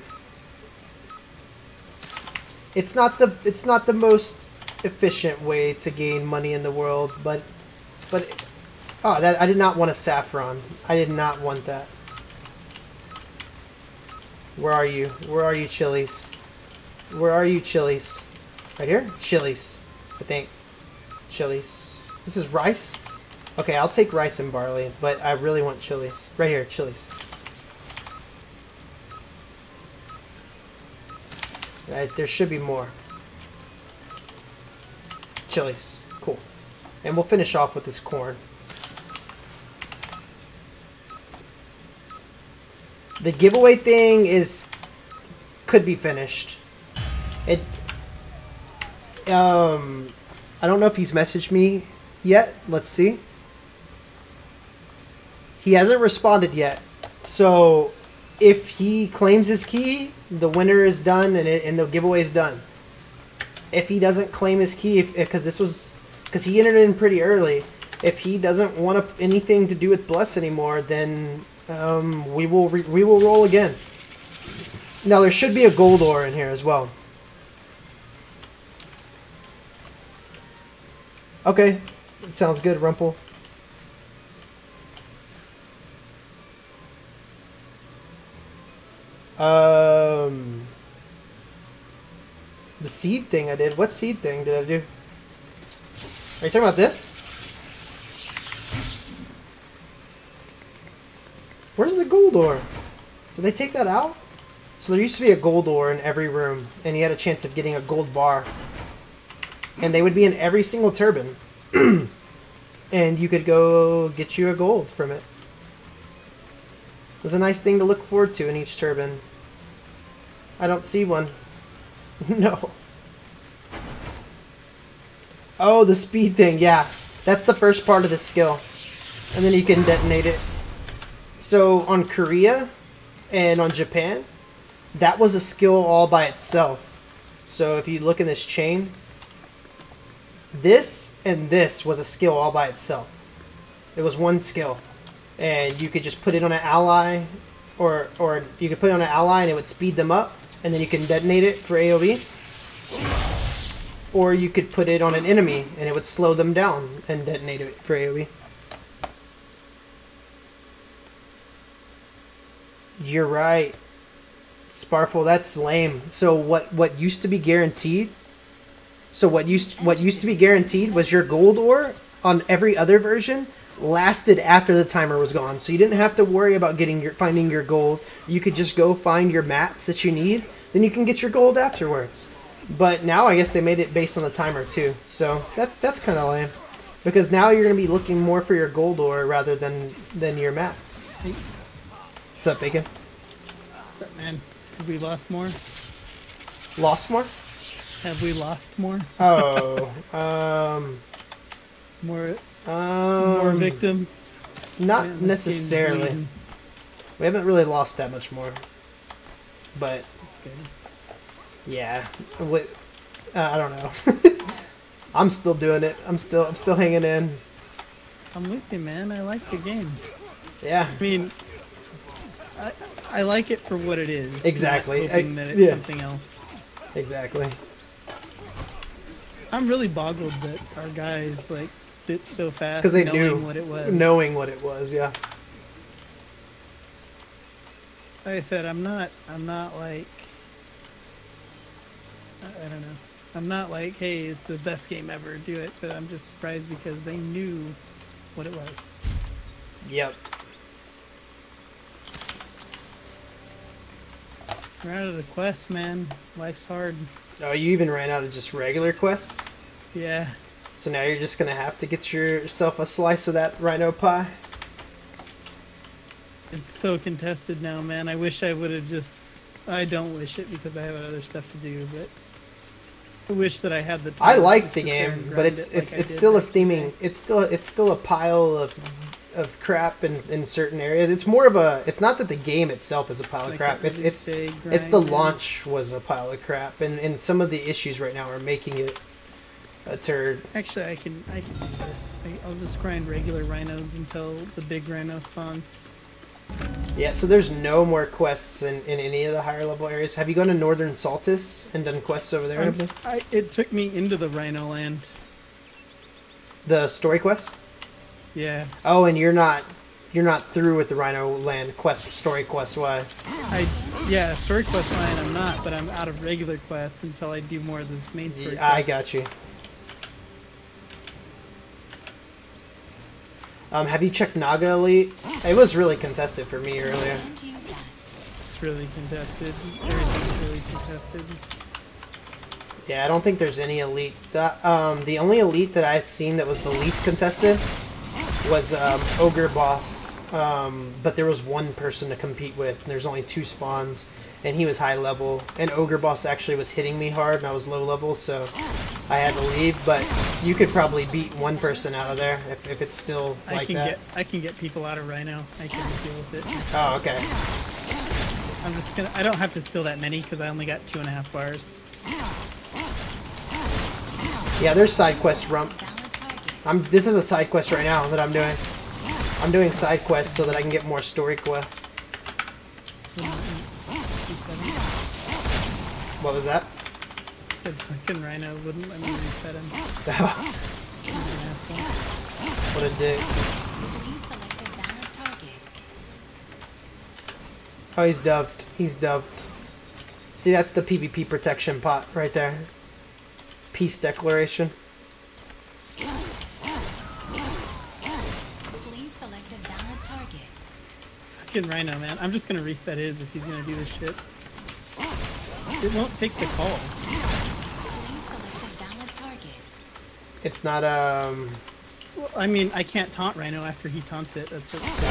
[SPEAKER 1] It's not the most efficient way to gain money in the world, but oh, that I did not want a saffron. I did not want that. Where are you? Where are you, chilies? Where are you, chilies? Right here? Chilies. I think. Chilies. This is rice? Okay, I'll take rice and barley, but I really want chilies. Right here, chilies. Right, there should be more. Chilies. Cool. And we'll finish off with this corn. The giveaway thing could be finished. I don't know if he's messaged me yet. Let's see. He hasn't responded yet. So if he claims his key, the winner is done and the giveaway is done. If he doesn't claim his key, because he entered in pretty early, if he doesn't want anything to do with Bless anymore, then we will roll again. Now there should be a gold ore in here as well. Okay, sounds good, Rumple. The seed thing I did. What seed thing did I do? Are you talking about this? Where's the gold ore? Did they take that out? So there used to be a gold ore in every room, and you had a chance of getting a gold bar. And they would be in every single turbine. And you could go get you a gold from it. It was a nice thing to look forward to in each turbine. I don't see one. No. Oh, the speed thing, yeah. That's the first part of the skill. And then you can detonate it. So on Korea and on Japan, that was a skill all by itself. So if you look in this chain, this and this was a skill all by itself. It was one skill. And you could just put it on an ally, or you could put it on an ally and it would speed them up, and then you can detonate it for AoE. Or you could put it on an enemy and it would slow them down and detonate it for AoE. You're right, Sparful. That's lame. So what used to be guaranteed? So what used to be guaranteed was your gold ore on every other version lasted after the timer was gone. So you didn't have to worry about finding your gold. You could just go find your mats that you need. Then you can get your gold afterwards. But now I guess they made it based on the timer too. So that's kind of lame. Because now you're going to be looking more for your gold ore rather than your mats.
[SPEAKER 5] Hey.
[SPEAKER 1] What's up, Bacon?
[SPEAKER 5] What's up, man? Have we lost more?
[SPEAKER 1] Lost more?
[SPEAKER 5] Have we lost more?
[SPEAKER 1] Oh,
[SPEAKER 5] more victims?
[SPEAKER 1] Not
[SPEAKER 5] Man, this
[SPEAKER 1] necessarily.
[SPEAKER 5] game's bleeding.
[SPEAKER 1] We haven't really lost that much more. But
[SPEAKER 5] That's good.
[SPEAKER 1] yeah, I don't know. I'm still doing it. I'm still hanging in.
[SPEAKER 5] I'm with you, man. I like the game.
[SPEAKER 1] Yeah.
[SPEAKER 5] I mean, I like it for what it is.
[SPEAKER 1] Exactly.
[SPEAKER 5] Not hoping that it's
[SPEAKER 1] yeah.
[SPEAKER 5] something else.
[SPEAKER 1] Exactly.
[SPEAKER 5] I'm really boggled that our guys like did so fast
[SPEAKER 1] Because they
[SPEAKER 5] knowing
[SPEAKER 1] knew
[SPEAKER 5] what it was.
[SPEAKER 1] knowing what it was. Yeah.
[SPEAKER 5] Like I said, I'm not like, I don't know. I'm not like, hey, it's the best game ever, do it. But I'm just surprised because they knew what it was.
[SPEAKER 1] Yep.
[SPEAKER 5] We're out of the quest, man. Life's hard.
[SPEAKER 1] Oh, you even ran out of just regular quests?
[SPEAKER 5] Yeah.
[SPEAKER 1] So now you're just gonna have to get yourself a slice of that rhino pie?
[SPEAKER 5] It's so contested now, man. I wish I would have just... I don't wish it because I have other stuff to do, but... I wish that I had the time.
[SPEAKER 1] I like
[SPEAKER 5] to
[SPEAKER 1] the
[SPEAKER 5] sit there and
[SPEAKER 1] game, but
[SPEAKER 5] grind
[SPEAKER 1] it's
[SPEAKER 5] it like I did
[SPEAKER 1] still a
[SPEAKER 5] back in the
[SPEAKER 1] steaming.
[SPEAKER 5] day.
[SPEAKER 1] It's still a pile of crap in certain areas. It's more of a. It's not that the game itself is a pile of
[SPEAKER 5] Like
[SPEAKER 1] crap.
[SPEAKER 5] that
[SPEAKER 1] It's
[SPEAKER 5] release day
[SPEAKER 1] it's the
[SPEAKER 5] grind, yeah.
[SPEAKER 1] launch was a pile of crap, and some of the issues right now are making it a turd.
[SPEAKER 5] Actually, I can do this. I'll just grind regular rhinos until the big rhino spawns.
[SPEAKER 1] Yeah. So there's no more quests in any of the higher level areas. Have you gone to Northern Saltis and done quests over there?
[SPEAKER 5] It took me into the rhino land.
[SPEAKER 1] The story quests.
[SPEAKER 5] Yeah.
[SPEAKER 1] Oh, and you're not through with the Rhino Land quest story quest wise.
[SPEAKER 5] Yeah, story quest line I'm not, but I'm out of regular quests until I do more of those main story quests.
[SPEAKER 1] I got you. Have you checked Naga Elite? It was really contested for me earlier.
[SPEAKER 2] Plan to use that.
[SPEAKER 5] It's really contested. Everything's really contested.
[SPEAKER 1] Yeah, I don't think there's any elite. The only elite that I've seen that was the least contested was Ogre Boss. But there was one person to compete with. And there's only 2 spawns, and he was high level. And Ogre Boss actually was hitting me hard, and I was low level, so I had to leave. But you could probably beat one person out of there if it's still like that.
[SPEAKER 5] I can get people out of Rhino. I can deal with it.
[SPEAKER 1] Oh, okay.
[SPEAKER 5] I'm just gonna. I don't have to steal that many because I only got 2.5 bars.
[SPEAKER 1] Yeah, there's side quest rump.
[SPEAKER 2] Valid target.
[SPEAKER 1] This is a side quest right now that I'm doing. I'm doing side quests so that I can get more story quests. What was that?
[SPEAKER 5] Said fucking Rhino wouldn't let me reset him. He's an asshole.
[SPEAKER 1] What a dick.
[SPEAKER 2] Please select a valid target.
[SPEAKER 1] Oh, he's dubbed. He's dubbed. See, that's the PvP protection pot right there. Peace declaration.
[SPEAKER 2] Please select a valid target.
[SPEAKER 5] Fucking Rhino, man. I'm just gonna reset his if he's gonna do this shit. It won't take the call.
[SPEAKER 2] Please select a valid target.
[SPEAKER 1] It's not,
[SPEAKER 5] Well, I mean, I can't taunt Rhino after he taunts it. That's what's annoying.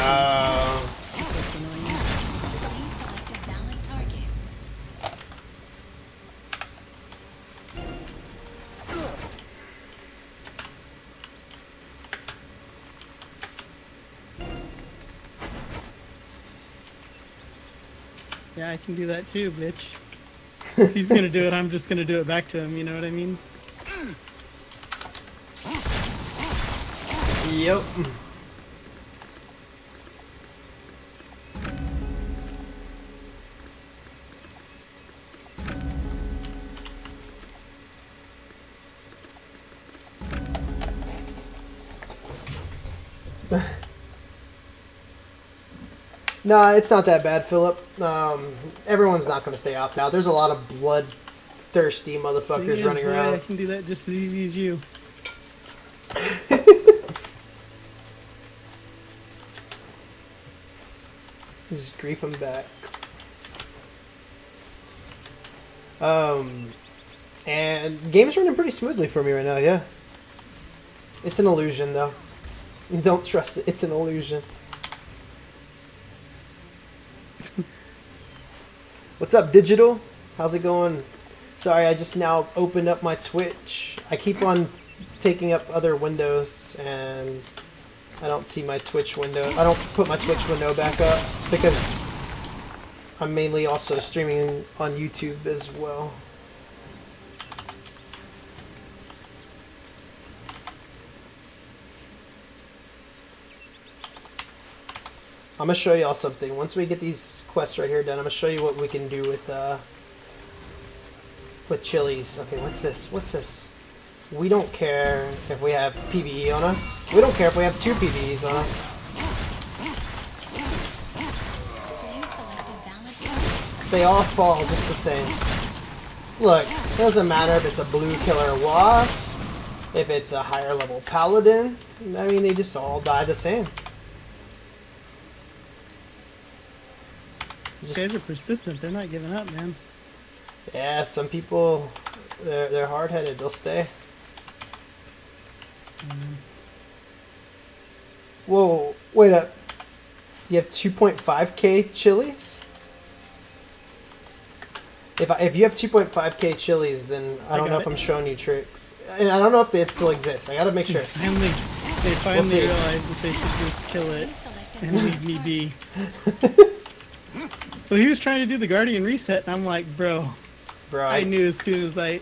[SPEAKER 2] Please select a valid target.
[SPEAKER 5] Yeah, I can do that too, bitch. If he's gonna do it, I'm just gonna do it back to him, you know what I mean?
[SPEAKER 1] Yep. No, it's not that bad, Philip. Everyone's not going to stay off now. There's a lot of bloodthirsty
[SPEAKER 5] Thing
[SPEAKER 1] motherfuckers
[SPEAKER 5] is,
[SPEAKER 1] running
[SPEAKER 5] boy, I
[SPEAKER 1] around.
[SPEAKER 5] can do that just as easy as you.
[SPEAKER 1] Just grief them back. And game's running pretty smoothly for me right now, yeah. It's an illusion, though. Don't trust it. It's an illusion. What's up, Digital? How's it going? Sorry, I just now opened up my Twitch. I keep on taking up other windows, and I don't see my Twitch window. I don't put my Twitch window back up because I'm mainly also streaming on YouTube as well. I'm gonna show y'all something. Once we get these quests right here done, I'm gonna show you what we can do with chilies. Okay, what's this? What's this? We don't care if we have PvE on us. We don't care if we have 2 PvEs on us.
[SPEAKER 2] Please select a valid target.
[SPEAKER 1] They all fall just the same. Look, it doesn't matter if it's a blue killer wasp, if it's a higher level paladin. I mean, they just all die the same.
[SPEAKER 5] These guys are persistent. They're not giving up, man.
[SPEAKER 1] Yeah, some people, they're hard-headed. They'll stay. Whoa, wait up. You have 2.5k chilies? If you have 2.5k chilies, then I don't know if I'm showing you tricks. And I don't know if it still exists. I gotta make sure.
[SPEAKER 5] They finally
[SPEAKER 1] see.
[SPEAKER 5] realized that they should just kill it
[SPEAKER 2] Please select a
[SPEAKER 5] and leave me be. Well, he was trying to do the Guardian reset, and I'm like, bro,
[SPEAKER 1] Bro,
[SPEAKER 5] I knew as soon as I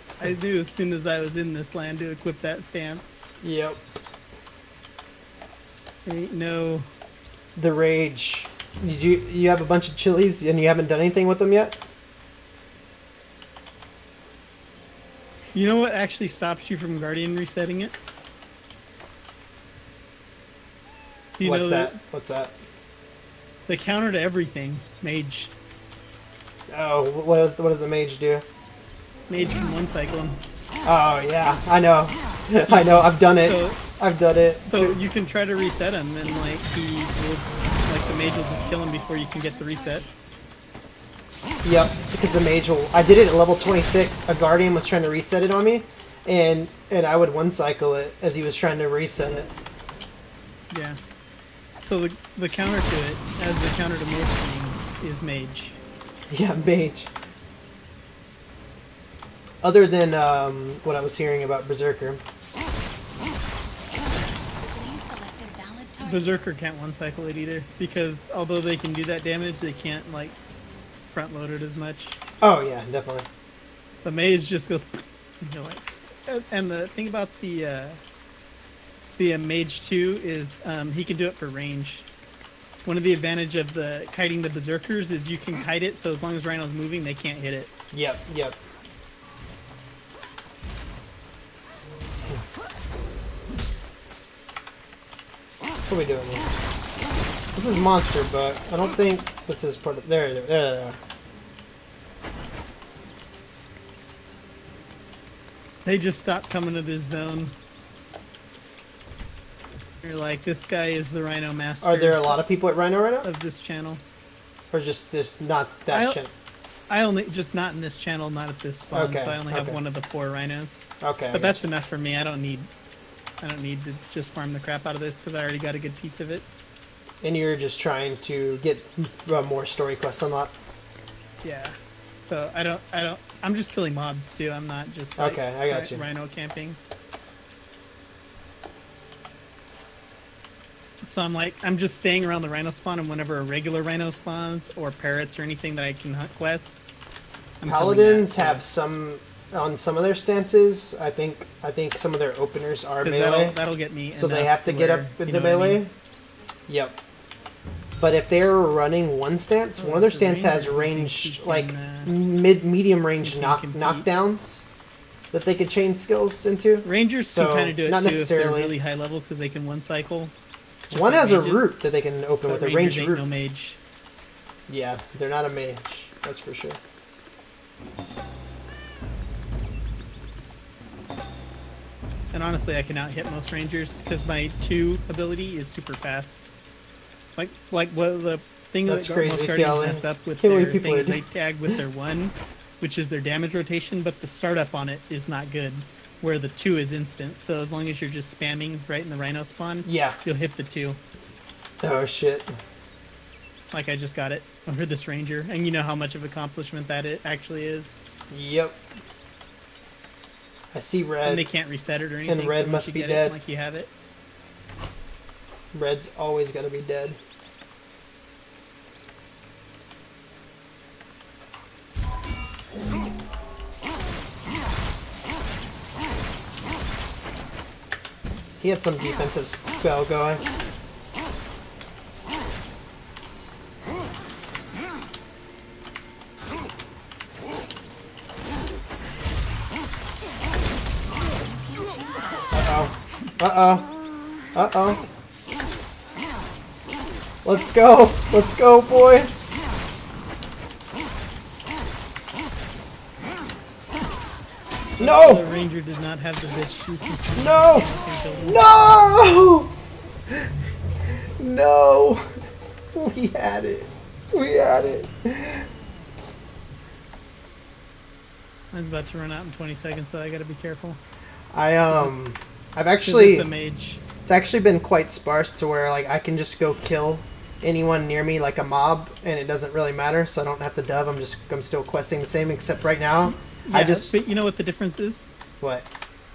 [SPEAKER 5] was in this land to equip that stance.
[SPEAKER 1] Yep.
[SPEAKER 5] Ain't no.
[SPEAKER 1] The rage. Did you have a bunch of chilies and you haven't done anything with them yet?
[SPEAKER 5] You know what actually stops you from Guardian resetting it? Do you know
[SPEAKER 1] that? What's that?
[SPEAKER 5] the counter to everything, Mage.
[SPEAKER 1] Oh, what does the mage do?
[SPEAKER 5] Mage can one cycle him.
[SPEAKER 1] Oh yeah, I know. I know. I've done it.
[SPEAKER 5] So-
[SPEAKER 1] I've done it.
[SPEAKER 5] So you can try to reset him, and like he will, like the mage will just kill him before you can get the reset.
[SPEAKER 1] Yep, because the mage will... I did it at level 26. A guardian was trying to reset it on me, and I would one cycle it as he was trying to reset it.
[SPEAKER 5] Yeah. So the counter to it, as the counter to most things, is Mage.
[SPEAKER 1] Yeah, mage. Other than what I was hearing about Berserker.
[SPEAKER 2] Please select a valid target.
[SPEAKER 5] Berserker can't one cycle it either, because although they can do that damage, they can't like front load it as much.
[SPEAKER 1] Oh yeah, definitely.
[SPEAKER 5] The Mage just goes, you know, like, and the thing about the Mage 2 is he can do it for range. One of the advantage of the kiting the Berserkers is you can kite it, so as long as Rhino's moving, they can't hit it.
[SPEAKER 1] Yep, yep. What are we doing here? This is monster, but I don't think this is part of... There they are.
[SPEAKER 5] They just stopped coming to this zone. You're like, this guy is the Rhino master.
[SPEAKER 1] Are there a lot of people at Rhino right now?
[SPEAKER 5] Of this channel?
[SPEAKER 1] Or just not that channel?
[SPEAKER 5] I only, just not in this channel, not at this spawn,
[SPEAKER 1] Okay,
[SPEAKER 5] so I only have
[SPEAKER 1] okay.
[SPEAKER 5] one of the 4 rhinos.
[SPEAKER 1] Okay.
[SPEAKER 5] But that's enough for me. I don't need to just farm the crap out of this because I already got a good piece of it.
[SPEAKER 1] And you're just trying to get more story quests unlocked?
[SPEAKER 5] Yeah. So I'm just killing mobs too. I'm not just like
[SPEAKER 1] Okay, I got you.
[SPEAKER 5] rhino camping. So I'm just staying around the rhino spawn, and whenever a regular rhino spawns or parrots or anything that I can hunt quest, I'm killing
[SPEAKER 1] Paladins
[SPEAKER 5] that.
[SPEAKER 1] have some on some of their stances. I think some of their openers are
[SPEAKER 5] 'Cause
[SPEAKER 1] melee.
[SPEAKER 5] that'll get me.
[SPEAKER 1] So they
[SPEAKER 5] enough
[SPEAKER 1] have to get
[SPEAKER 5] where,
[SPEAKER 1] up
[SPEAKER 5] you
[SPEAKER 1] into
[SPEAKER 5] know what I
[SPEAKER 1] melee.
[SPEAKER 5] mean?
[SPEAKER 1] Yep. But if they're running one stance, one of their stance has
[SPEAKER 5] Ranger, I think
[SPEAKER 1] ranged,
[SPEAKER 5] he can,
[SPEAKER 1] like medium range
[SPEAKER 5] he can compete.
[SPEAKER 1] knockdowns that they could change skills into.
[SPEAKER 5] Rangers
[SPEAKER 1] So,
[SPEAKER 5] can kind of do it
[SPEAKER 1] not
[SPEAKER 5] too if
[SPEAKER 1] necessarily.
[SPEAKER 5] they're really high level because they can one cycle. Just
[SPEAKER 1] One
[SPEAKER 5] like
[SPEAKER 1] has a
[SPEAKER 5] mages,
[SPEAKER 1] root that they can open
[SPEAKER 5] but
[SPEAKER 1] with a
[SPEAKER 5] Rangers
[SPEAKER 1] ranged
[SPEAKER 5] ain't
[SPEAKER 1] root.
[SPEAKER 5] no mage.
[SPEAKER 1] Yeah, they're not a mage. That's for sure.
[SPEAKER 5] And honestly, I can out-hit most rangers because my 2 ability is super fast. Like what the thing
[SPEAKER 1] That's
[SPEAKER 5] that
[SPEAKER 1] crazy,
[SPEAKER 5] most guardians
[SPEAKER 1] Kelly.
[SPEAKER 5] mess up with
[SPEAKER 1] Can't believe
[SPEAKER 5] their
[SPEAKER 1] people
[SPEAKER 5] thing
[SPEAKER 1] are
[SPEAKER 5] is they tag with their 1, which is their damage rotation, but the startup on it is not good, where the 2 is instant. So as long as you're just spamming right in the rhino spawn,
[SPEAKER 1] Yeah.
[SPEAKER 5] you'll hit the 2.
[SPEAKER 1] Oh shit.
[SPEAKER 5] Like I just got it over this ranger, and you know how much of an accomplishment that it actually is.
[SPEAKER 1] Yep. I see red.
[SPEAKER 5] And they can't reset it or anything.
[SPEAKER 1] red
[SPEAKER 5] so once
[SPEAKER 1] must
[SPEAKER 5] you
[SPEAKER 1] be
[SPEAKER 5] get
[SPEAKER 1] dead.
[SPEAKER 5] It, like you have it.
[SPEAKER 1] Red's always gonna be dead. He had some defensive spell going. Uh-oh. Uh-oh. Uh-oh. Let's go. Let's go, boys. No!
[SPEAKER 5] The ranger did not have the bitch shoes.
[SPEAKER 1] No! No! No! We had it. We had it.
[SPEAKER 5] Mine's about to run out in 20 seconds, so I gotta be careful.
[SPEAKER 1] I've
[SPEAKER 5] 'Cause
[SPEAKER 1] actually...
[SPEAKER 5] it's a mage.
[SPEAKER 1] It's actually been quite sparse to where like I can just go kill anyone near me like a mob and it doesn't really matter, so I don't have to dub. I'm still questing the same, except right now I
[SPEAKER 5] Yeah,
[SPEAKER 1] just...
[SPEAKER 5] but you know what the difference is?
[SPEAKER 1] What?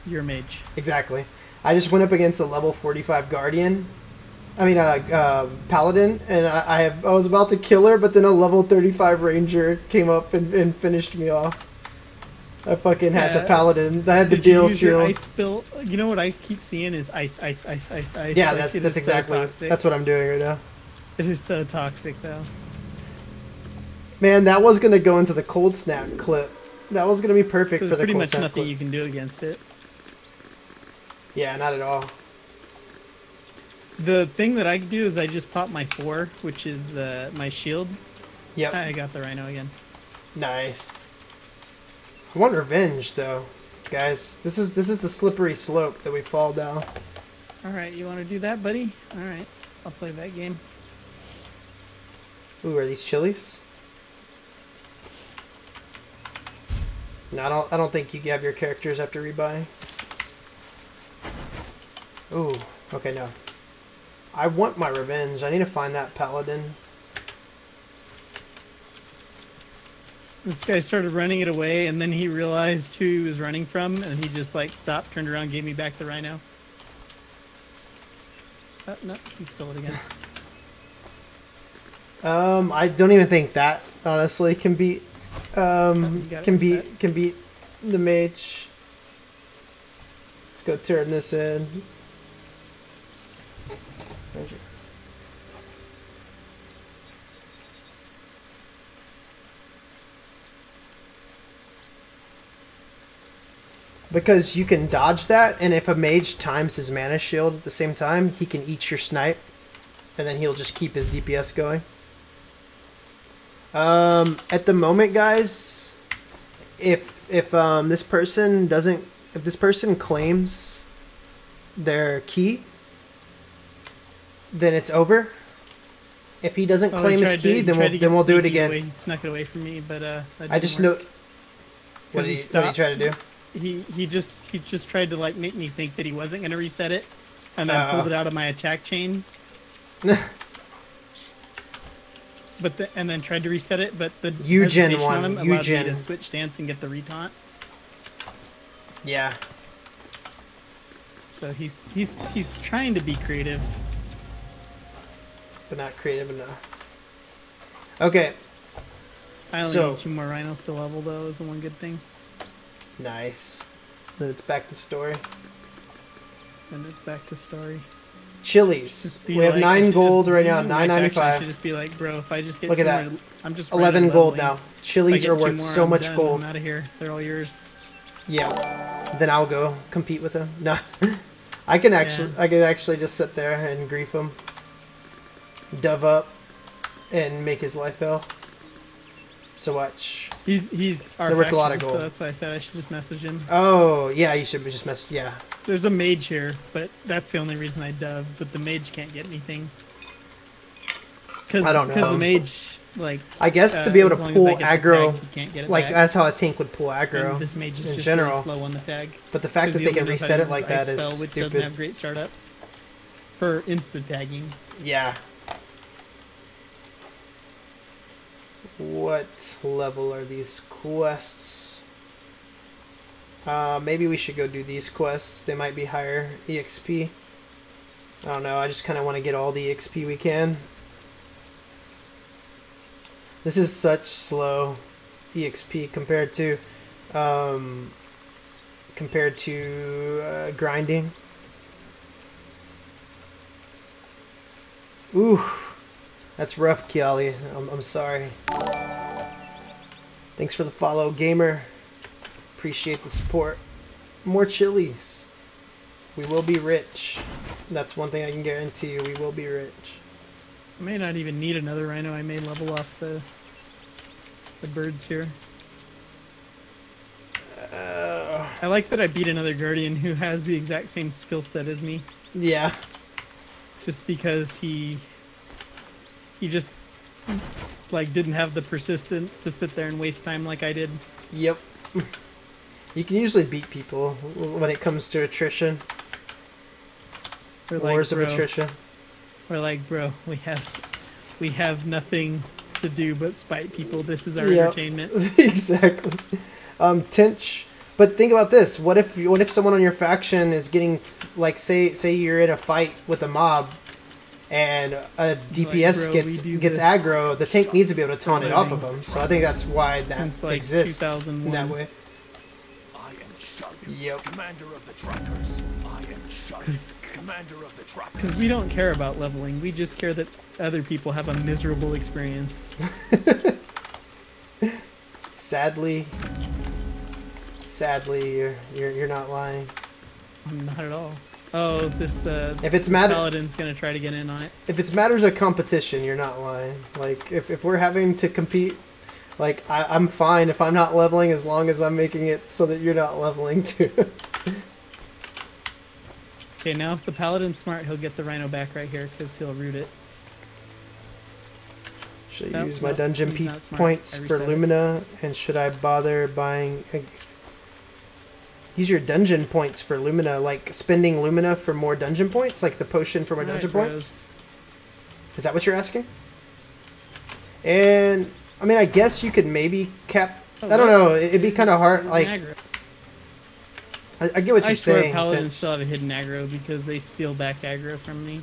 [SPEAKER 5] You're a mage.
[SPEAKER 1] Exactly. I just went up against a level 45 guardian. I mean, paladin, and I was about to kill her, but then a level 35 ranger came up and finished me off. I fucking had the paladin. I had the
[SPEAKER 5] Did you
[SPEAKER 1] deal
[SPEAKER 5] use your
[SPEAKER 1] seal.
[SPEAKER 5] ice spill? You know what I keep seeing is ice, ice, ice, ice, ice.
[SPEAKER 1] Yeah,
[SPEAKER 5] Like,
[SPEAKER 1] that's
[SPEAKER 5] it is so
[SPEAKER 1] exactly
[SPEAKER 5] toxic.
[SPEAKER 1] that's what I'm doing right now.
[SPEAKER 5] It is so toxic, though.
[SPEAKER 1] Man, that was gonna go into the cold snap clip. That was gonna be perfect
[SPEAKER 5] There's
[SPEAKER 1] for the
[SPEAKER 5] pretty
[SPEAKER 1] cold
[SPEAKER 5] much
[SPEAKER 1] snap
[SPEAKER 5] nothing
[SPEAKER 1] clip.
[SPEAKER 5] you can do against it.
[SPEAKER 1] Yeah, not at all.
[SPEAKER 5] The thing that I do is I just pop my 4, which is my shield.
[SPEAKER 1] Yep.
[SPEAKER 5] I got the rhino again.
[SPEAKER 1] Nice. I want revenge though, guys. This is the slippery slope that we fall down.
[SPEAKER 5] All right, you want to do that, buddy? All right, I'll play that game.
[SPEAKER 1] Ooh, are these chilies? No, I don't think you have your characters after rebuy. Ooh, okay, no. I want my revenge. I need to find that paladin.
[SPEAKER 5] This guy started running it away, and then he realized who he was running from, and he just like stopped, turned around, gave me back the rhino. No, he stole it again.
[SPEAKER 1] I don't even think that honestly can beat can beat the mage. Let's go turn this in. Because you can dodge that, and if a mage times his mana shield at the same time, he can eat your snipe, and then he'll just keep his DPS going. At the moment, guys, if this person doesn't, if this person claims their key, then it's over. If he doesn't claim his key, then we'll do it again.
[SPEAKER 5] He snuck it away from me, but
[SPEAKER 1] I just know. What did he try to do?
[SPEAKER 5] He just tried to like make me think that he wasn't gonna reset it, and then pulled it out of my attack chain. And then tried to reset it, but the
[SPEAKER 1] Eugen
[SPEAKER 5] hesitation on him allowed me to
[SPEAKER 1] Eugen.
[SPEAKER 5] switch stance and get the retaunt.
[SPEAKER 1] Yeah.
[SPEAKER 5] So he's trying to be creative,
[SPEAKER 1] But not creative enough. Okay.
[SPEAKER 5] I only
[SPEAKER 1] So-
[SPEAKER 5] need 2 more rhinos to level though, is the one good thing.
[SPEAKER 1] Nice. Then it's back to story.
[SPEAKER 5] And it's back to story.
[SPEAKER 1] Chili's.
[SPEAKER 5] Just be
[SPEAKER 1] We have
[SPEAKER 5] like, I
[SPEAKER 1] 9
[SPEAKER 5] should
[SPEAKER 1] gold
[SPEAKER 5] just-
[SPEAKER 1] right now.
[SPEAKER 5] using my faction, I should
[SPEAKER 1] 9.95.
[SPEAKER 5] just be like, bro, if I just get
[SPEAKER 1] Look at
[SPEAKER 5] 2
[SPEAKER 1] that.
[SPEAKER 5] more, I'm just
[SPEAKER 1] 11
[SPEAKER 5] random
[SPEAKER 1] gold
[SPEAKER 5] leveling.
[SPEAKER 1] now.
[SPEAKER 5] If I
[SPEAKER 1] Chili's
[SPEAKER 5] get
[SPEAKER 1] are
[SPEAKER 5] 2
[SPEAKER 1] worth
[SPEAKER 5] more,
[SPEAKER 1] so
[SPEAKER 5] I'm
[SPEAKER 1] much
[SPEAKER 5] done.
[SPEAKER 1] gold.
[SPEAKER 5] I'm out of here. They're all yours.
[SPEAKER 1] Yeah. Then I'll go compete with him. No. I can actually just sit there and grief him. Dove up and make his life hell. So watch.
[SPEAKER 5] He's our
[SPEAKER 1] They're worth a
[SPEAKER 5] faction,
[SPEAKER 1] lot of gold.
[SPEAKER 5] so that's why I said I should just message him.
[SPEAKER 1] Oh, yeah, you should just mess. Yeah.
[SPEAKER 5] There's a mage here, but that's the only reason I dove. But the mage can't get anything.
[SPEAKER 1] I don't know.
[SPEAKER 5] Because the mage, like,
[SPEAKER 1] I guess to be able
[SPEAKER 5] as
[SPEAKER 1] to
[SPEAKER 5] long as
[SPEAKER 1] pull
[SPEAKER 5] I get the
[SPEAKER 1] aggro,
[SPEAKER 5] tag, he can't get it
[SPEAKER 1] like
[SPEAKER 5] back.
[SPEAKER 1] that's how a tank would pull aggro
[SPEAKER 5] And this mage is
[SPEAKER 1] in
[SPEAKER 5] just
[SPEAKER 1] general.
[SPEAKER 5] really slow on the tag.
[SPEAKER 1] But the fact that
[SPEAKER 5] 'Cause
[SPEAKER 1] they
[SPEAKER 5] he
[SPEAKER 1] can
[SPEAKER 5] only knows how
[SPEAKER 1] reset
[SPEAKER 5] to
[SPEAKER 1] it like
[SPEAKER 5] use
[SPEAKER 1] that
[SPEAKER 5] Ice
[SPEAKER 1] is
[SPEAKER 5] Spell, which
[SPEAKER 1] stupid.
[SPEAKER 5] doesn't have great startup for instant tagging.
[SPEAKER 1] Yeah. What level are these quests? Maybe we should go do these quests. They might be higher EXP. I don't know. I just kind of want to get all the EXP we can. This is such slow EXP compared to grinding. Ooh, that's rough, Kiali. I'm sorry. Thanks for the follow, gamer. Appreciate the support. More chilies. We will be rich. That's one thing I can guarantee you. We will be rich.
[SPEAKER 5] I may not even need another rhino. I may level off the birds here. I like that I beat another guardian who has the exact same skill set as me.
[SPEAKER 1] Yeah.
[SPEAKER 5] Just because he just like didn't have the persistence to sit there and waste time like I did.
[SPEAKER 1] Yep. You can usually beat people when it comes to attrition.
[SPEAKER 5] Or like,
[SPEAKER 1] Wars of
[SPEAKER 5] bro,
[SPEAKER 1] attrition.
[SPEAKER 5] Or like, bro, we have nothing to do but spite people. This is our
[SPEAKER 1] Yep.
[SPEAKER 5] entertainment.
[SPEAKER 1] Exactly. Tinch. But think about this. What if someone on your faction is getting, like, say you're in a fight with a mob, and a DPS
[SPEAKER 5] bro,
[SPEAKER 1] gets
[SPEAKER 5] we do this
[SPEAKER 1] aggro, the tank needs to be able to taunt it off of
[SPEAKER 5] living.
[SPEAKER 1] them. So I think that's why that
[SPEAKER 5] Since, like,
[SPEAKER 1] exists
[SPEAKER 5] 2001.
[SPEAKER 1] that way.
[SPEAKER 4] I am Shug,
[SPEAKER 1] Yep.
[SPEAKER 4] commander of the trackers. I am Shug,
[SPEAKER 5] 'Cause-
[SPEAKER 4] commander of the trackers.
[SPEAKER 5] Because we don't care about leveling. We just care that other people have a miserable experience.
[SPEAKER 1] Sadly, you're not lying.
[SPEAKER 5] Not at all. Oh, this
[SPEAKER 1] If it's matter,
[SPEAKER 5] paladin's gonna try to get in on it.
[SPEAKER 1] if it's matters of competition, you're not lying. Like if we're having to compete, like I'm fine if I'm not leveling as long as I'm making it so that you're not leveling too.
[SPEAKER 5] Okay, now if the paladin's smart, he'll get the rhino back right here because he'll root it.
[SPEAKER 1] Should I
[SPEAKER 5] Nope,
[SPEAKER 1] use my
[SPEAKER 5] nope,
[SPEAKER 1] dungeon
[SPEAKER 5] he's not smart.
[SPEAKER 1] points
[SPEAKER 5] I
[SPEAKER 1] for
[SPEAKER 5] reset it.
[SPEAKER 1] Lumina? And should I bother buying... Use your dungeon points for Lumina, like spending Lumina for more dungeon points? Like the potion for more
[SPEAKER 5] Alright,
[SPEAKER 1] dungeon
[SPEAKER 5] bros.
[SPEAKER 1] points? Is that what you're asking? And, I mean, I guess you could maybe cap...
[SPEAKER 5] Oh,
[SPEAKER 1] I don't
[SPEAKER 5] what?
[SPEAKER 1] know, it'd be kind of hard,
[SPEAKER 5] Hidden
[SPEAKER 1] like...
[SPEAKER 5] aggro.
[SPEAKER 1] I get what you're
[SPEAKER 5] I swear
[SPEAKER 1] saying.
[SPEAKER 5] paladins still have a hidden aggro because they steal back aggro from me.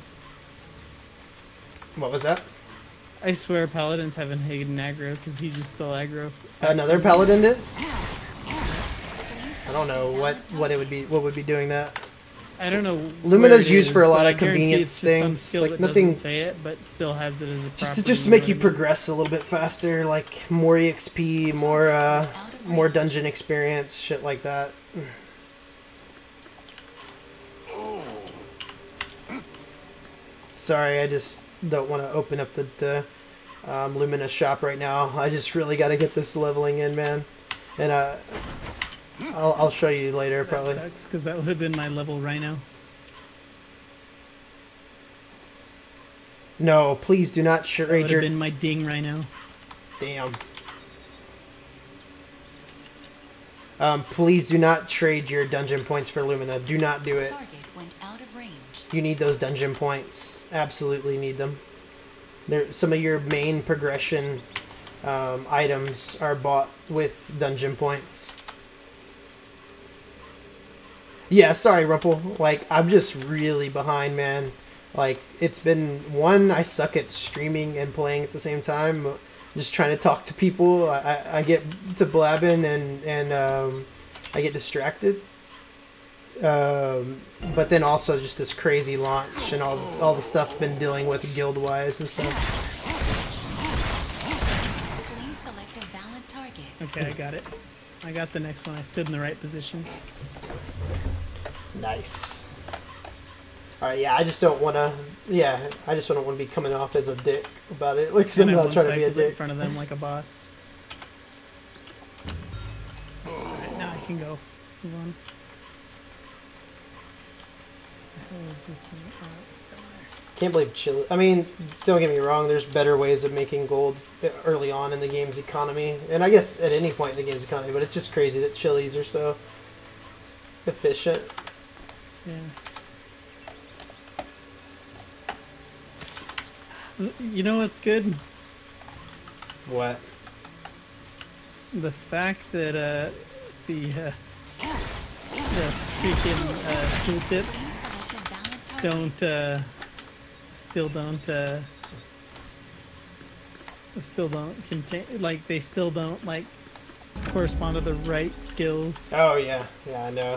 [SPEAKER 1] What was that?
[SPEAKER 5] I swear paladins have a hidden aggro because he just stole aggro.
[SPEAKER 1] Another paladin did? I don't know what it would be. What would be doing that?
[SPEAKER 5] I don't know.
[SPEAKER 1] Lumina's
[SPEAKER 5] where it
[SPEAKER 1] used
[SPEAKER 5] is,
[SPEAKER 1] for a lot
[SPEAKER 5] but I
[SPEAKER 1] of
[SPEAKER 5] guarantee
[SPEAKER 1] convenience
[SPEAKER 5] it's just some
[SPEAKER 1] things,
[SPEAKER 5] skill
[SPEAKER 1] like
[SPEAKER 5] that
[SPEAKER 1] nothing-
[SPEAKER 5] doesn't say it, but still has it as a
[SPEAKER 1] Just
[SPEAKER 5] property,
[SPEAKER 1] to make
[SPEAKER 5] know
[SPEAKER 1] you
[SPEAKER 5] what I mean?
[SPEAKER 1] progress a little bit faster, like more EXP, more dungeon experience, shit like that. Sorry, I just don't want to open up the Lumina shop right now. I just really got to get this leveling in, man. And I'll show you later, probably.
[SPEAKER 5] That sucks because that would have been my level rhino.
[SPEAKER 1] No, please do not
[SPEAKER 5] That would
[SPEAKER 1] trade
[SPEAKER 5] have
[SPEAKER 1] your...
[SPEAKER 5] been my ding rhino.
[SPEAKER 1] Damn. Please do not trade your dungeon points for Lumina. Do not do it.
[SPEAKER 2] Target went out of range.
[SPEAKER 1] You need those dungeon points. Absolutely need them. They're, some of your main progression items are bought with dungeon points. Yeah, sorry, Rumple. Like, I'm just really behind, man. Like, it's been... One, I suck at streaming and playing at the same time. Just trying to talk to people. I get to blabbing and I get distracted. But then also just this crazy launch and all the stuff I've been dealing with guild-wise and stuff.
[SPEAKER 2] Please select a valid target.
[SPEAKER 5] Okay, I got it. I got the next one. I stood in the right position.
[SPEAKER 1] Nice. Alright, yeah, I just don't want to... Yeah, I just don't want to be coming off as a dick about it. Like, 'cause I'm
[SPEAKER 5] And I
[SPEAKER 1] not trying to be a
[SPEAKER 5] one-cycled it in
[SPEAKER 1] dick.
[SPEAKER 5] front of them like a boss. Alright, now I can go. Move on. What the hell is this thing? Oh, it's down there.
[SPEAKER 1] Can't believe Chile... I mean, don't get me wrong, there's better ways of making gold early on in the game's economy. And I guess at any point in the game's economy, but it's just crazy that Chilis are so efficient.
[SPEAKER 5] Yeah. You know what's good?
[SPEAKER 1] What?
[SPEAKER 5] The fact that the freaking tooltips
[SPEAKER 2] Select a valid target.
[SPEAKER 5] don't still don't contain, like, they still don't like correspond to the right skills.
[SPEAKER 1] Oh, yeah. Yeah, I know.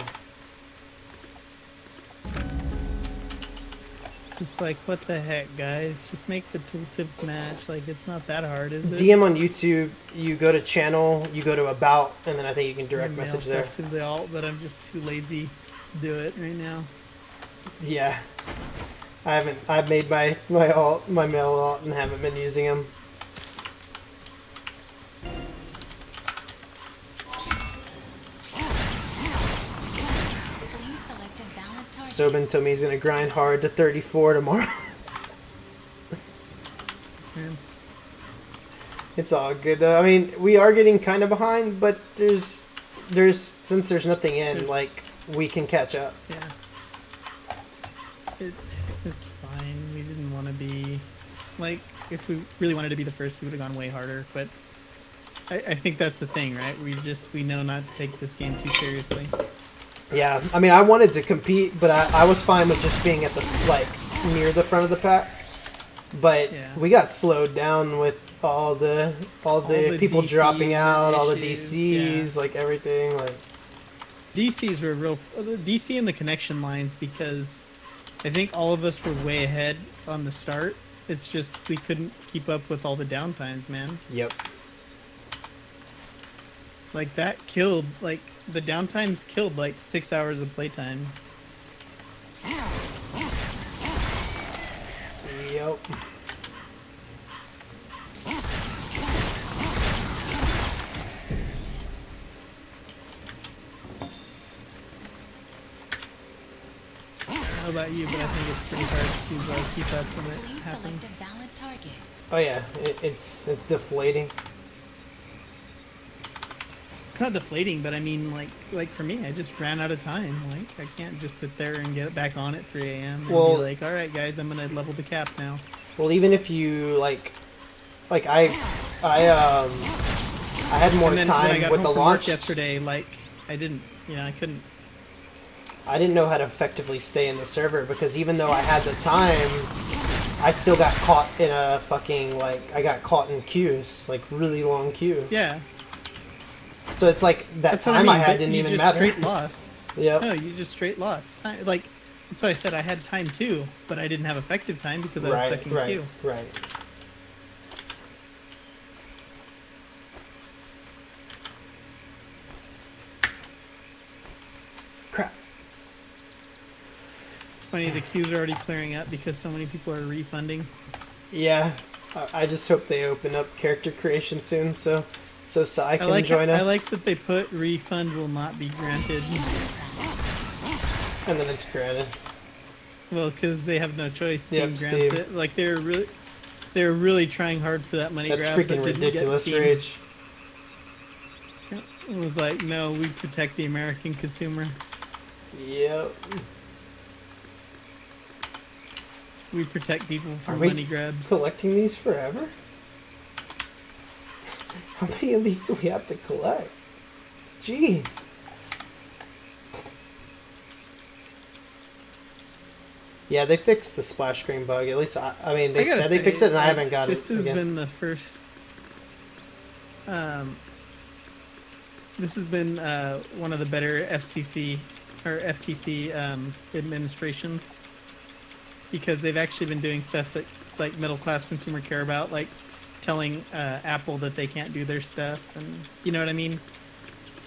[SPEAKER 5] It's just like, what the heck, guys? Just make the tooltips match. Like, it's not that hard, is it?
[SPEAKER 1] DM on YouTube, you go to channel, you go to about, and then I think you can direct
[SPEAKER 5] Mail
[SPEAKER 1] message there.
[SPEAKER 5] stuff to the alt, but I'm just too lazy to do it right now.
[SPEAKER 1] Yeah. I've made my mail alt and haven't been using them.
[SPEAKER 2] Please select a valid target.
[SPEAKER 1] Sobin told me he's gonna grind hard to 34 tomorrow.
[SPEAKER 5] Yeah.
[SPEAKER 1] It's all good though. I mean, we are getting kind of behind, but there's since there's nothing in,
[SPEAKER 5] There's-
[SPEAKER 1] like, we can catch up.
[SPEAKER 5] Yeah. It's fine. We didn't want to be, like, if we really wanted to be the first, we would have gone way harder. But I think that's the thing, right? We know not to take this game too seriously.
[SPEAKER 1] Yeah, I mean, I wanted to compete, but I was fine with just being at the, like, near the front of the pack. But
[SPEAKER 5] Yeah.
[SPEAKER 1] we got slowed down with all the
[SPEAKER 5] the
[SPEAKER 1] people
[SPEAKER 5] DCs
[SPEAKER 1] dropping out, all the
[SPEAKER 5] issues,
[SPEAKER 1] DCs, like everything, like.
[SPEAKER 5] DCs were real. The DC and the connection lines, because I think all of us were way ahead on the start. It's just we couldn't keep up with all the downtimes, man.
[SPEAKER 1] Yep.
[SPEAKER 5] Like, that killed, like, the downtimes killed like 6 hours of playtime.
[SPEAKER 1] Yep.
[SPEAKER 5] Now about you, but I think it's pretty hard to keep up when it
[SPEAKER 2] Please
[SPEAKER 5] happens.
[SPEAKER 2] select a valid target.
[SPEAKER 1] Oh yeah, it's deflating.
[SPEAKER 5] It's not deflating, but I mean, like for me, I just ran out of time. Like, I can't just sit there and get it back on at 3 a.m. and
[SPEAKER 1] Well-
[SPEAKER 5] be like, all right, guys, I'm gonna level the cap now.
[SPEAKER 1] Well, even if you like I had more
[SPEAKER 5] And then when I
[SPEAKER 1] time
[SPEAKER 5] got
[SPEAKER 1] with
[SPEAKER 5] home
[SPEAKER 1] the
[SPEAKER 5] from
[SPEAKER 1] launch.
[SPEAKER 5] work yesterday, like, I didn't, I couldn't.
[SPEAKER 1] I didn't know how to effectively stay in the server because even though I had the time, I still got caught in a fucking I got caught in queues, like really long queues.
[SPEAKER 5] Yeah,
[SPEAKER 1] So it's like that
[SPEAKER 5] that's what
[SPEAKER 1] time
[SPEAKER 5] I
[SPEAKER 1] I
[SPEAKER 5] mean.
[SPEAKER 1] had
[SPEAKER 5] but
[SPEAKER 1] didn't
[SPEAKER 5] you
[SPEAKER 1] even
[SPEAKER 5] just
[SPEAKER 1] matter.
[SPEAKER 5] straight lost.
[SPEAKER 1] Yep.
[SPEAKER 5] No, you just straight lost time. Like, that's why I said I had time too, but I didn't have effective time because I was stuck in queue.
[SPEAKER 1] Right. Crap.
[SPEAKER 5] It's funny, the queues are already clearing up because so many people are refunding.
[SPEAKER 1] Yeah. I just hope they open up character creation soon so Sai can join us.
[SPEAKER 5] I like that they put refund will not be granted.
[SPEAKER 1] And then it's granted.
[SPEAKER 5] Well, because they have no choice. Steam
[SPEAKER 1] Yep,
[SPEAKER 5] grants
[SPEAKER 1] Steam.
[SPEAKER 5] it. Like they're really trying hard for that money
[SPEAKER 1] That's
[SPEAKER 5] grab.
[SPEAKER 1] freaking
[SPEAKER 5] but didn't get
[SPEAKER 1] ridiculous,
[SPEAKER 5] Steam.
[SPEAKER 1] Rage.
[SPEAKER 5] It was like, no, we protect the American consumer.
[SPEAKER 1] Yep.
[SPEAKER 5] We protect people
[SPEAKER 1] Are
[SPEAKER 5] from
[SPEAKER 1] we
[SPEAKER 5] money grabs.
[SPEAKER 1] collecting these forever? How many of these do we have to collect? Jeez. Yeah, they fixed the splash screen bug. At least, I mean, they
[SPEAKER 5] I gotta
[SPEAKER 1] said they
[SPEAKER 5] say,
[SPEAKER 1] fixed it, and I
[SPEAKER 5] like,
[SPEAKER 1] haven't got
[SPEAKER 5] this
[SPEAKER 1] it
[SPEAKER 5] has
[SPEAKER 1] again.
[SPEAKER 5] been the first. This has been one of the better FCC or FTC administrations because they've actually been doing stuff that like middle class consumer care about, like telling Apple that they can't do their stuff, and you know what I mean,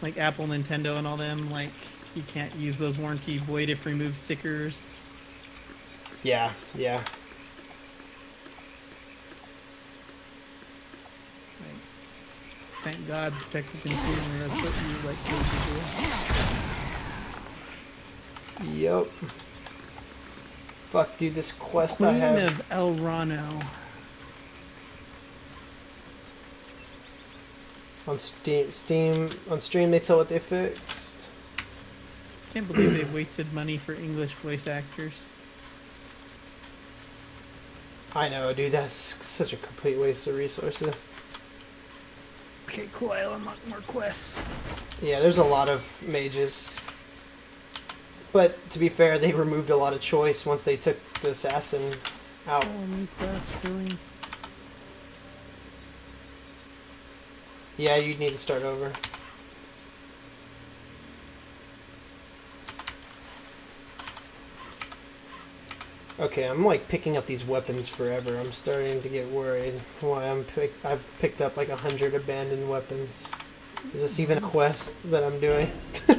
[SPEAKER 5] like Apple, Nintendo, and all them. Like you can't use those warranty void if removed stickers.
[SPEAKER 1] Yeah.
[SPEAKER 5] Like, thank God, protect the consumer. That's what you like to do.
[SPEAKER 1] Yep. Fuck, dude, this quest I
[SPEAKER 5] Queen
[SPEAKER 1] have.
[SPEAKER 5] of El Rano.
[SPEAKER 1] On on stream, they tell what they fixed.
[SPEAKER 5] Can't believe they wasted money for English voice actors.
[SPEAKER 1] I know, dude, that's such a complete waste of resources.
[SPEAKER 5] Okay, cool. I'll unlock more quests.
[SPEAKER 1] Yeah, there's a lot of mages. But to be fair, they removed a lot of choice once they took the assassin out.
[SPEAKER 5] Oh, new quest, really?
[SPEAKER 1] Yeah, you'd need to start over. Okay, I'm like picking up these weapons forever. I'm starting to get worried. Why I've picked up like 100 abandoned weapons. Is this even a quest that I'm doing?
[SPEAKER 5] Your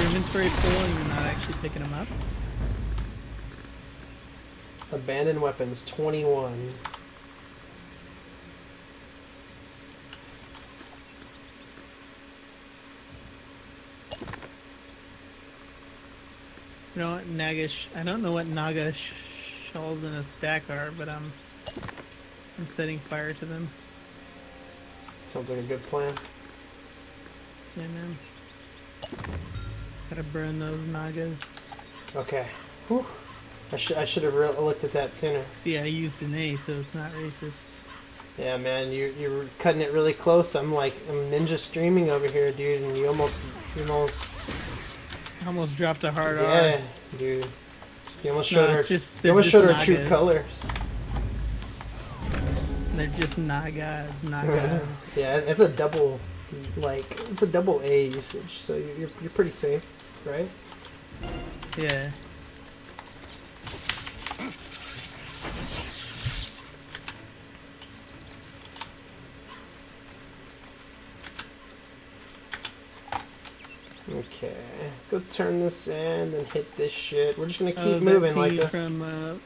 [SPEAKER 5] inventory full and you're not actually picking them up?
[SPEAKER 1] Abandoned weapons 21.
[SPEAKER 5] You know what, I don't know what Naga shells in a stack are, but I'm setting fire to them.
[SPEAKER 1] Sounds like a good plan.
[SPEAKER 5] Yeah, man. Gotta burn those Nagas.
[SPEAKER 1] Okay. Whew. I should have looked at that sooner.
[SPEAKER 5] See, I used an A, so it's not racist.
[SPEAKER 1] Yeah, man, you're cutting it really close. I'm ninja streaming over here, dude, and you almost
[SPEAKER 5] Almost dropped a hard
[SPEAKER 1] yeah,
[SPEAKER 5] R.
[SPEAKER 1] dude. You almost
[SPEAKER 5] No,
[SPEAKER 1] showed
[SPEAKER 5] it's
[SPEAKER 1] her.
[SPEAKER 5] just-
[SPEAKER 1] You
[SPEAKER 5] they're
[SPEAKER 1] almost
[SPEAKER 5] just
[SPEAKER 1] showed her true
[SPEAKER 5] Nagas.
[SPEAKER 1] colors.
[SPEAKER 5] They're just Nagas.
[SPEAKER 1] Yeah, it's a double, it's a double A usage, so you're pretty safe, right?
[SPEAKER 5] Yeah.
[SPEAKER 1] Okay, go turn this in and hit this shit. We're just gonna
[SPEAKER 5] Oh,
[SPEAKER 1] keep
[SPEAKER 5] that
[SPEAKER 1] moving like
[SPEAKER 5] scene
[SPEAKER 1] this.
[SPEAKER 5] from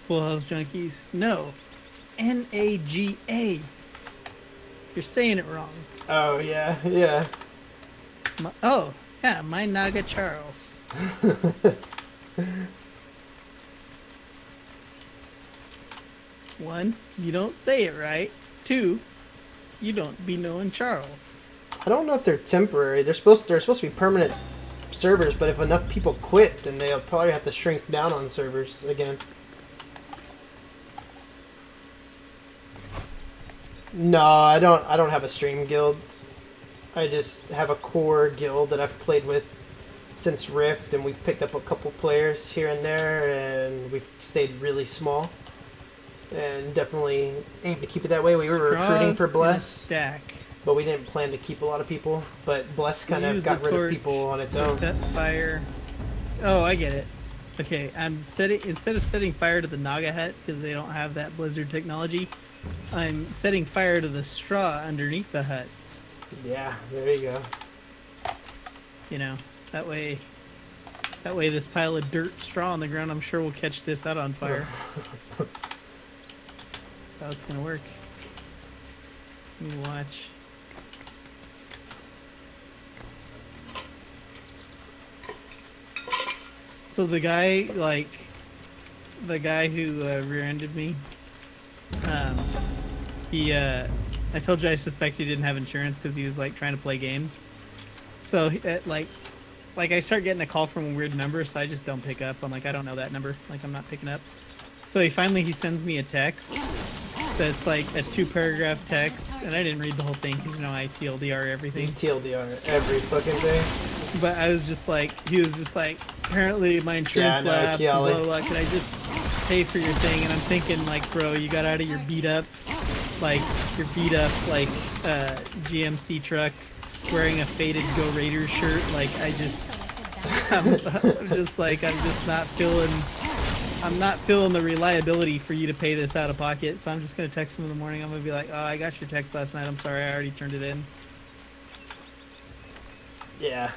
[SPEAKER 5] Full House Junkies. No, Naga. You're saying it wrong.
[SPEAKER 1] Oh yeah.
[SPEAKER 5] Oh, Yeah, my Naga Charles. One, you don't say it right. Two, you don't be knowing Charles.
[SPEAKER 1] I don't know if they're temporary. They're supposed to be permanent servers, but if enough people quit, then they'll probably have to shrink down on servers again. No, I don't have a stream guild. I just have a core guild that I've played with since Rift, and we've picked up a couple players here and there, and we've stayed really small. And definitely aim to keep it that way. We were recruiting for Bless,
[SPEAKER 5] Stack.
[SPEAKER 1] but we didn't plan to keep a lot of people. But Bless kind of got rid of people on its own.
[SPEAKER 5] Set fire. Oh, I get it. Okay, I'm setting, instead of setting fire to the Naga hut because they don't have that Blizzard technology, I'm setting fire to the straw underneath the huts.
[SPEAKER 1] Yeah, there you go.
[SPEAKER 5] You know, that way this pile of dirt straw on the ground, I'm sure will catch this out on fire. That's how it's gonna work. You watch. So the guy who rear-ended me, I told you I suspect he didn't have insurance because he was like trying to play games. So like I start getting a call from a weird number, so I just don't pick up. I'm like, I don't know that number. Like, I'm not picking up. So he sends me a text that's like a 2-paragraph text, and I didn't read the whole thing because, you know, I TLDR everything.
[SPEAKER 1] TLDR every fucking thing.
[SPEAKER 5] But I was just like, he was just like, apparently my insurance lapsed, and blah, blah, blah. Can I just pay for your thing? And I'm thinking, like, bro, you got out of your beat up GMC truck wearing a faded Go Raiders shirt. Like, I'm not feeling the reliability for you to pay this out of pocket. So I'm just going to text him in the morning. I'm going to be like, oh, I got your text last night. I'm sorry. I already turned it in.
[SPEAKER 1] Yeah.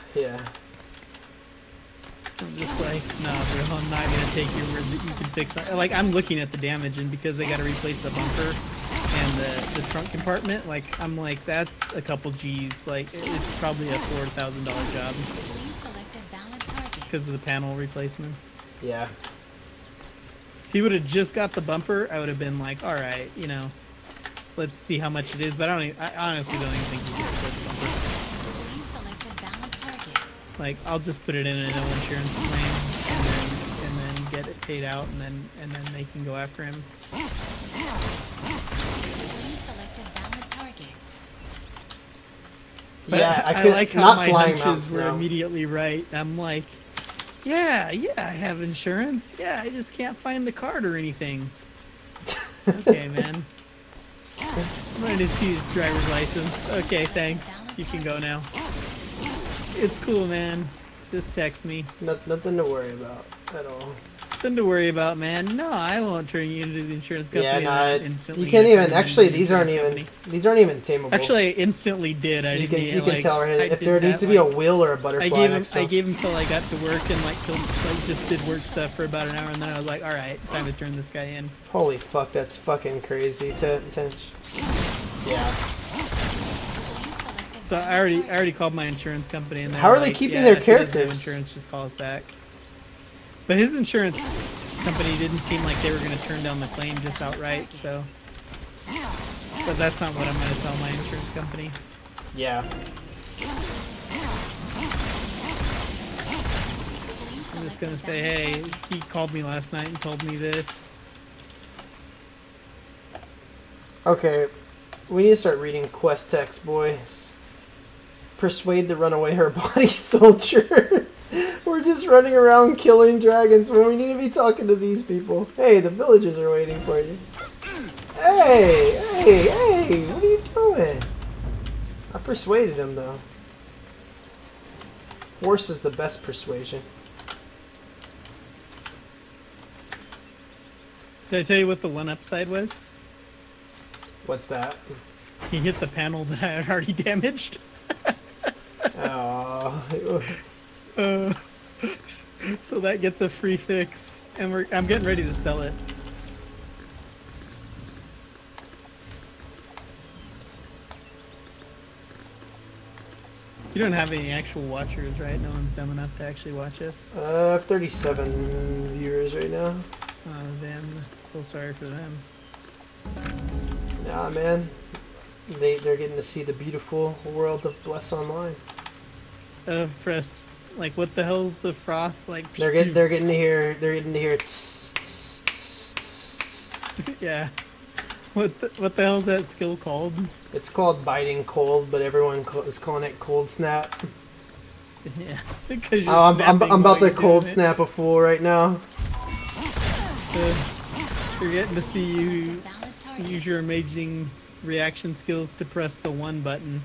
[SPEAKER 5] I'm just like, no, bro, I'm not going to take your word that you can fix it. Like, I'm looking at the damage, and because they got to replace the bumper and the trunk compartment, like, I'm like, that's a couple G's. Like, it's probably a $4,000 job because of the panel replacements.
[SPEAKER 1] Yeah.
[SPEAKER 5] If he would have just got the bumper, I would have been like, all right, you know, let's see how much it is. But I honestly don't even think he can afford the bumper. Like, I'll just put it in a no insurance claim and then get it paid out, and then they can go after him. But
[SPEAKER 1] Yeah,
[SPEAKER 5] I like how my hunches were immediately right. I'm like, yeah, I have insurance. Yeah, I just can't find the card or anything. Okay, man. I'm ready to see his driver's license. Okay, thanks. You can go now. It's cool, man. Just text me.
[SPEAKER 1] Nothing to worry about at all.
[SPEAKER 5] Nothing to worry about, man. No, I won't turn you into the insurance company.
[SPEAKER 1] Yeah,
[SPEAKER 5] no, instantly
[SPEAKER 1] you can't even. Actually, these aren't even tameable.
[SPEAKER 5] Actually, I instantly did.
[SPEAKER 1] You can tell right if there needs to be a wheel or a butterfly.
[SPEAKER 5] I gave him till I got to work and just did work stuff for about an hour, and then I was like, all right, time to turn this guy in.
[SPEAKER 1] Holy fuck, that's fucking crazy. Yeah.
[SPEAKER 5] So I already called my insurance company, and
[SPEAKER 1] how are they keeping their characters?
[SPEAKER 5] Insurance, just call us back. But his insurance company didn't seem like they were going to turn down the claim just outright. So, but that's not what I'm going to tell my insurance company.
[SPEAKER 1] Yeah.
[SPEAKER 5] I'm just going to say, hey, he called me last night and told me this.
[SPEAKER 1] Okay, we need to start reading quest text, boys. Persuade the runaway her body soldier. We're just running around killing dragons when we need to be talking to these people. Hey, the villagers are waiting for you. Hey, what are you doing? I persuaded him, though. Force is the best persuasion.
[SPEAKER 5] Did I tell you what the one upside was?
[SPEAKER 1] What's that?
[SPEAKER 5] He hit the panel that I had already damaged.
[SPEAKER 1] Oh.
[SPEAKER 5] So that gets a free fix, and I'm getting ready to sell it. You don't have any actual watchers, right? No one's dumb enough to actually watch us.
[SPEAKER 1] I have 37 viewers right now.
[SPEAKER 5] Then feel sorry for them.
[SPEAKER 1] Nah, man. They're getting to see the beautiful world of Bless Online.
[SPEAKER 5] Press like what the hell's the frost like?
[SPEAKER 1] They're getting to hear
[SPEAKER 5] Yeah. What the hell's that skill called?
[SPEAKER 1] It's called biting cold, but everyone is calling it cold snap.
[SPEAKER 5] Yeah, because you're
[SPEAKER 1] I'm
[SPEAKER 5] snapping
[SPEAKER 1] about
[SPEAKER 5] while
[SPEAKER 1] to
[SPEAKER 5] you're
[SPEAKER 1] cold
[SPEAKER 5] doing it.
[SPEAKER 1] snap a fool right now.
[SPEAKER 5] So, you're getting to see you
[SPEAKER 2] Valid target.
[SPEAKER 5] use your amazing reaction skills to press the 1 button.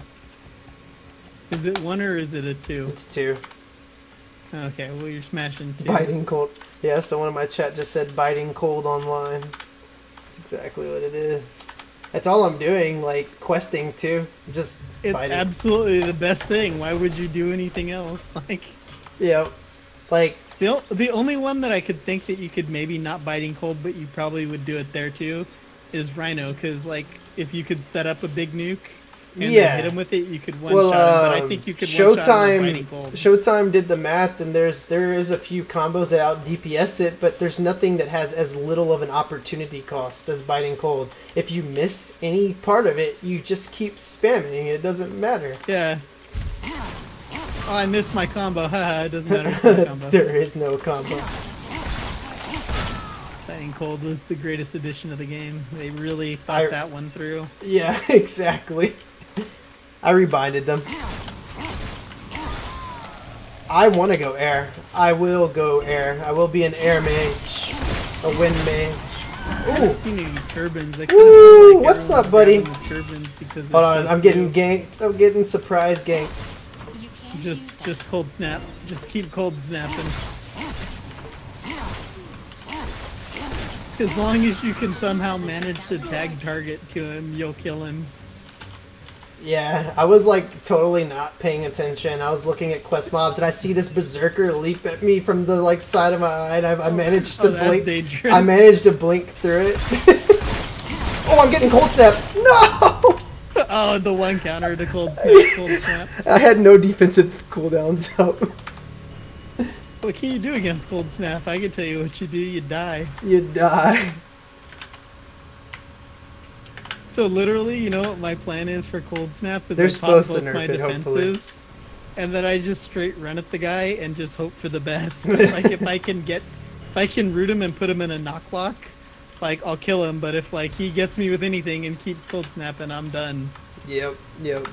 [SPEAKER 5] Is it 1 or is it a 2?
[SPEAKER 1] It's 2.
[SPEAKER 5] Okay, well you're smashing 2.
[SPEAKER 1] Biting cold. Yeah, someone in my chat just said biting cold online. That's exactly what it is. That's all I'm doing, like questing too. Just
[SPEAKER 5] It's
[SPEAKER 1] biting.
[SPEAKER 5] absolutely the best thing. Why would you do anything else? Like,
[SPEAKER 1] Yeah. Like,
[SPEAKER 5] the only one that I could think that you could maybe not biting cold, but you probably would do it there too, is Rhino. Because like, if you could set up a big nuke and
[SPEAKER 1] Yeah.
[SPEAKER 5] then hit him with it, you could one shot him. But I think you could one shot him with biting cold.
[SPEAKER 1] Showtime did the math, and there is a few combos that out DPS it, but there's nothing that has as little of an opportunity cost as biting cold. If you miss any part of it, you just keep spamming. It doesn't matter.
[SPEAKER 5] Yeah. Oh, I missed my combo. Haha, it doesn't matter. It's not a combo.
[SPEAKER 1] There is no combo.
[SPEAKER 5] Biting cold was the greatest addition of the game. They really thought that one through.
[SPEAKER 1] Yeah, exactly. I rebinded them. I want to go air. I will go air. I will be an air mage. A wind mage.
[SPEAKER 5] I haven't
[SPEAKER 1] Ooh.
[SPEAKER 5] seen any turbans. I
[SPEAKER 1] Ooh,
[SPEAKER 5] like
[SPEAKER 1] what's
[SPEAKER 5] everyone's
[SPEAKER 1] up, buddy?
[SPEAKER 5] grabbing the turbans because
[SPEAKER 1] Hold
[SPEAKER 5] they're
[SPEAKER 1] on,
[SPEAKER 5] so
[SPEAKER 1] I'm getting
[SPEAKER 5] few.
[SPEAKER 1] ganked. I'm getting surprise ganked.
[SPEAKER 2] You can't use that.
[SPEAKER 5] Just cold snap. Just keep cold snapping. As long as you can somehow manage to tag target to him, you'll kill him.
[SPEAKER 1] Yeah, I was like totally not paying attention. I was looking at quest mobs and I see this berserker leap at me from the like side of my eye, and I managed to
[SPEAKER 5] that's
[SPEAKER 1] blink.
[SPEAKER 5] dangerous.
[SPEAKER 1] I managed to blink through it. Oh, I'm getting cold snap. No!
[SPEAKER 5] Oh, the one counter to cold snap. Cold snap.
[SPEAKER 1] I had no defensive cooldowns up.
[SPEAKER 5] What can you do against cold snap? I can tell you what you do. You die.
[SPEAKER 1] You die.
[SPEAKER 5] So literally, you know what my plan is for cold snap? Is
[SPEAKER 1] They're
[SPEAKER 5] I pop
[SPEAKER 1] supposed to
[SPEAKER 5] both
[SPEAKER 1] nerf
[SPEAKER 5] my
[SPEAKER 1] it, hopefully.
[SPEAKER 5] defensives, and then I just straight run at the guy and just hope for the best. Like if I can root him and put him in a knock lock, like I'll kill him. But if like he gets me with anything and keeps cold snapping, I'm done.
[SPEAKER 1] Yep, yep.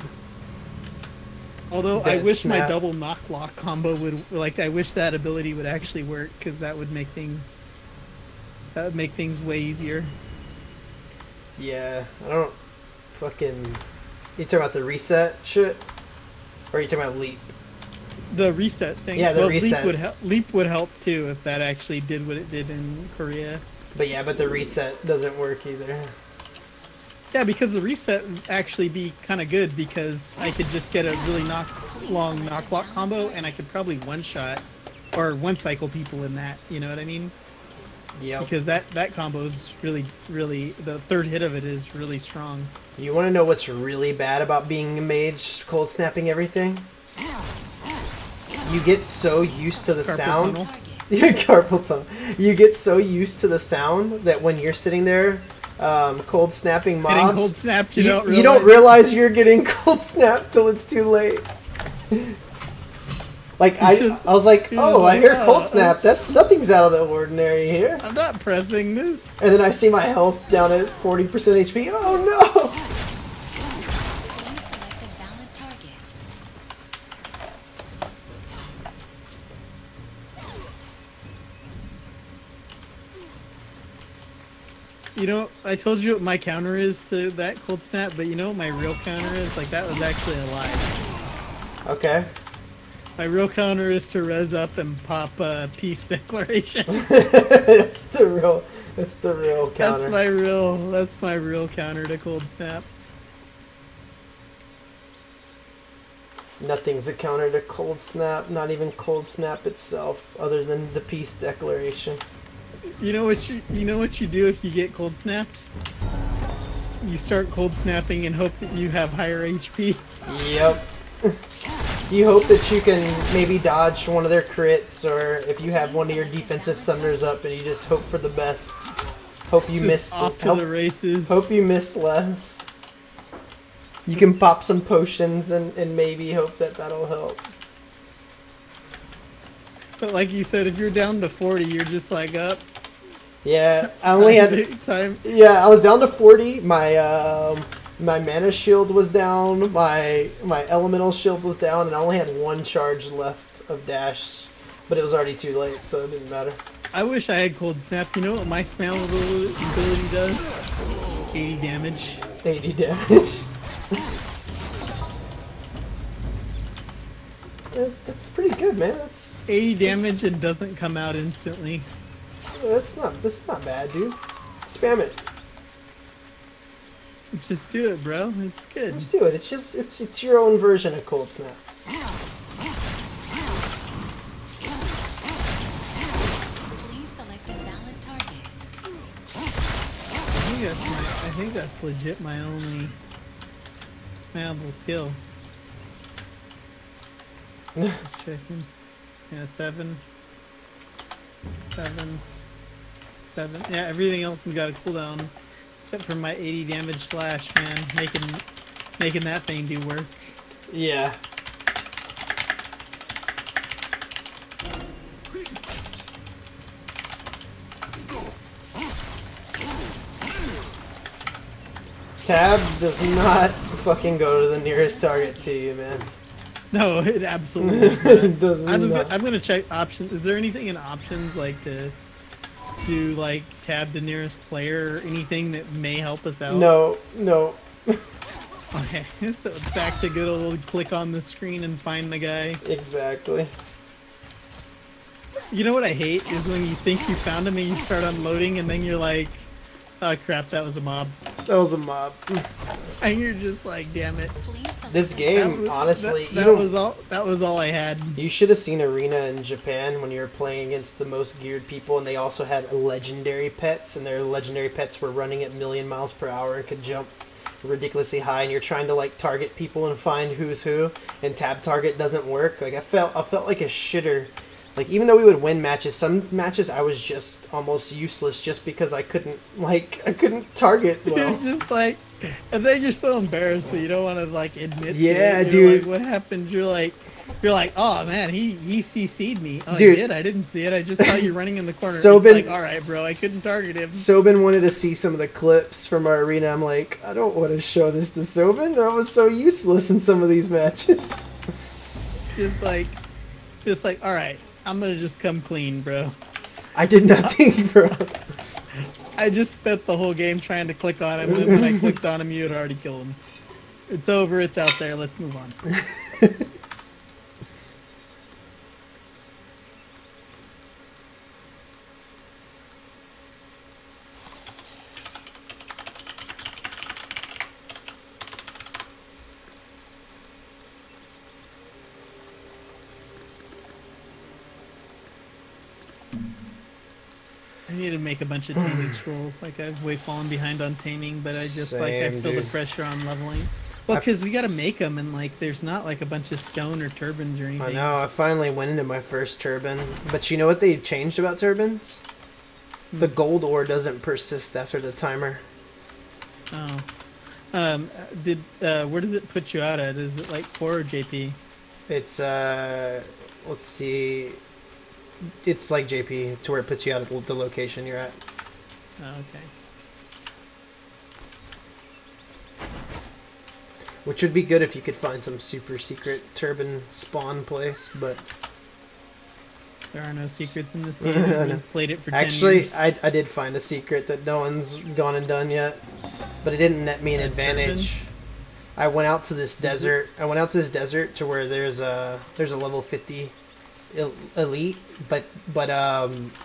[SPEAKER 5] Although I
[SPEAKER 1] Dead
[SPEAKER 5] wish my
[SPEAKER 1] snap.
[SPEAKER 5] double knock lock combo would I wish that ability would actually work, because that would make things way easier.
[SPEAKER 1] Yeah, I don't fucking... You talking about the reset shit? Or are you talking about leap?
[SPEAKER 5] The reset thing.
[SPEAKER 1] Yeah, the
[SPEAKER 5] well,
[SPEAKER 1] reset.
[SPEAKER 5] Leap would help too if that actually did what it did in Korea.
[SPEAKER 1] But yeah, but the reset doesn't work either.
[SPEAKER 5] Yeah, because the reset would actually be kind of good, because I could just get a really long knock lock combo, and I could probably one shot or one cycle people in that. You know what I mean?
[SPEAKER 1] Yep.
[SPEAKER 5] Because that combo is really the third hit of it is really strong.
[SPEAKER 1] You want to know what's really bad about being a mage, cold snapping everything? You get so used to the
[SPEAKER 5] Carpal
[SPEAKER 1] sound.
[SPEAKER 5] tunnel.
[SPEAKER 1] Yeah, carpal tunnel. You get so used to the sound that when you're sitting there, cold snapping mobs,
[SPEAKER 5] Getting cold snapped, you don't
[SPEAKER 1] you don't realize you're getting cold snapped till it's too late. Like I was like, oh, I hear cold snap. That nothing's out of the ordinary here.
[SPEAKER 5] I'm not pressing this.
[SPEAKER 1] And then I see my health down at 40% HP. Oh no!
[SPEAKER 2] Team selected valid target.
[SPEAKER 5] You know, I told you what my counter is to that cold snap, but you know what my real counter is? Like, that was actually a lie.
[SPEAKER 1] Okay.
[SPEAKER 5] My real counter is to res up and pop peace declaration.
[SPEAKER 1] That's the real counter.
[SPEAKER 5] That's my real counter to cold snap.
[SPEAKER 1] Nothing's a counter to cold snap, not even cold snap itself, other than the peace declaration.
[SPEAKER 5] You know what you do if you get cold snapped? You start cold snapping and hope that you have higher HP.
[SPEAKER 1] Yep. You hope that you can maybe dodge one of their crits, or if you have one of your defensive summoners up, and you just hope for the best. Hope you miss.
[SPEAKER 5] Off to the races.
[SPEAKER 1] Hope you miss less. You can pop some potions and maybe hope that that'll help.
[SPEAKER 5] But like you said, if you're down to 40, you're just like up.
[SPEAKER 1] Yeah, I only had
[SPEAKER 5] time.
[SPEAKER 1] Yeah, I was down to 40. My my mana shield was down. My elemental shield was down, and I only had one charge left of dash, but it was already too late, so it didn't matter.
[SPEAKER 5] I wish I had cold snap. You know what my spam ability does? 80 damage.
[SPEAKER 1] 80 damage. That's pretty good, man. That's
[SPEAKER 5] 80 damage and doesn't come out instantly.
[SPEAKER 1] that's not bad, dude. Spam it.
[SPEAKER 5] Just do it, bro. It's good.
[SPEAKER 1] Just do it. It's your own version of cold snap.
[SPEAKER 2] Please select a valid target.
[SPEAKER 5] I think that's legit my only spammable skill. Just checking. Yeah, 7. Yeah, everything else has got a cooldown except for my 80 damage slash, man. Making that thing do work.
[SPEAKER 1] Yeah. Tab does not fucking go to the nearest target to you, man.
[SPEAKER 5] No, it absolutely does not.
[SPEAKER 1] It does not.
[SPEAKER 5] I'm gonna check options. Is there anything in options like to do like tab to nearest player or anything that may help us out?
[SPEAKER 1] No.
[SPEAKER 5] Okay, so it's back to good old click on the screen and find the guy.
[SPEAKER 1] Exactly.
[SPEAKER 5] You know what I hate is when you think you found him and you start unloading and then you're like, oh crap, that was a mob.
[SPEAKER 1] That was a mob.
[SPEAKER 5] And you're just like, damn it.
[SPEAKER 2] Please select
[SPEAKER 1] This
[SPEAKER 2] a
[SPEAKER 1] game, honestly,
[SPEAKER 5] that was all I had.
[SPEAKER 1] You should have seen Arena in Japan when you were playing against the most geared people, and they also had legendary pets, and their legendary pets were running at 1,000,000 miles per hour and could jump ridiculously high, and you're trying to like target people and find who's who, and tab target doesn't work. Like I felt like a shitter. Like even though we would win matches, some matches I was just almost useless just because I couldn't target well.
[SPEAKER 5] You're just like, and then you're so embarrassed that you don't want to like admit.
[SPEAKER 1] Yeah,
[SPEAKER 5] to it.
[SPEAKER 1] dude.
[SPEAKER 5] Like, what happened? You're like, oh man, he CC'd me. Oh,
[SPEAKER 1] Dude.
[SPEAKER 5] he did. I didn't see it. I just saw you running in the corner.
[SPEAKER 1] Sobin-
[SPEAKER 5] It's like, all right, bro, I couldn't target him.
[SPEAKER 1] Sobin wanted to see some of the clips from our arena. I'm like, I don't want to show this to Sobin. I was so useless in some of these matches.
[SPEAKER 5] Just like, all right, I'm gonna just come clean, bro.
[SPEAKER 1] I did nothing, bro.
[SPEAKER 5] I just spent the whole game trying to click on him, and when I clicked on him, you had already killed him. It's over. It's out there. Let's move on. I need to make a bunch of taming scrolls. Like I've way fallen behind on taming, but I just I
[SPEAKER 1] Same,
[SPEAKER 5] feel the
[SPEAKER 1] dude.
[SPEAKER 5] pressure on leveling. Well, because we got to make them, and like there's not like a bunch of stone or turbans or anything.
[SPEAKER 1] I know, I finally went into my first turban. But you know what they changed about turbans? The gold ore doesn't persist after the timer.
[SPEAKER 5] Oh. Where does it put you out at? Is it like core or JP?
[SPEAKER 1] It's let's see. It's like JP, to where it puts you out at the location you're at.
[SPEAKER 5] Oh, okay.
[SPEAKER 1] Which would be good if you could find some super secret turban spawn place, but
[SPEAKER 5] There are no secrets in this game. Everyone's played it for 10
[SPEAKER 1] actually,
[SPEAKER 5] years.
[SPEAKER 1] I did find a secret that no one's gone and done yet, but it didn't net me an advantage. I went out to this desert. I went out to this desert to where there's a level 50 elite, but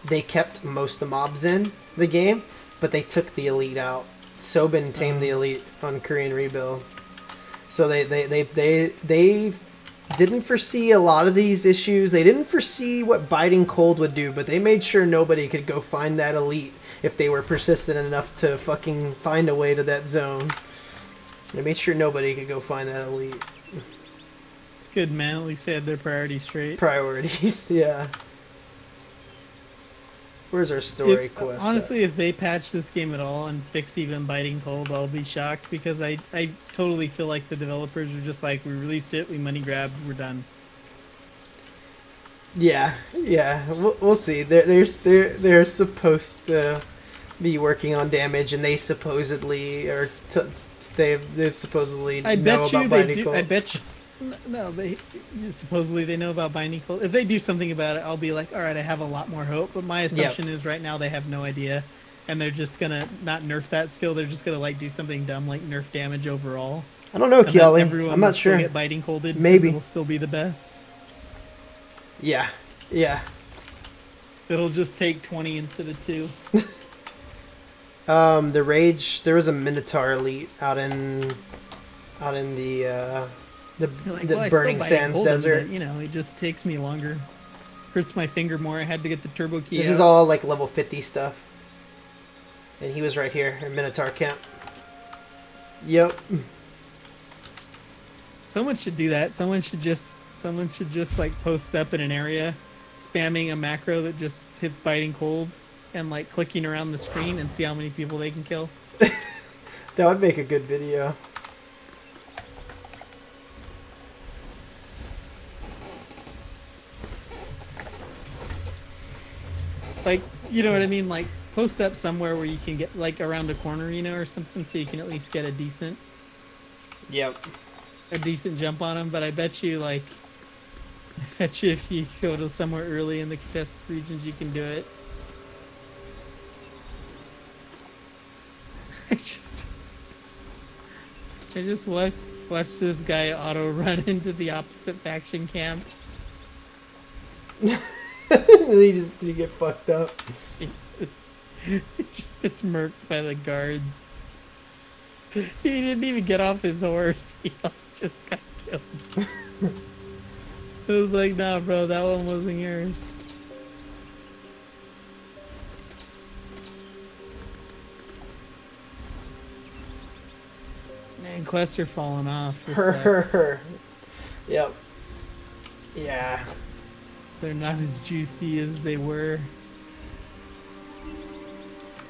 [SPEAKER 1] they kept most of the mobs in the game, but they took the elite out. Sobin tamed the elite on Korean Rebuild, so they didn't foresee a lot of these issues. They didn't foresee what biting cold would do, but they made sure nobody could go find that elite if they were persistent enough to fucking find a way to that zone. They made sure nobody could go find that elite.
[SPEAKER 5] It's good, man. At least they had their priorities straight.
[SPEAKER 1] Priorities, yeah. Where's our story quest?
[SPEAKER 5] Honestly, if they patch this game at all and fix even biting cold, I'll be shocked because I totally feel like the developers are just like, we released it, we money grabbed, we're done.
[SPEAKER 1] Yeah, we'll see. They're supposed to be working on damage, and they supposedly are. They've supposedly
[SPEAKER 5] I
[SPEAKER 1] know
[SPEAKER 5] bet you
[SPEAKER 1] about
[SPEAKER 5] they
[SPEAKER 1] binding
[SPEAKER 5] do.
[SPEAKER 1] cold.
[SPEAKER 5] I bet you. No, supposedly they know about binding cold. If they do something about it, I'll be like, all right, I have a lot more hope. But my assumption is right now they have no idea, and they're just gonna not nerf that skill. They're just gonna like do something dumb like nerf damage overall.
[SPEAKER 1] I don't know,
[SPEAKER 5] And then
[SPEAKER 1] Kiali.
[SPEAKER 5] everyone
[SPEAKER 1] I'm
[SPEAKER 5] will
[SPEAKER 1] not
[SPEAKER 5] still
[SPEAKER 1] sure.
[SPEAKER 5] Get biting colded.
[SPEAKER 1] Maybe
[SPEAKER 5] It'll still be the best.
[SPEAKER 1] Yeah.
[SPEAKER 5] It'll just take 20 instead of 2.
[SPEAKER 1] The rage. There was a Minotaur elite out in the
[SPEAKER 5] You're like,
[SPEAKER 1] the
[SPEAKER 5] well, I
[SPEAKER 1] Burning
[SPEAKER 5] still
[SPEAKER 1] Sands
[SPEAKER 5] Golden,
[SPEAKER 1] desert.
[SPEAKER 5] but, you know, it just takes me longer. Hurts my finger more. I had to get the turbo key.
[SPEAKER 1] This is all like level 50 stuff. And he was right here in Minotaur camp. Yep.
[SPEAKER 5] Someone should do that. Someone should just like post up in an area, spamming a macro that just hits biting cold, and like clicking around the screen and see how many people they can kill.
[SPEAKER 1] That would make a good video.
[SPEAKER 5] Like, you know what I mean? Like, post up somewhere where you can get like around a corner, you know, or something, so you can at least get a decent jump on them. But I bet you if you go to somewhere early in the contested regions, you can do it. I just watch this guy auto run into the opposite faction camp.
[SPEAKER 1] You get fucked up.
[SPEAKER 5] He just gets murked by the guards. He didn't even get off his horse. He just got killed. It was like, nah, bro, that one wasn't yours. Man, quests are falling off. This sucks.
[SPEAKER 1] Yep. Yeah.
[SPEAKER 5] They're not as juicy as they were.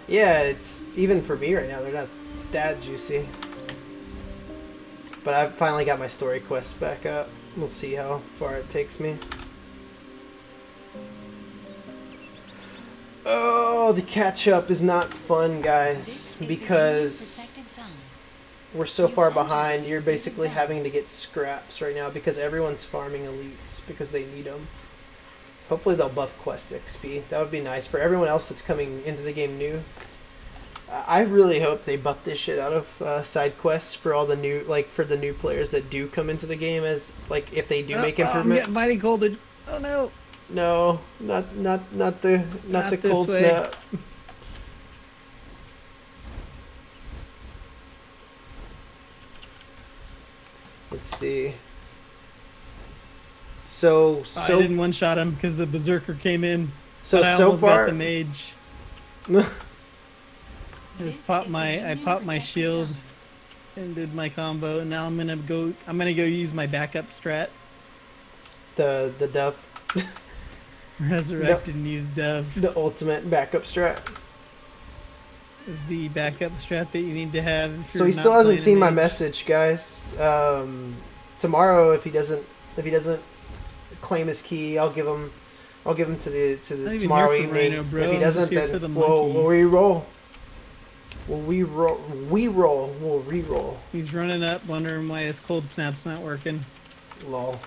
[SPEAKER 1] Yeah, it's even for me right now. They're not that juicy. But I finally got my story quest back up. We'll see how far it takes me. Oh, the catch up is not fun, guys, because we're so far behind. You're basically having to get scraps right now because everyone's farming elites because they need them. Hopefully they'll buff quest XP. That would be nice for everyone else that's coming into the game new. I really hope they buff this shit out of side quests for all the new, like for the new players that do come into the game, as like if they do make improvements.
[SPEAKER 5] I'm getting mighty colded. Oh no!
[SPEAKER 1] No, not the
[SPEAKER 5] Not this
[SPEAKER 1] cold
[SPEAKER 5] way.
[SPEAKER 1] snap. Let's see. So
[SPEAKER 5] I didn't one shot him because the berserker came in.
[SPEAKER 1] So
[SPEAKER 5] but I
[SPEAKER 1] so
[SPEAKER 5] almost
[SPEAKER 1] far,
[SPEAKER 5] got the mage. I popped my shield and did my combo, and now I'm gonna go use my backup strat.
[SPEAKER 1] the dove,
[SPEAKER 5] Resurrect and use dove.
[SPEAKER 1] the ultimate backup strat.
[SPEAKER 5] The backup strat that you need to have. if
[SPEAKER 1] So
[SPEAKER 5] you're
[SPEAKER 1] he
[SPEAKER 5] not
[SPEAKER 1] still hasn't
[SPEAKER 5] playing a
[SPEAKER 1] seen my
[SPEAKER 5] mage.
[SPEAKER 1] message, guys. Tomorrow, if he doesn't claim his key, I'll give him to the
[SPEAKER 5] Not even
[SPEAKER 1] tomorrow
[SPEAKER 5] here for
[SPEAKER 1] evening.
[SPEAKER 5] Rhino, bro.
[SPEAKER 1] If he
[SPEAKER 5] I'm
[SPEAKER 1] doesn't,
[SPEAKER 5] just here for
[SPEAKER 1] then
[SPEAKER 5] the
[SPEAKER 1] we'll
[SPEAKER 5] monkeys.
[SPEAKER 1] re-roll. We'll re-roll.
[SPEAKER 5] He's running up, wondering why his cold snap's not working.
[SPEAKER 1] Lol.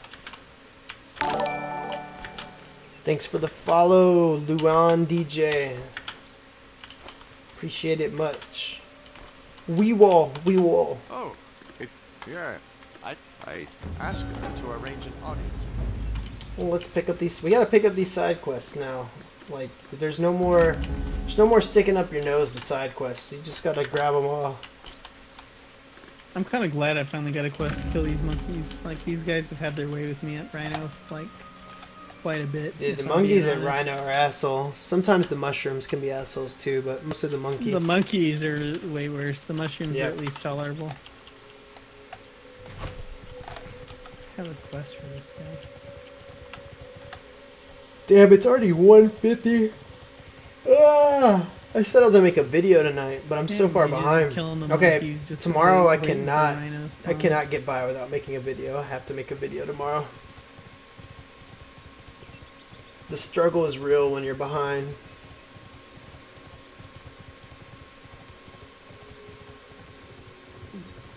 [SPEAKER 1] Thanks for the follow, Luan DJ. Appreciate it much. We will.
[SPEAKER 6] Oh, yeah. I asked him to arrange an audience.
[SPEAKER 1] Well, let's pick up these. We gotta pick up these side quests now. Like, there's no more sticking up your nose to side quests. You just gotta grab them all.
[SPEAKER 5] I'm kind of glad I finally got a quest to kill these monkeys. Like, these guys have had their way with me at Rhino, like, quite a bit.
[SPEAKER 1] Dude, the
[SPEAKER 5] if I'm
[SPEAKER 1] monkeys
[SPEAKER 5] being
[SPEAKER 1] at
[SPEAKER 5] honest.
[SPEAKER 1] Rhino are assholes. Sometimes the mushrooms can be assholes too, but most of the monkeys.
[SPEAKER 5] The monkeys are way worse. The mushrooms
[SPEAKER 1] Yeah.
[SPEAKER 5] are at least tolerable. have a quest for this guy.
[SPEAKER 1] Damn, it's already 1:50. Ah, I said I was gonna make a video tonight, but I'm so
[SPEAKER 5] Damn,
[SPEAKER 1] far
[SPEAKER 5] Mages are
[SPEAKER 1] behind.
[SPEAKER 5] killing the
[SPEAKER 1] Okay,
[SPEAKER 5] monkeys just
[SPEAKER 1] tomorrow I
[SPEAKER 5] waiting for
[SPEAKER 1] cannot.
[SPEAKER 5] rhino
[SPEAKER 1] I cannot
[SPEAKER 5] spawns.
[SPEAKER 1] get by without making a video. I have to make a video tomorrow. The struggle is real when you're behind.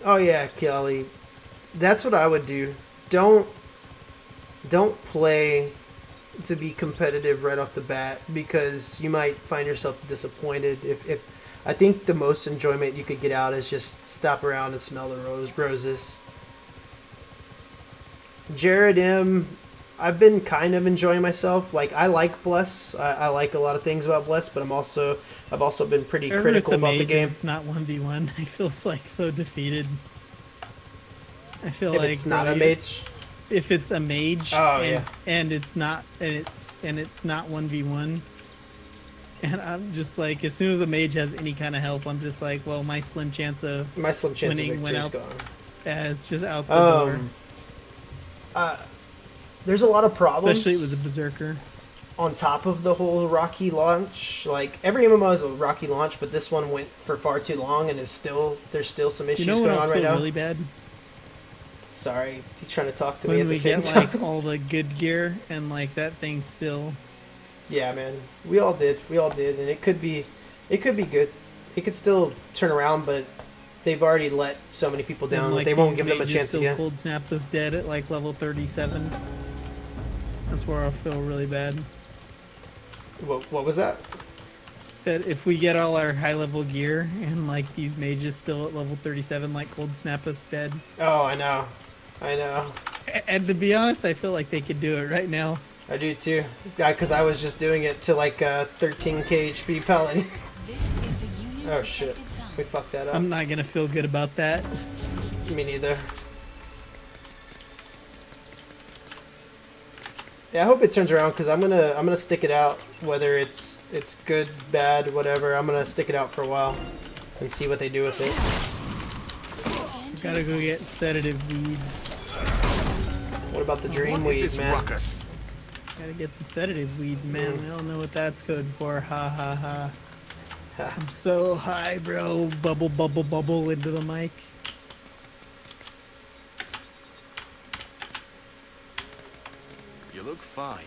[SPEAKER 1] Oh yeah, Kelly. That's what I would do. Don't play to be competitive right off the bat, because you might find yourself disappointed. If I think the most enjoyment you could get out is just stop around and smell the roses. Jared M, I've been kind of enjoying myself. Like, I like Bless. I like a lot of things about Bless, but I've also been pretty
[SPEAKER 5] Whenever
[SPEAKER 1] critical
[SPEAKER 5] it's a
[SPEAKER 1] about the
[SPEAKER 5] mage
[SPEAKER 1] game.
[SPEAKER 5] and it's not 1v1. I feel like so defeated. I feel
[SPEAKER 1] If
[SPEAKER 5] like
[SPEAKER 1] it's not
[SPEAKER 5] bro,
[SPEAKER 1] a mage.
[SPEAKER 5] if it's a mage
[SPEAKER 1] Oh,
[SPEAKER 5] and,
[SPEAKER 1] yeah.
[SPEAKER 5] and it's not 1v1, and I'm just like, as soon as a mage has any kind of help, I'm just like, well, my slim chance of
[SPEAKER 1] Victory
[SPEAKER 5] winning went
[SPEAKER 1] is
[SPEAKER 5] out.
[SPEAKER 1] gone.
[SPEAKER 5] It's just out the door.
[SPEAKER 1] There's a lot of problems.
[SPEAKER 5] Especially with a berserker.
[SPEAKER 1] On top of the whole Rocky launch. Like, every MMO is a Rocky launch, but this one went for far too long, and there's still some issues
[SPEAKER 5] You know what
[SPEAKER 1] going
[SPEAKER 5] I
[SPEAKER 1] on
[SPEAKER 5] feel
[SPEAKER 1] right now.
[SPEAKER 5] really bad?
[SPEAKER 1] Sorry, he's trying to talk to me
[SPEAKER 5] When
[SPEAKER 1] at
[SPEAKER 5] we
[SPEAKER 1] the same
[SPEAKER 5] get
[SPEAKER 1] time.
[SPEAKER 5] like all the good gear and like that thing still.
[SPEAKER 1] Yeah, man, we all did, and it could be good. It could still turn around, but they've already let so many people down
[SPEAKER 5] and,
[SPEAKER 1] that
[SPEAKER 5] like,
[SPEAKER 1] they won't
[SPEAKER 5] these
[SPEAKER 1] give them a
[SPEAKER 5] mages
[SPEAKER 1] chance
[SPEAKER 5] still
[SPEAKER 1] again.
[SPEAKER 5] Cold snap us dead at like level 37. That's where I feel really bad.
[SPEAKER 1] What was that?
[SPEAKER 5] Said if we get all our high level gear and like these mages still at level 37, like cold snap us dead.
[SPEAKER 1] Oh, I know.
[SPEAKER 5] And to be honest, I feel like they could do it right now.
[SPEAKER 1] I do too. Yeah, because I was just doing it to like 13k HP pellet.
[SPEAKER 2] This is the Union
[SPEAKER 1] Oh shit,
[SPEAKER 2] protected zone.
[SPEAKER 1] we fucked that up.
[SPEAKER 5] I'm not gonna feel good about that.
[SPEAKER 1] Me neither. Yeah, I hope it turns around, because I'm gonna stick it out, whether it's good, bad, whatever. I'm gonna stick it out for a while and see what they do with it.
[SPEAKER 5] Gotta go get sedative weeds.
[SPEAKER 1] What about the dream
[SPEAKER 6] What is
[SPEAKER 1] weed,
[SPEAKER 6] this
[SPEAKER 1] man?
[SPEAKER 6] ruckus?
[SPEAKER 5] Gotta get the sedative weed, man. I don't know what that's code for. Ha ha ha. I'm so high, bro. Bubble, bubble, bubble into the mic.
[SPEAKER 6] You look fine.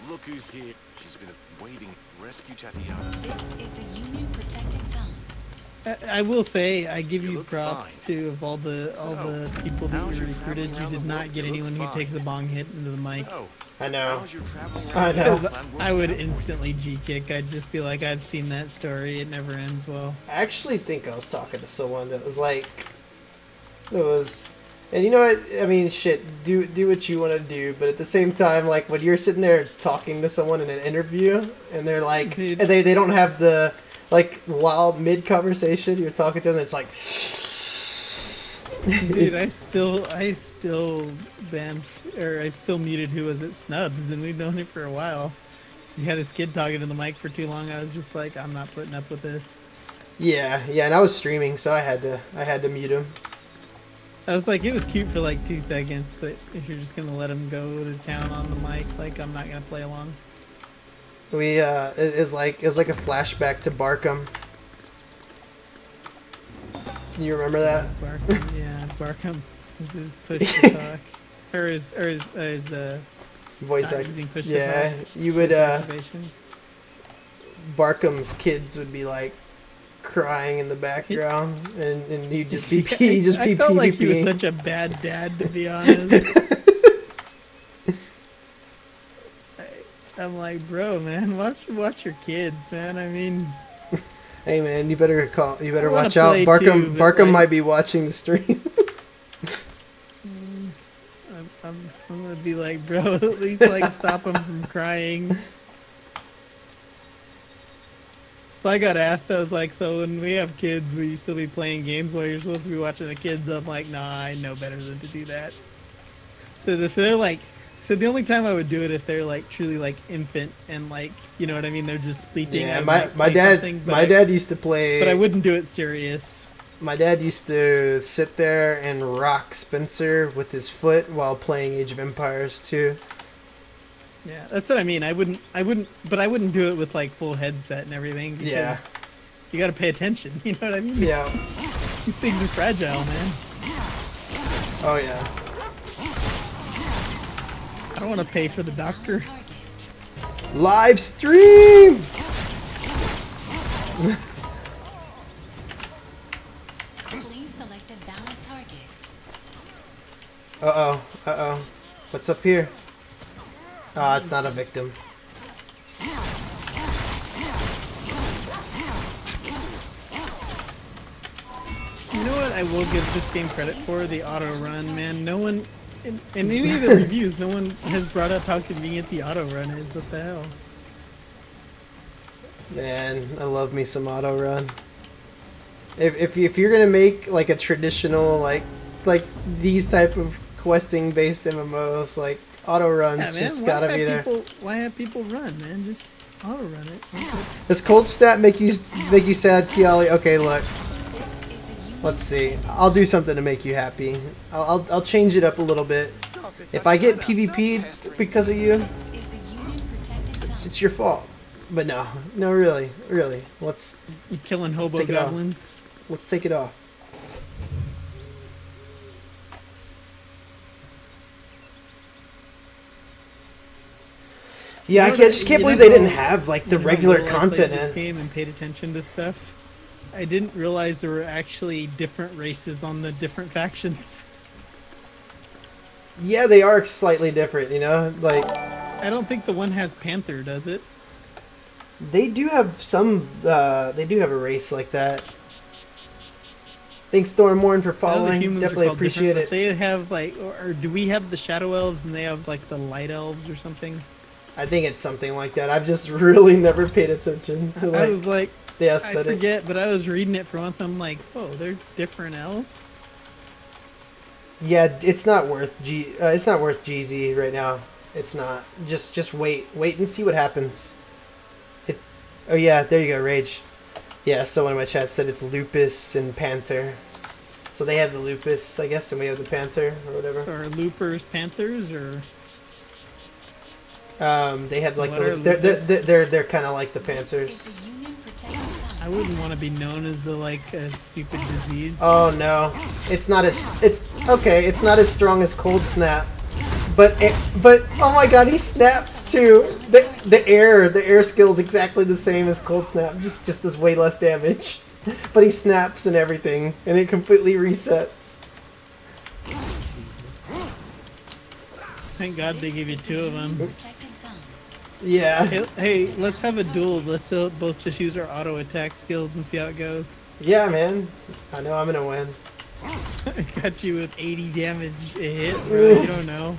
[SPEAKER 6] Look who's here. She's been waiting. Rescue Tatiana.
[SPEAKER 2] This is the Union protected zone.
[SPEAKER 5] I will say, I give
[SPEAKER 6] You
[SPEAKER 5] you
[SPEAKER 6] look
[SPEAKER 5] props
[SPEAKER 6] fine.
[SPEAKER 5] to of all the people that
[SPEAKER 6] how's
[SPEAKER 5] you
[SPEAKER 6] your
[SPEAKER 5] recruited.
[SPEAKER 6] traveling
[SPEAKER 5] You
[SPEAKER 6] around
[SPEAKER 5] did
[SPEAKER 6] the
[SPEAKER 5] not
[SPEAKER 6] world?
[SPEAKER 5] get
[SPEAKER 6] You look
[SPEAKER 5] anyone who
[SPEAKER 6] fine.
[SPEAKER 5] takes a bong hit into the mic.
[SPEAKER 6] So,
[SPEAKER 1] I know.
[SPEAKER 6] how's your travel
[SPEAKER 1] I
[SPEAKER 6] around
[SPEAKER 1] know.
[SPEAKER 6] the
[SPEAKER 5] Because
[SPEAKER 6] world
[SPEAKER 5] I would
[SPEAKER 6] working out?
[SPEAKER 5] instantly G-kick. I'd just be like, I've seen that story. It never ends well.
[SPEAKER 1] I actually think I was talking to someone that was like, and you know what? I mean, shit. Do what you want to do, but at the same time, like when you're sitting there talking to someone in an interview, and they're like,
[SPEAKER 5] Dude.
[SPEAKER 1] and they don't have the like while mid conversation, you're talking to them, it's like.
[SPEAKER 5] Dude, I've still banned, or I've still muted who was at Snubs, and we've known it for a while. He had his kid talking to the mic for too long. I was just like, I'm not putting up with this.
[SPEAKER 1] Yeah, and I was streaming, so I had to mute him.
[SPEAKER 5] I was like, it was cute for like 2 seconds, but if you're just gonna let him go to town on the mic, like I'm not gonna play along.
[SPEAKER 1] It was like a flashback to Barkham. Can you remember that?
[SPEAKER 5] Barkham, yeah, Barkham. His push to talk, or his
[SPEAKER 1] Voice
[SPEAKER 5] not
[SPEAKER 1] act.
[SPEAKER 5] using push
[SPEAKER 1] Yeah,
[SPEAKER 5] to talk.
[SPEAKER 1] you would.
[SPEAKER 5] Activation.
[SPEAKER 1] Barkham's kids would be like crying in the background, and he'd just be
[SPEAKER 5] I felt like he was
[SPEAKER 1] PvPing.
[SPEAKER 5] such a bad dad, to be honest. I'm like, bro, man, watch your kids, man. I mean,
[SPEAKER 1] Hey man, you better
[SPEAKER 5] wanna
[SPEAKER 1] watch out.
[SPEAKER 5] play
[SPEAKER 1] Barkham
[SPEAKER 5] too, but, like-
[SPEAKER 1] might be watching the stream.
[SPEAKER 5] I'm gonna be like, bro, at least like stop him from crying. So I got asked, I was like, so when we have kids, will you still be playing games while you're supposed to be watching the kids? I'm like, nah, I know better than to do that. So if they're like, so the only time I would do it if they're like truly like infant and like, you know what I mean, they're just sleeping. I
[SPEAKER 1] Yeah,
[SPEAKER 5] would,
[SPEAKER 1] my
[SPEAKER 5] like, play
[SPEAKER 1] dad
[SPEAKER 5] something, but
[SPEAKER 1] my dad used to play.
[SPEAKER 5] but I wouldn't do it serious.
[SPEAKER 1] My dad used to sit there and rock Spencer with his foot while playing Age of Empires 2.
[SPEAKER 5] Yeah, that's what I mean. I wouldn't, but I wouldn't do it with like full headset and everything. Because
[SPEAKER 1] Yeah.
[SPEAKER 5] you got to pay attention. You know what I mean?
[SPEAKER 1] Yeah.
[SPEAKER 5] These things are fragile, man.
[SPEAKER 1] Oh yeah.
[SPEAKER 5] I don't want to pay for the doctor.
[SPEAKER 1] Live stream.
[SPEAKER 2] Please select a valid target.
[SPEAKER 1] Uh oh. What's up here? Ah, it's not a victim.
[SPEAKER 5] You know what I will give this game credit for? The auto run, man. No one, in any of the reviews, no one has brought up how convenient the auto run is. What the hell?
[SPEAKER 1] Man, I love me some auto run. If you're gonna make like a traditional like these type of questing based MMOs, like auto runs
[SPEAKER 5] Yeah, man.
[SPEAKER 1] just gotta be there.
[SPEAKER 5] Why have people run, man? Just auto run it.
[SPEAKER 1] Does cold snap make you sad, Kiali? Okay, look.
[SPEAKER 2] This is the Union
[SPEAKER 1] Let's see. I'll do something to make you happy. I'll change it up a little bit.
[SPEAKER 6] Stop it.
[SPEAKER 1] If I get PvP'd because of you,
[SPEAKER 2] This is the Union protected zone.
[SPEAKER 1] it's your fault. But no, really. Let's
[SPEAKER 5] You killing hobo
[SPEAKER 1] take it off.
[SPEAKER 5] goblins.
[SPEAKER 1] take it off. Yeah, I just can't believe they didn't have like the
[SPEAKER 5] You know how
[SPEAKER 1] regular
[SPEAKER 5] little I played
[SPEAKER 1] content
[SPEAKER 5] this
[SPEAKER 1] in.
[SPEAKER 5] game and paid attention to stuff. I didn't realize there were actually different races on the different factions.
[SPEAKER 1] Yeah, they are slightly different, you know? Like,
[SPEAKER 5] I don't think the one has Panther, does it?
[SPEAKER 1] they do have some, they do have a race like that. Thanks, Stormborn, for
[SPEAKER 5] I know the
[SPEAKER 1] following.
[SPEAKER 5] humans are
[SPEAKER 1] Definitely
[SPEAKER 5] called
[SPEAKER 1] appreciate
[SPEAKER 5] different, but
[SPEAKER 1] it.
[SPEAKER 5] They have like, or do we have the Shadow Elves and they have like the Light Elves or something?
[SPEAKER 1] I think it's something like that. I've just really never paid attention to
[SPEAKER 5] I
[SPEAKER 1] like
[SPEAKER 5] was like,
[SPEAKER 1] the
[SPEAKER 5] I
[SPEAKER 1] aesthetic.
[SPEAKER 5] forget, but I was reading it for once. I'm like, oh, they're different elves.
[SPEAKER 1] Yeah, it's not worth it's not worth GZ right now. It's not. Just wait and see what happens. Oh yeah, there you go, Rage. Yeah, someone in my chat said it's Lupus and Panther. So they have the Lupus, I guess, and we have the Panther or whatever.
[SPEAKER 5] So are Loopers Panthers or?
[SPEAKER 1] They have like
[SPEAKER 5] What are
[SPEAKER 1] they're
[SPEAKER 5] Lupus?
[SPEAKER 1] they're kind of like the
[SPEAKER 2] This
[SPEAKER 1] Panthers.
[SPEAKER 2] is the Union protected
[SPEAKER 5] I
[SPEAKER 2] zone.
[SPEAKER 5] wouldn't want to be known as a stupid disease.
[SPEAKER 1] Oh no, it's not as it's okay. It's not as strong as Cold Snap, but oh my God, he snaps too. The air skill is exactly the same as Cold Snap, just does way less damage. But he snaps and everything, and it completely resets.
[SPEAKER 5] Thank God they gave you two of them.
[SPEAKER 2] Protected zone.
[SPEAKER 1] Yeah,
[SPEAKER 5] Hey, let's have a duel. Let's both just use our auto attack skills and see how it goes.
[SPEAKER 1] yeah, man. I know I'm gonna win.
[SPEAKER 5] I got you with 80 damage a hit, bro. You don't know.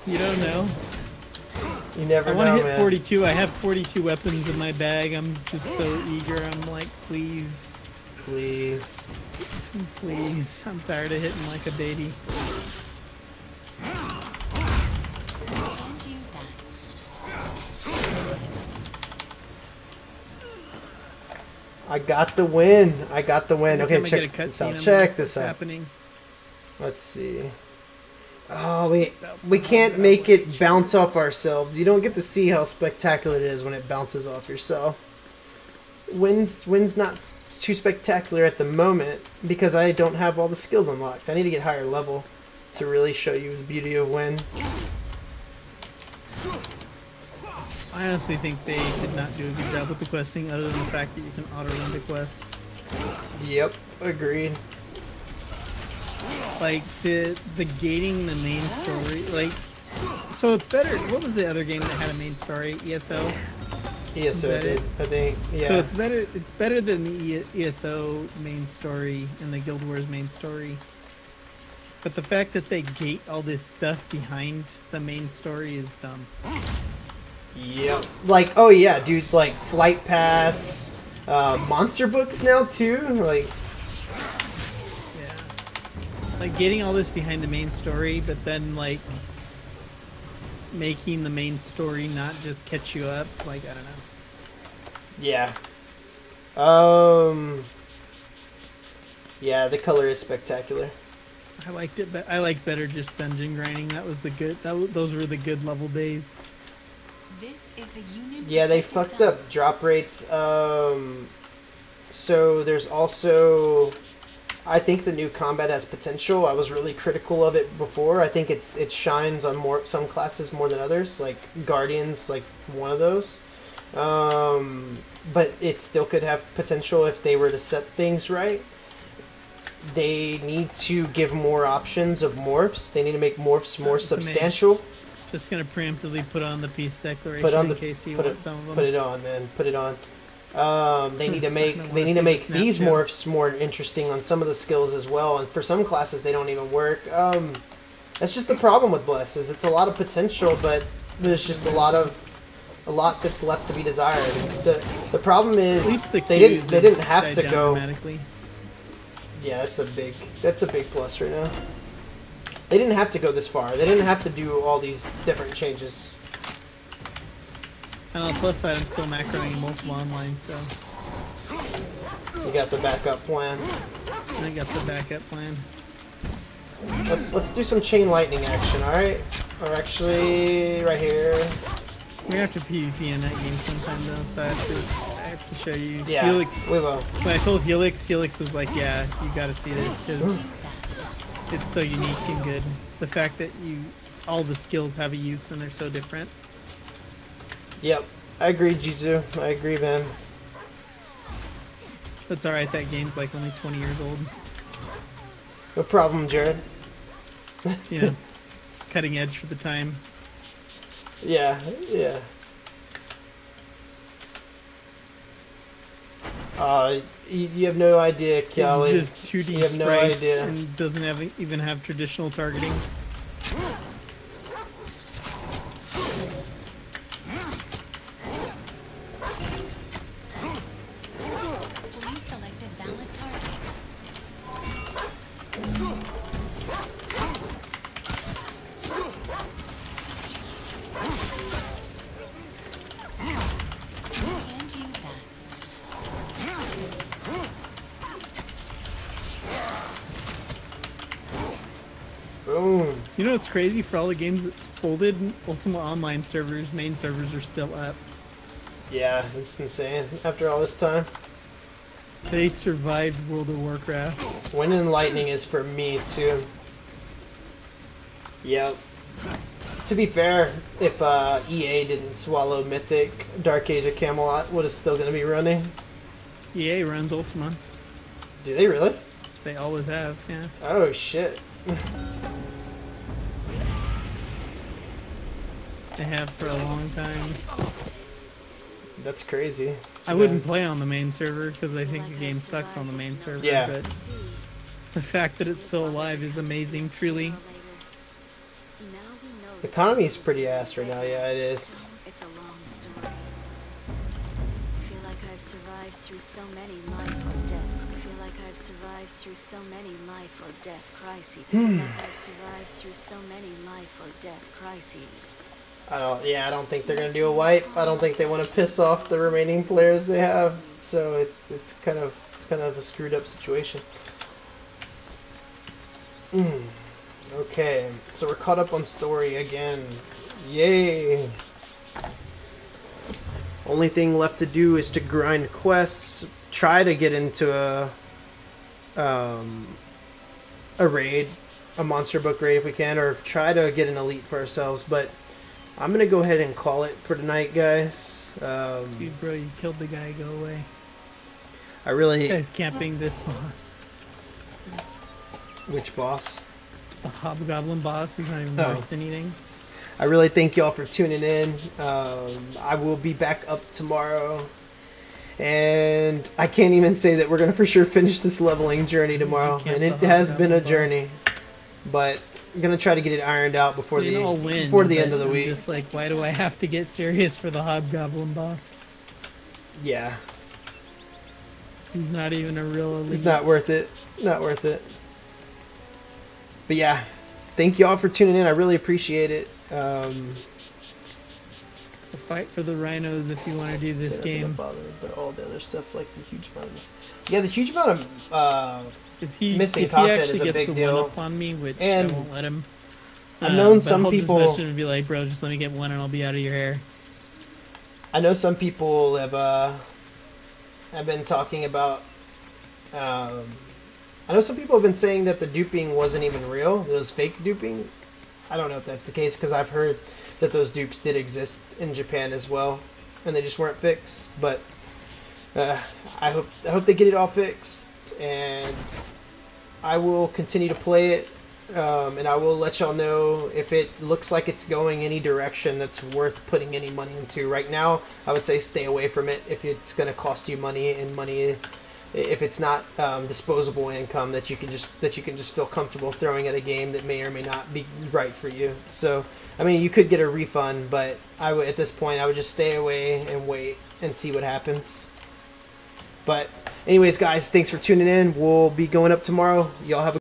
[SPEAKER 5] You don't know.
[SPEAKER 1] You never
[SPEAKER 5] I
[SPEAKER 1] know,
[SPEAKER 5] want to hit
[SPEAKER 1] man.
[SPEAKER 5] 42. I have 42 weapons in my bag. I'm just so eager. I'm like, please,
[SPEAKER 1] Please.
[SPEAKER 5] please. I'm tired of hitting like a baby.
[SPEAKER 2] Can't use that.
[SPEAKER 1] I got the win. I got the win.
[SPEAKER 5] Every
[SPEAKER 1] Okay,
[SPEAKER 5] time I get
[SPEAKER 1] check
[SPEAKER 5] a
[SPEAKER 1] this
[SPEAKER 5] cutscene,
[SPEAKER 1] out.
[SPEAKER 5] I'm
[SPEAKER 1] Check
[SPEAKER 5] like,
[SPEAKER 1] this
[SPEAKER 5] what's
[SPEAKER 1] out.
[SPEAKER 5] happening?
[SPEAKER 1] Let's see. Oh, we can't make it bounce off ourselves. You don't get to see how spectacular it is when it bounces off yourself. Win's not too spectacular at the moment because I don't have all the skills unlocked. I need to get higher level to really show you the beauty of Win.
[SPEAKER 5] I honestly think they did not do a good job with the questing, other than the fact that you can auto run the quests.
[SPEAKER 1] Yep, agreed.
[SPEAKER 5] Like the gating the main story, like, so it's better. What was the other game that had a main story? ESO.
[SPEAKER 1] ESO
[SPEAKER 5] that
[SPEAKER 1] did,
[SPEAKER 5] it?
[SPEAKER 1] I think. Yeah.
[SPEAKER 5] So it's better. It's better than the ESO main story and the Guild Wars main story. But the fact that they gate all this stuff behind the main story is dumb.
[SPEAKER 1] Yep. Like, oh yeah, dude, like flight paths, monster books now too. Like,
[SPEAKER 5] Yeah. Like getting all this behind the main story, but then like making the main story not just catch you up. Like, I don't know.
[SPEAKER 1] yeah. Yeah, the color is spectacular.
[SPEAKER 5] I liked it, but I liked better just dungeon grinding. That was the good. Those were the good level days.
[SPEAKER 2] This is the Union
[SPEAKER 1] Yeah, they
[SPEAKER 2] protected
[SPEAKER 1] fucked
[SPEAKER 2] zone.
[SPEAKER 1] up drop rates. So there's also, I think the new combat has potential. I was really critical of it before. I think it shines on some classes more than others, like Guardians, like one of those. But it still could have potential if they were to set things right. They need to give more options of morphs. They need to make morphs more
[SPEAKER 5] It's a mage.
[SPEAKER 1] substantial.
[SPEAKER 5] Just gonna preemptively put on the peace declaration
[SPEAKER 1] Put on
[SPEAKER 5] in
[SPEAKER 1] the
[SPEAKER 5] case you
[SPEAKER 1] put
[SPEAKER 5] want
[SPEAKER 1] it,
[SPEAKER 5] some of them.
[SPEAKER 1] put it on, man. Put it on. They need to make
[SPEAKER 5] I
[SPEAKER 1] they
[SPEAKER 5] wanna
[SPEAKER 1] need to
[SPEAKER 5] see
[SPEAKER 1] make
[SPEAKER 5] the
[SPEAKER 1] these
[SPEAKER 5] Snapchat.
[SPEAKER 1] morphs more interesting on some of the skills as well. And for some classes, they don't even work. That's just the problem with Bless is it's a lot of potential, but there's just a lot that's left to be desired. The problem
[SPEAKER 5] At
[SPEAKER 1] is
[SPEAKER 5] least the
[SPEAKER 1] they
[SPEAKER 5] queues
[SPEAKER 1] didn't have
[SPEAKER 5] died
[SPEAKER 1] to
[SPEAKER 5] down
[SPEAKER 1] go.
[SPEAKER 5] dramatically.
[SPEAKER 1] Yeah, that's a big plus right now. They didn't have to go this far. They didn't have to do all these different changes.
[SPEAKER 5] And on the plus side, I'm still macroing multiple online, so
[SPEAKER 1] You got the backup plan.
[SPEAKER 5] I got the backup plan.
[SPEAKER 1] Let's do some chain lightning action, all right? Or actually, right here.
[SPEAKER 5] We have to PvP in that game sometime though, so I have to show you.
[SPEAKER 1] Yeah,
[SPEAKER 5] Helix.
[SPEAKER 1] we will.
[SPEAKER 5] When I told Helix was like, "Yeah, you got to see this because it's so unique and good." The fact that all the skills have a use and they're so different.
[SPEAKER 1] Yep, I agree, Jizu. I agree, man.
[SPEAKER 5] That's all right. That game's like only 20 years old.
[SPEAKER 1] No problem, Jared.
[SPEAKER 5] You know, it's cutting edge for the time.
[SPEAKER 1] Yeah, yeah. You have no idea, Kelly.
[SPEAKER 5] It's just 2D
[SPEAKER 1] You have no
[SPEAKER 5] sprites
[SPEAKER 1] idea.
[SPEAKER 5] and doesn't even have traditional targeting.
[SPEAKER 2] Please select a valid target. Can't use that.
[SPEAKER 1] Boom.
[SPEAKER 5] You know what's crazy? For all the games that's folded, Ultima Online servers, main servers are still up.
[SPEAKER 1] Yeah, it's insane. After all this time,
[SPEAKER 5] They survived World of Warcraft.
[SPEAKER 1] winning lightning is for me too. Yep. To be fair, if EA didn't swallow Mythic, Dark Age of Camelot would have still gonna be running.
[SPEAKER 5] EA runs Ultima.
[SPEAKER 1] Do they really?
[SPEAKER 5] They always have, yeah.
[SPEAKER 1] Oh shit.
[SPEAKER 5] They have for a long time.
[SPEAKER 1] That's crazy.
[SPEAKER 5] I wouldn't play on the main server because I think the game sucks on the main server.
[SPEAKER 1] Yeah.
[SPEAKER 5] But the fact that it's still alive is amazing, truly.
[SPEAKER 1] The economy is pretty ass right now. Yeah, it is.
[SPEAKER 7] It's a long story. I feel like I've survived through so many life or death. I feel like I've survived through so many life or death crises. I feel like I've survived through so many life or death crises.
[SPEAKER 1] I don't think they're gonna do a wipe. I don't think they want to piss off the remaining players they have. So it's kind of a screwed up situation. Okay, so we're caught up on story again. Yay! Only thing left to do is to grind quests. Try to get into a raid, a monster book raid if we can, or try to get an elite for ourselves. But I'm gonna go ahead and call it for tonight, guys.
[SPEAKER 5] Dude, bro, you killed the guy. Go away.
[SPEAKER 1] I really
[SPEAKER 5] This guy's camping this boss.
[SPEAKER 1] which boss?
[SPEAKER 5] The Hobgoblin boss. He's not even
[SPEAKER 1] Oh.
[SPEAKER 5] worth anything.
[SPEAKER 1] I really thank y'all for tuning in. I will be back up tomorrow. And I can't even say that we're going to for sure finish this leveling journey tomorrow.
[SPEAKER 5] camp
[SPEAKER 1] And
[SPEAKER 5] the
[SPEAKER 1] it has been a
[SPEAKER 5] Hobgoblin
[SPEAKER 1] journey. But I'm going to try to get it ironed out before
[SPEAKER 5] You know, I'll win,
[SPEAKER 1] before the
[SPEAKER 5] but
[SPEAKER 1] end of the
[SPEAKER 5] I'm
[SPEAKER 1] week.
[SPEAKER 5] just like, why do I have to get serious for the Hobgoblin boss?
[SPEAKER 1] Yeah.
[SPEAKER 5] He's not even a real elite.
[SPEAKER 1] It's not worth it. Not worth it. But yeah. Thank y'all for tuning in. I really appreciate it.
[SPEAKER 5] The fight for the rhinos if you want to do this
[SPEAKER 1] Say nothing
[SPEAKER 5] game.
[SPEAKER 1] about it, but all the other stuff like the huge mountains. Yeah, the huge amount of missing
[SPEAKER 5] if he
[SPEAKER 1] content
[SPEAKER 5] actually
[SPEAKER 1] is a
[SPEAKER 5] gets
[SPEAKER 1] big
[SPEAKER 5] the
[SPEAKER 1] deal.
[SPEAKER 5] one up on me, which
[SPEAKER 1] And
[SPEAKER 5] I won't let him.
[SPEAKER 1] I've known
[SPEAKER 5] but
[SPEAKER 1] some
[SPEAKER 5] I'll
[SPEAKER 1] people.
[SPEAKER 5] just message him and be like, bro, just let me get one and I'll be out of your hair.
[SPEAKER 1] I know some people have been talking about. I know some people have been saying that the duping wasn't even real. It was fake duping. I don't know if that's the case because I've heard that those dupes did exist in Japan as well, and they just weren't fixed. But I hope they get it all fixed, and I will continue to play it, and I will let y'all know if it looks like it's going any direction that's worth putting any money into. Right now, I would say stay away from it if it's going to cost you money, and money if it's not disposable income that you can just feel comfortable throwing at a game that may or may not be right for you. So, I mean, you could get a refund, but at this point I would just stay away and wait and see what happens. But anyways, guys, thanks for tuning in. We'll be going up tomorrow. Y'all have a